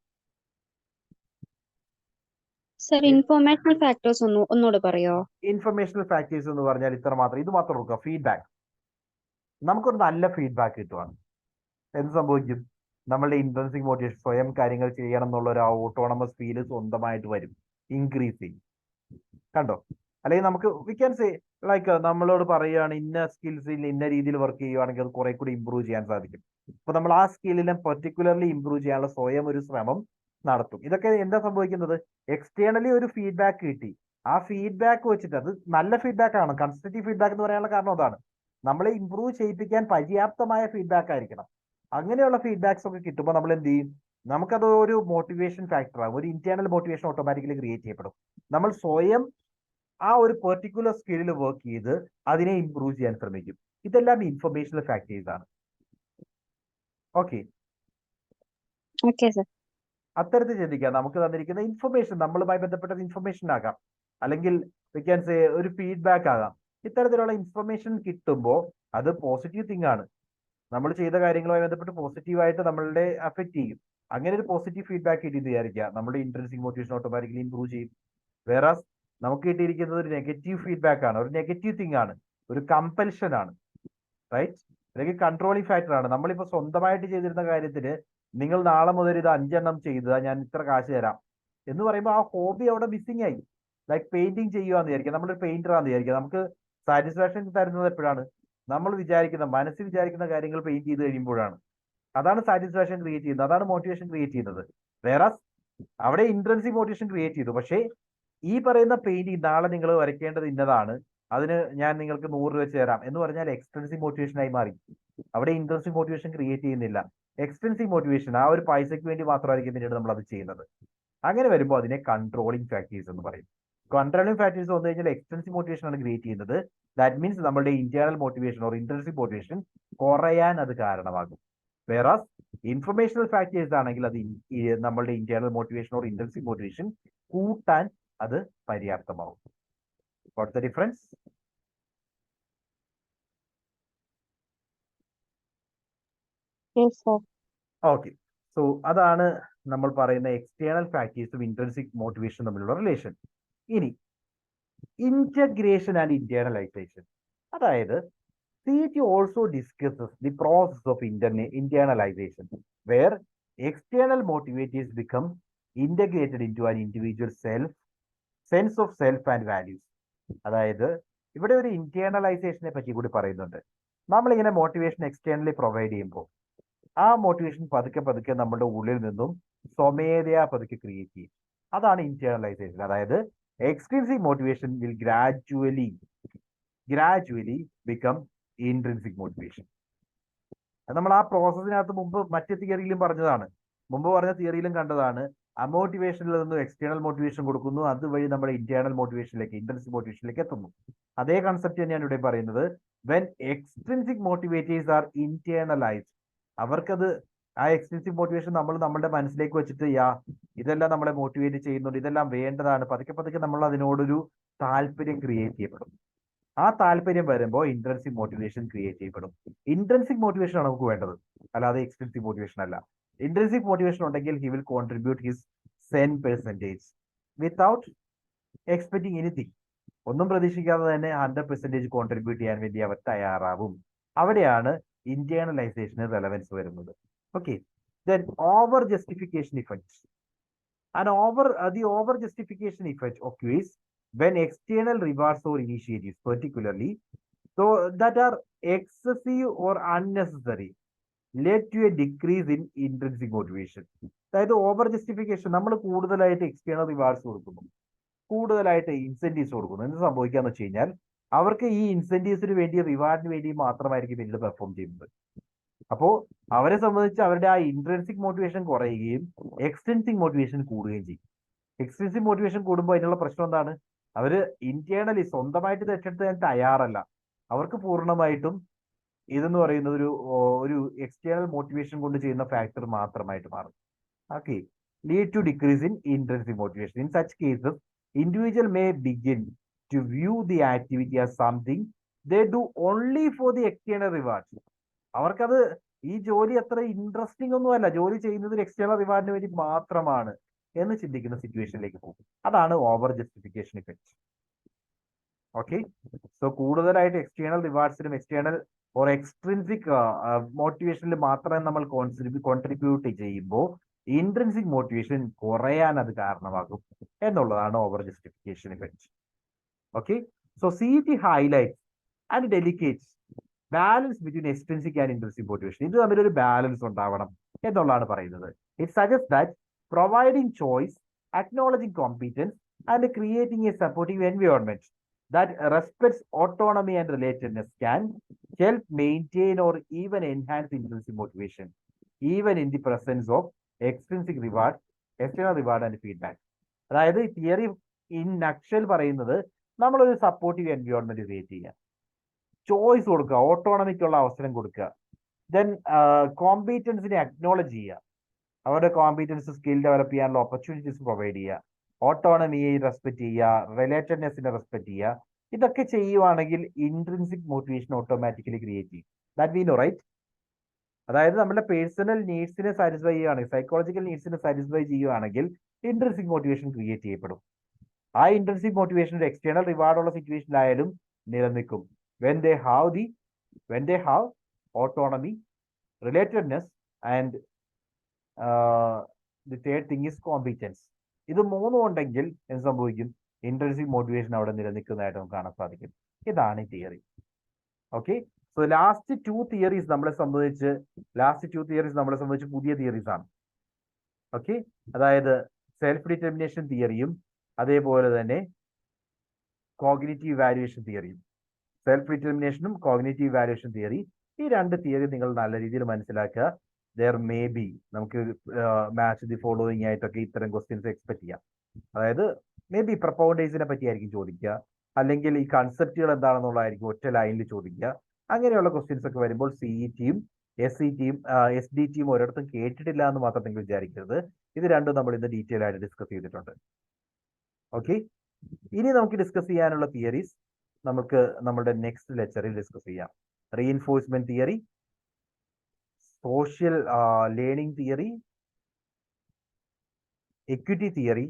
സർ, ഇൻഫോർമേഷണൽ ഫാക്ടേഴ്സ് ഒന്നുകൂടെ പറയോ? ഇൻഫർമേഷണൽ ഫാക്ടേഴ്സ് എന്ന് പറഞ്ഞാൽ ഇത്ര മാത്രം, ഇത് മാത്രം നോക്കുക. ഫീഡ്ബാക്ക്, നമുക്കൊരു നല്ല ഫീഡ്ബാക്ക് കിട്ടുവാണ്, എന്ത് സംഭവിക്കും? നമ്മളുടെ ഇൻട്രൻസിക് മോട്ടിവേഷൻ, സ്വയം കാര്യങ്ങൾ ചെയ്യണം എന്നുള്ള ഒരു ഓട്ടോണമസ് ഫീല് സ്വന്തമായിട്ട് വരും, ഇൻക്രീസ് ചെയ്യും. കണ്ടോ? അല്ലെങ്കിൽ നമുക്ക് വി ക്യാൻ സേ ലൈക്ക് നമ്മളോട് പറയുകയാണ് ഇന്ന സ്കിൽസിൽ ഇന്ന രീതിയിൽ വർക്ക് ചെയ്യുവാണെങ്കിൽ അത് കുറെ കൂടി ഇമ്പ്രൂവ് ചെയ്യാൻ സാധിക്കും. അപ്പൊ നമ്മൾ ആ സ്കില്ലിനെ പെർട്ടിക്കുലർലി ഇമ്പ്രൂവ് ചെയ്യാനുള്ള സ്വയം ഒരു ശ്രമം നടത്തും. ഇതൊക്കെ എന്താ സംഭവിക്കുന്നത്? എക്സ്റ്റേണലി ഒരു ഫീഡ്ബാക്ക് കിട്ടി, ആ ഫീഡ്ബാക്ക് വെച്ചിട്ട്, അത് നല്ല ഫീഡ്ബാക്ക് ആണ്, കൺസ്ട്രക്റ്റീവ് ഫീഡ്ബാക്ക് എന്ന് പറയാനുള്ള കാരണം അതാണ്, നമ്മളെ ഇമ്പ്രൂവ് ചെയ്യിപ്പിക്കാൻ പര്യാപ്തമായ ഫീഡ്ബാക്ക് ആയിരിക്കണം. അങ്ങനെയുള്ള ഫീഡ്ബാക്സ് ഒക്കെ കിട്ടുമ്പോൾ നമ്മൾ എന്ത് ചെയ്യും? നമുക്കത് ഒരു മോട്ടിവേഷൻ ഫാക്ടറാണ്, ഒരു ഇന്റേണൽ മോട്ടിവേഷൻ ഓട്ടോമാറ്റിക്കലി ക്രിയേറ്റ് ചെയ്യപ്പെടും. നമ്മൾ സ്വയം ആ ഒരു പെർട്ടിക്കുലർ സ്കില്ലിൽ വർക്ക് ചെയ്ത് അതിനെ ഇമ്പ്രൂവ് ചെയ്യാൻ ശ്രമിക്കും. ഇതെല്ലാം ഇൻഫർമേഷണൽ ഫാക്ടേഴ്സ് ആണ്. ഓക്കെ, അത്തരത്തിൽ ചിന്തിക്കാം. നമുക്ക് തന്നിരിക്കുന്ന ഇൻഫർമേഷൻ നമ്മളുമായി ബന്ധപ്പെട്ട ഇൻഫർമേഷൻ ആകാം, അല്ലെങ്കിൽ വി ക്യാൻ സേ ഒരു ഫീഡ്ബാക്ക് ആകാം. ഇത്തരത്തിലുള്ള ഇൻഫർമേഷൻ കിട്ടുമ്പോൾ അത് പോസിറ്റീവ് തിങ് ആണ്. നമ്മൾ ചെയ്ത കാര്യങ്ങളുമായി ബന്ധപ്പെട്ട് പോസിറ്റീവായിട്ട് നമ്മളുടെ അഫക്ട് ചെയ്യും. അങ്ങനെ ഒരു പോസിറ്റീവ് ഫീഡ്ബാക്ക് കിട്ടി വിചാരിക്കുക, നമ്മുടെ ഇൻട്രൻസിക് മോട്ടിവേഷൻ ഓട്ടോമാറ്റിക്കലി ഇമ്പ്രൂവ് ചെയ്യും. വേറെ നമുക്ക് കിട്ടിയിരിക്കുന്നത് ഒരു നെഗറ്റീവ് ഫീഡ്ബാക്ക് ആണ്, ഒരു നെഗറ്റീവ് തിങ് ആണ്, ഒരു കമ്പൽഷൻ ആണ്, റൈറ്റ്? അല്ലെങ്കിൽ കൺട്രോളിങ് ഫാക്ടർ ആണ്. നമ്മളിപ്പോ സ്വന്തമായിട്ട് ചെയ്തിരുന്ന കാര്യത്തിന് നിങ്ങൾ നാളെ മുതൽ ഇത് 5 എണ്ണം ചെയ്തതാ, ഞാൻ ഇത്ര കാശ് തരാം എന്ന് പറയുമ്പോൾ ആ ഹോബി അവിടെ മിസ്സിംഗ് ആയി. ലൈക്ക് പെയിന്റിങ് ചെയ്യുകയെന്ന് വിചാരിക്കുക, നമ്മളൊരു പെയിന്റർ ആണെന്ന് വിചാരിക്കുക, നമുക്ക് സാറ്റിസ്ഫാക്ഷൻ തരുന്നത് എപ്പോഴാണ്? നമ്മൾ വിചാരിക്കുന്ന, മനസ്സിൽ വിചാരിക്കുന്ന കാര്യങ്ങൾ പെയിന്റ് ചെയ്ത് കഴിയുമ്പോഴാണ്. അതാണ് സാറ്റിസ്ഫാക്ഷൻ ക്രിയേറ്റ് ചെയ്യുന്നത്, അതാണ് മോട്ടിവേഷൻ ക്രിയേറ്റ് ചെയ്യുന്നത്. വേറെ അവിടെ ഇൻട്രൻസിക് മോട്ടിവേഷൻ ക്രിയേറ്റ് ചെയ്തു, പക്ഷേ ഈ പറയുന്ന പെയിന്റിങ് നാളെ നിങ്ങൾ വരയ്ക്കേണ്ടത് ഇന്നതാണ്, അതിന് ഞാൻ നിങ്ങൾക്ക് 100 രൂപ വെച്ച് തരാം എന്ന് പറഞ്ഞാൽ എക്സ്റ്റൻസീവ് മോട്ടിവേഷനായി മാറി. അവിടെ ഇൻട്രൻസിക് മോട്ടിവേഷൻ ക്രിയേറ്റ് ചെയ്യുന്നില്ല, എക്സ്റ്റൻസീവ് മോട്ടിവേഷൻ, ആ ഒരു പൈസയ്ക്ക് വേണ്ടി മാത്രമായിരിക്കും പിന്നീട് നമ്മൾ അത് ചെയ്യുന്നത്. അങ്ങനെ വരുമ്പോൾ അതിനെ കൺട്രോളിങ് ഫാക്ടേഴ്സ് എന്ന് പറയും. കൺട്രോളിങ് ഫാക്ടേഴ്സ് വന്നു കഴിഞ്ഞാൽ എക്സ്റ്റൻസീവ് മോട്ടിവേഷൻ ആണ് ക്രിയേറ്റ് ചെയ്യുന്നത്. ദാറ്റ് മീൻസ് നമ്മുടെ internal motivation or intrinsic motivation കുറയാൻ അത് കാരണമാകും. വേറെ ഇൻഫർമേഷണൽ ഫാക്ടേഴ്സ് ആണെങ്കിൽ അത് നമ്മളുടെ internal motivation or intrinsic motivation കൂട്ടാൻ അത് പര്യാപ്തമാവും. What's the difference? Okay, so അതാണ് നമ്മൾ പറയുന്ന എക്സ്റ്റേണൽ ഫാക്ടേഴ്സും ഇൻട്രൻസിക് മോട്ടിവേഷൻ തമ്മിലുള്ള റിലേഷൻ. ഇനി ഇന്റഗ്രേഷൻ ആൻഡ് ഇന്റേണലൈസേഷൻ, അതായത് CET also discusses the process of internalization, where external motivators become integrated into an individual sense of self and values. അതായത് ഇവിടെ ഒരു ഇന്റേണലൈസേഷനെ പറ്റി കൂടി പറയുന്നുണ്ട്. നമ്മളിങ്ങനെ മോട്ടിവേഷൻ എക്സ്റ്റേണലി പ്രൊവൈഡ് ചെയ്യുമ്പോൾ ആ മോട്ടിവേഷൻ പതുക്കെ പതുക്കെ നമ്മുടെ ഉള്ളിൽ നിന്നും സ്വമേധയാ പതുക്കെ ക്രിയേറ്റ് ചെയ്യും. അതാണ് ഇന്റേണലൈസേഷൻ. അതായത് extrinsic motivation will gradually become intrinsic motivation. നമ്മൾ ആ പ്രോസസ്സിനകത്ത് മുമ്പ് മറ്റ് തിയറിയിലും പറഞ്ഞതാണ്, മുമ്പ് പറഞ്ഞ തിയറിയിലും കണ്ടതാണ്. അമോട്ടിവേഷനിൽ നിന്നും എക്സ്റ്റേണൽ മോട്ടിവേഷൻ കൊടുക്കുന്നു, അതുവഴി നമ്മുടെ ഇന്റേണൽ മോട്ടിവേഷനിലേക്ക് ഇൻട്രിൻസിക് മോട്ടിവേഷനിലേക്ക് എത്തുന്നു. അതേ കൺസെപ്റ്റ് തന്നെയാണ് ഇവിടെ പറയുന്നത്. When extrinsic motivators are internalized, അവർക്കത് ആ എക്സ്ട്രിൻസിക് മോട്ടിവേഷൻ നമ്മൾ നമ്മുടെ മനസ്സിലേക്ക് വെച്ചിട്ട് ഇതെല്ലാം നമ്മളെ മോട്ടിവേറ്റ് ചെയ്യുന്നുണ്ട്, ഇതെല്ലാം വേണ്ടതാണ്, പതുക്കെ പതുക്കെ നമ്മൾ അതിനോടൊരു താല്പര്യം ക്രിയേറ്റ് ചെയ്യപ്പെടും. ആ താല്പര്യം വരുമ്പോൾ ഇൻട്രൻസിക് മോട്ടിവേഷൻ ക്രിയേറ്റ് ചെയ്യപ്പെടും. ഇൻട്രൻസിക് മോട്ടിവേഷൻ ആണ് നമുക്ക് വേണ്ടത്, അല്ലാതെ എക്സ്ട്രിൻസിക് മോട്ടിവേഷൻ അല്ല. ഇൻട്രൻസിക് മോട്ടിവേഷൻ ഉണ്ടെങ്കിൽ he will contribute his 10% without expecting anything. ഒന്നും പ്രതീക്ഷിക്കാതെ തന്നെ 100% കോൺട്രിബ്യൂട്ട് ചെയ്യാൻ വേണ്ടി അവർ തയ്യാറാവും. അവിടെയാണ് ഇന്റേണലൈസേഷന് റെലവൻസ് വരുന്നത്. Okay, then over justification effect. The over justification effect occurs when external rewards or initiatives, particularly so that are excessive or unnecessary, led to a decrease in intrinsic motivation. അതായത് over justification, നമ്മൾ കൂടുതലായിട്ട് external rewards കൊടുക്കുന്നു, കൂടുതലായിട്ട് incentives കൊടുക്കുന്നു. എന്ത് സംഭവിക്കാന്ന് വെച്ച് കഴിഞ്ഞാൽ അവർക്ക് ഈ ഇൻസെന്റീവ്സിന് വേണ്ടി, റിവാർഡിന് വേണ്ടി മാത്രമായിരിക്കും പിന്നീട് പെർഫോം ചെയ്യുന്നത്. അപ്പോ അവരെ സംബന്ധിച്ച് അവരുടെ ആ ഇൻട്രൻസിക് മോട്ടിവേഷൻ കുറയുകയും എക്സ്റ്റൻസിക് മോട്ടിവേഷൻ കൂടുകയും ചെയ്യും. എക്സ്റ്റൻസിക് മോട്ടിവേഷൻ കൂടുമ്പോൾ അതിനുള്ള പ്രശ്നം എന്താണ്? അവര് ഇന്റേണലി സ്വന്തമായിട്ട് തെറ്റെടുത്ത് തയ്യാറല്ല. അവർക്ക് പൂർണ്ണമായിട്ടും ഇതെന്ന് പറയുന്നത് ഒരു എക്സ്റ്റേണൽ മോട്ടിവേഷൻ കൊണ്ട് ചെയ്യുന്ന ഫാക്ടർ മാത്രമായിട്ട് മാറും. Okay, lead to decrease in intrinsic motivation. In such cases individual may begin to view the activity as something they do only for the external reward. അവർക്കത് ഈ ജോലി അത്ര ഇൻട്രസ്റ്റിംഗ് ഒന്നുമല്ല, ജോലി ചെയ്യുന്നത് എക്സ്റ്റേണൽ റിവാർഡിന് വേണ്ടി മാത്രമാണ് എന്ന് ചിന്തിക്കുന്ന സിറ്റുവേഷനിലേക്ക് പോകും. അതാണ് over justification effect. Okay, so കൂടുതലായിട്ട് എക്സ്റ്റേണൽ റിവാർഡ്സിലും എക്സ്റ്റേണൽ ഓർ എക്സ്ട്രിൻസിക് മോട്ടിവേഷനിൽ മാത്രമേ നമ്മൾ കോൺട്രിബ്യൂട്ട് ചെയ്യുമ്പോൾ ഇൻട്രിൻസിക് മോട്ടിവേഷൻ കുറയാൻ അത് കാരണമാകും എന്നുള്ളതാണ് over justification effect. Okay, so CET highlights and delicates balance between extrinsic and intrinsic motivation. ഇത് തമ്മിലൊരു ബാലൻസ് ഉണ്ടാവണം എന്നുള്ളതാണ് പറയുന്നത്. It suggest that providing choice, acknowledging competence and creating a supportive environment that respects autonomy and relatedness can help maintain or even enhance intrinsic motivation, even in the presence of extrinsic reward, external reward and feedback. അതായത് theory in nutshell പറയുന്നത് നമ്മളൊരു supportive environment create ചെയ്യുക, choice കൊടുക്കുക, ഓട്ടോണമിക്കുള്ള അവസരം കൊടുക്കുക, then കോമ്പീറ്റൻസിനെ acknowledge ചെയ്യുക, അവരുടെ കോമ്പീറ്റൻസ് സ്കിൽ ഡെവലപ്പ് ചെയ്യാനുള്ള ഓപ്പർച്യൂണിറ്റീസ് പ്രൊവൈഡ് ചെയ്യുക, ഓട്ടോണമിയെ റെസ്പെക്ട് ചെയ്യുക, റിലേറ്റഡ്നെസ്സിനെ റെസ്പെക്ട് ചെയ്യുക. ഇതൊക്കെ ചെയ്യുവാണെങ്കിൽ ഇൻട്രിൻസിക് മോട്ടിവേഷൻ ഓട്ടോമാറ്റിക്കലി ക്രിയേറ്റ് ചെയ്യും. That we know, right? അതായത് നമ്മുടെ പേഴ്സണൽ നീഡ്സിനെ സാറ്റിസ്ഫൈ ചെയ്യുകയാണെങ്കിൽ, സൈക്കോളജിക്കൽ നീഡ്സിനെ സാറ്റിസ്ഫൈ ചെയ്യുകയാണെങ്കിൽ ഇൻട്രിൻസിക് മോട്ടിവേഷൻ ക്രിയേറ്റ് ചെയ്യപ്പെടും. ആ ഇൻട്രിൻസിക് മോട്ടിവേഷൻ ഒരു എക്സ്റ്റേണൽ റിവാർഡുള്ള സിറ്റുവേഷനിലായാലും നിലനിൽക്കും. when they have autonomy, relatedness and the third thing is competence. ഇത് മൂന്നും ഉണ്ടെങ്കിൽ എന്ത് സംഭവിക്കും? ഇൻട്രിൻസിക് മോട്ടിവേഷൻ അവിടെ നിലനിൽക്കുന്നതായിട്ട് നമുക്ക് കാണാൻ സാധിക്കും. ഇതാണ് theory. Okay, so last two theories നമ്മളെ സംബന്ധിച്ച് പുതിയ തിയറീസ് ആണ്. ഓക്കെ, അതായത് സെൽഫ് ഡിറ്റർമിനേഷൻ തിയറിയും അതേപോലെ തന്നെ കോഗ്നിറ്റീവ് വാല്യുവേഷൻ തിയറിയും. സെൽഫ് ഡിറ്റർമിനേഷനും കോഗ്നിറ്റീവ് വാല്യുവേഷൻ തിയറി, ഈ രണ്ട് തിയറി നിങ്ങൾ നല്ല രീതിയിൽ മനസ്സിലാക്കുക. ദർ മേ ബി നമുക്ക് മാച്ച് ദി ഫോളോയിങ് ആയിട്ടൊക്കെ ഇത്തരം ക്വസ്റ്റ്യൻസ് എക്സ്പെക്ട് ചെയ്യാം. അതായത് മേ ബി പ്രൊപ്പൗണ്ടേഴ്സിനെ പറ്റിയായിരിക്കും ചോദിക്കുക, അല്ലെങ്കിൽ ഈ കൺസെപ്റ്റുകൾ എന്താണെന്നുള്ളതായിരിക്കും ഒറ്റ ലൈനിൽ ചോദിക്കുക. അങ്ങനെയുള്ള ക്വസ്റ്റ്യൻസ് ഒക്കെ വരുമ്പോൾ CETയും SETയും SDTയും ഒരിടത്തും കേട്ടിട്ടില്ല എന്ന് മാത്രം നിങ്ങൾ വിചാരിക്കരുത്. ഇത് രണ്ടും നമ്മൾ ഇന്ന് ഡീറ്റെയിൽ ആയിട്ട് ഡിസ്കസ് ചെയ്തിട്ടുണ്ട്. ഓക്കെ, ഇനി നമുക്ക് ഡിസ്കസ് ചെയ്യാനുള്ള തിയറീസ് നമുക്ക് നമ്മുടെ നെക്സ്റ്റ് ലെക്ചറിൽ ഡിസ്കസ് ചെയ്യാം. Reinforcement theory, social learning theory, equity theory,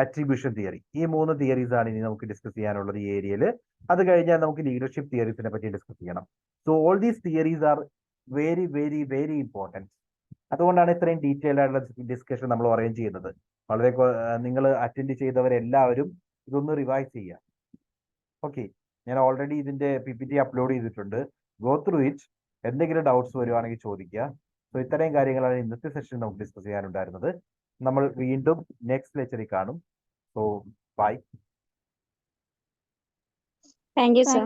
attribution theory. ഈ 3 തിയറീസ് ആണ് ഇനി നമുക്ക് ഡിസ്കസ് ചെയ്യാനുള്ളത് ഈ ഏരിയയിൽ. അത് കഴിഞ്ഞാൽ നമുക്ക് ലീഡർഷിപ്പ് തിയറീസിനെ പറ്റി ഡിസ്കസ് ചെയ്യണം. So all these theories are very very very important. അതുകൊണ്ടാണ് ഇത്രയും ഡീറ്റെയിൽ ആയിട്ടുള്ള ഡിസ്കഷൻ നമ്മൾ അറേഞ്ച് ചെയ്യുന്നത്. വളരെ നിങ്ങൾ അറ്റൻഡ് ചെയ്തവരെല്ലാവരും ഇതൊന്ന് റിവൈസ് ചെയ്യുക. ഓക്കെ, ഞാൻ ഓൾറെഡി ഇതിന്റെ PPT അപ്ലോഡ് ചെയ്തിട്ടുണ്ട്. Go through it. എന്തെങ്കിലും ഡൗട്ട്സ് വരുവാണെങ്കിൽ ചോദിക്കുക. സോ ഇത്രയും കാര്യങ്ങളാണ് ഇന്നത്തെ സെഷൻ നമുക്ക് ഡിസ്കസ് ചെയ്യാനുണ്ടായിരുന്നത്. നമ്മൾ വീണ്ടും നെക്സ്റ്റ് ലെക്ചറിൽ കാണും. So bye. Thank you sir.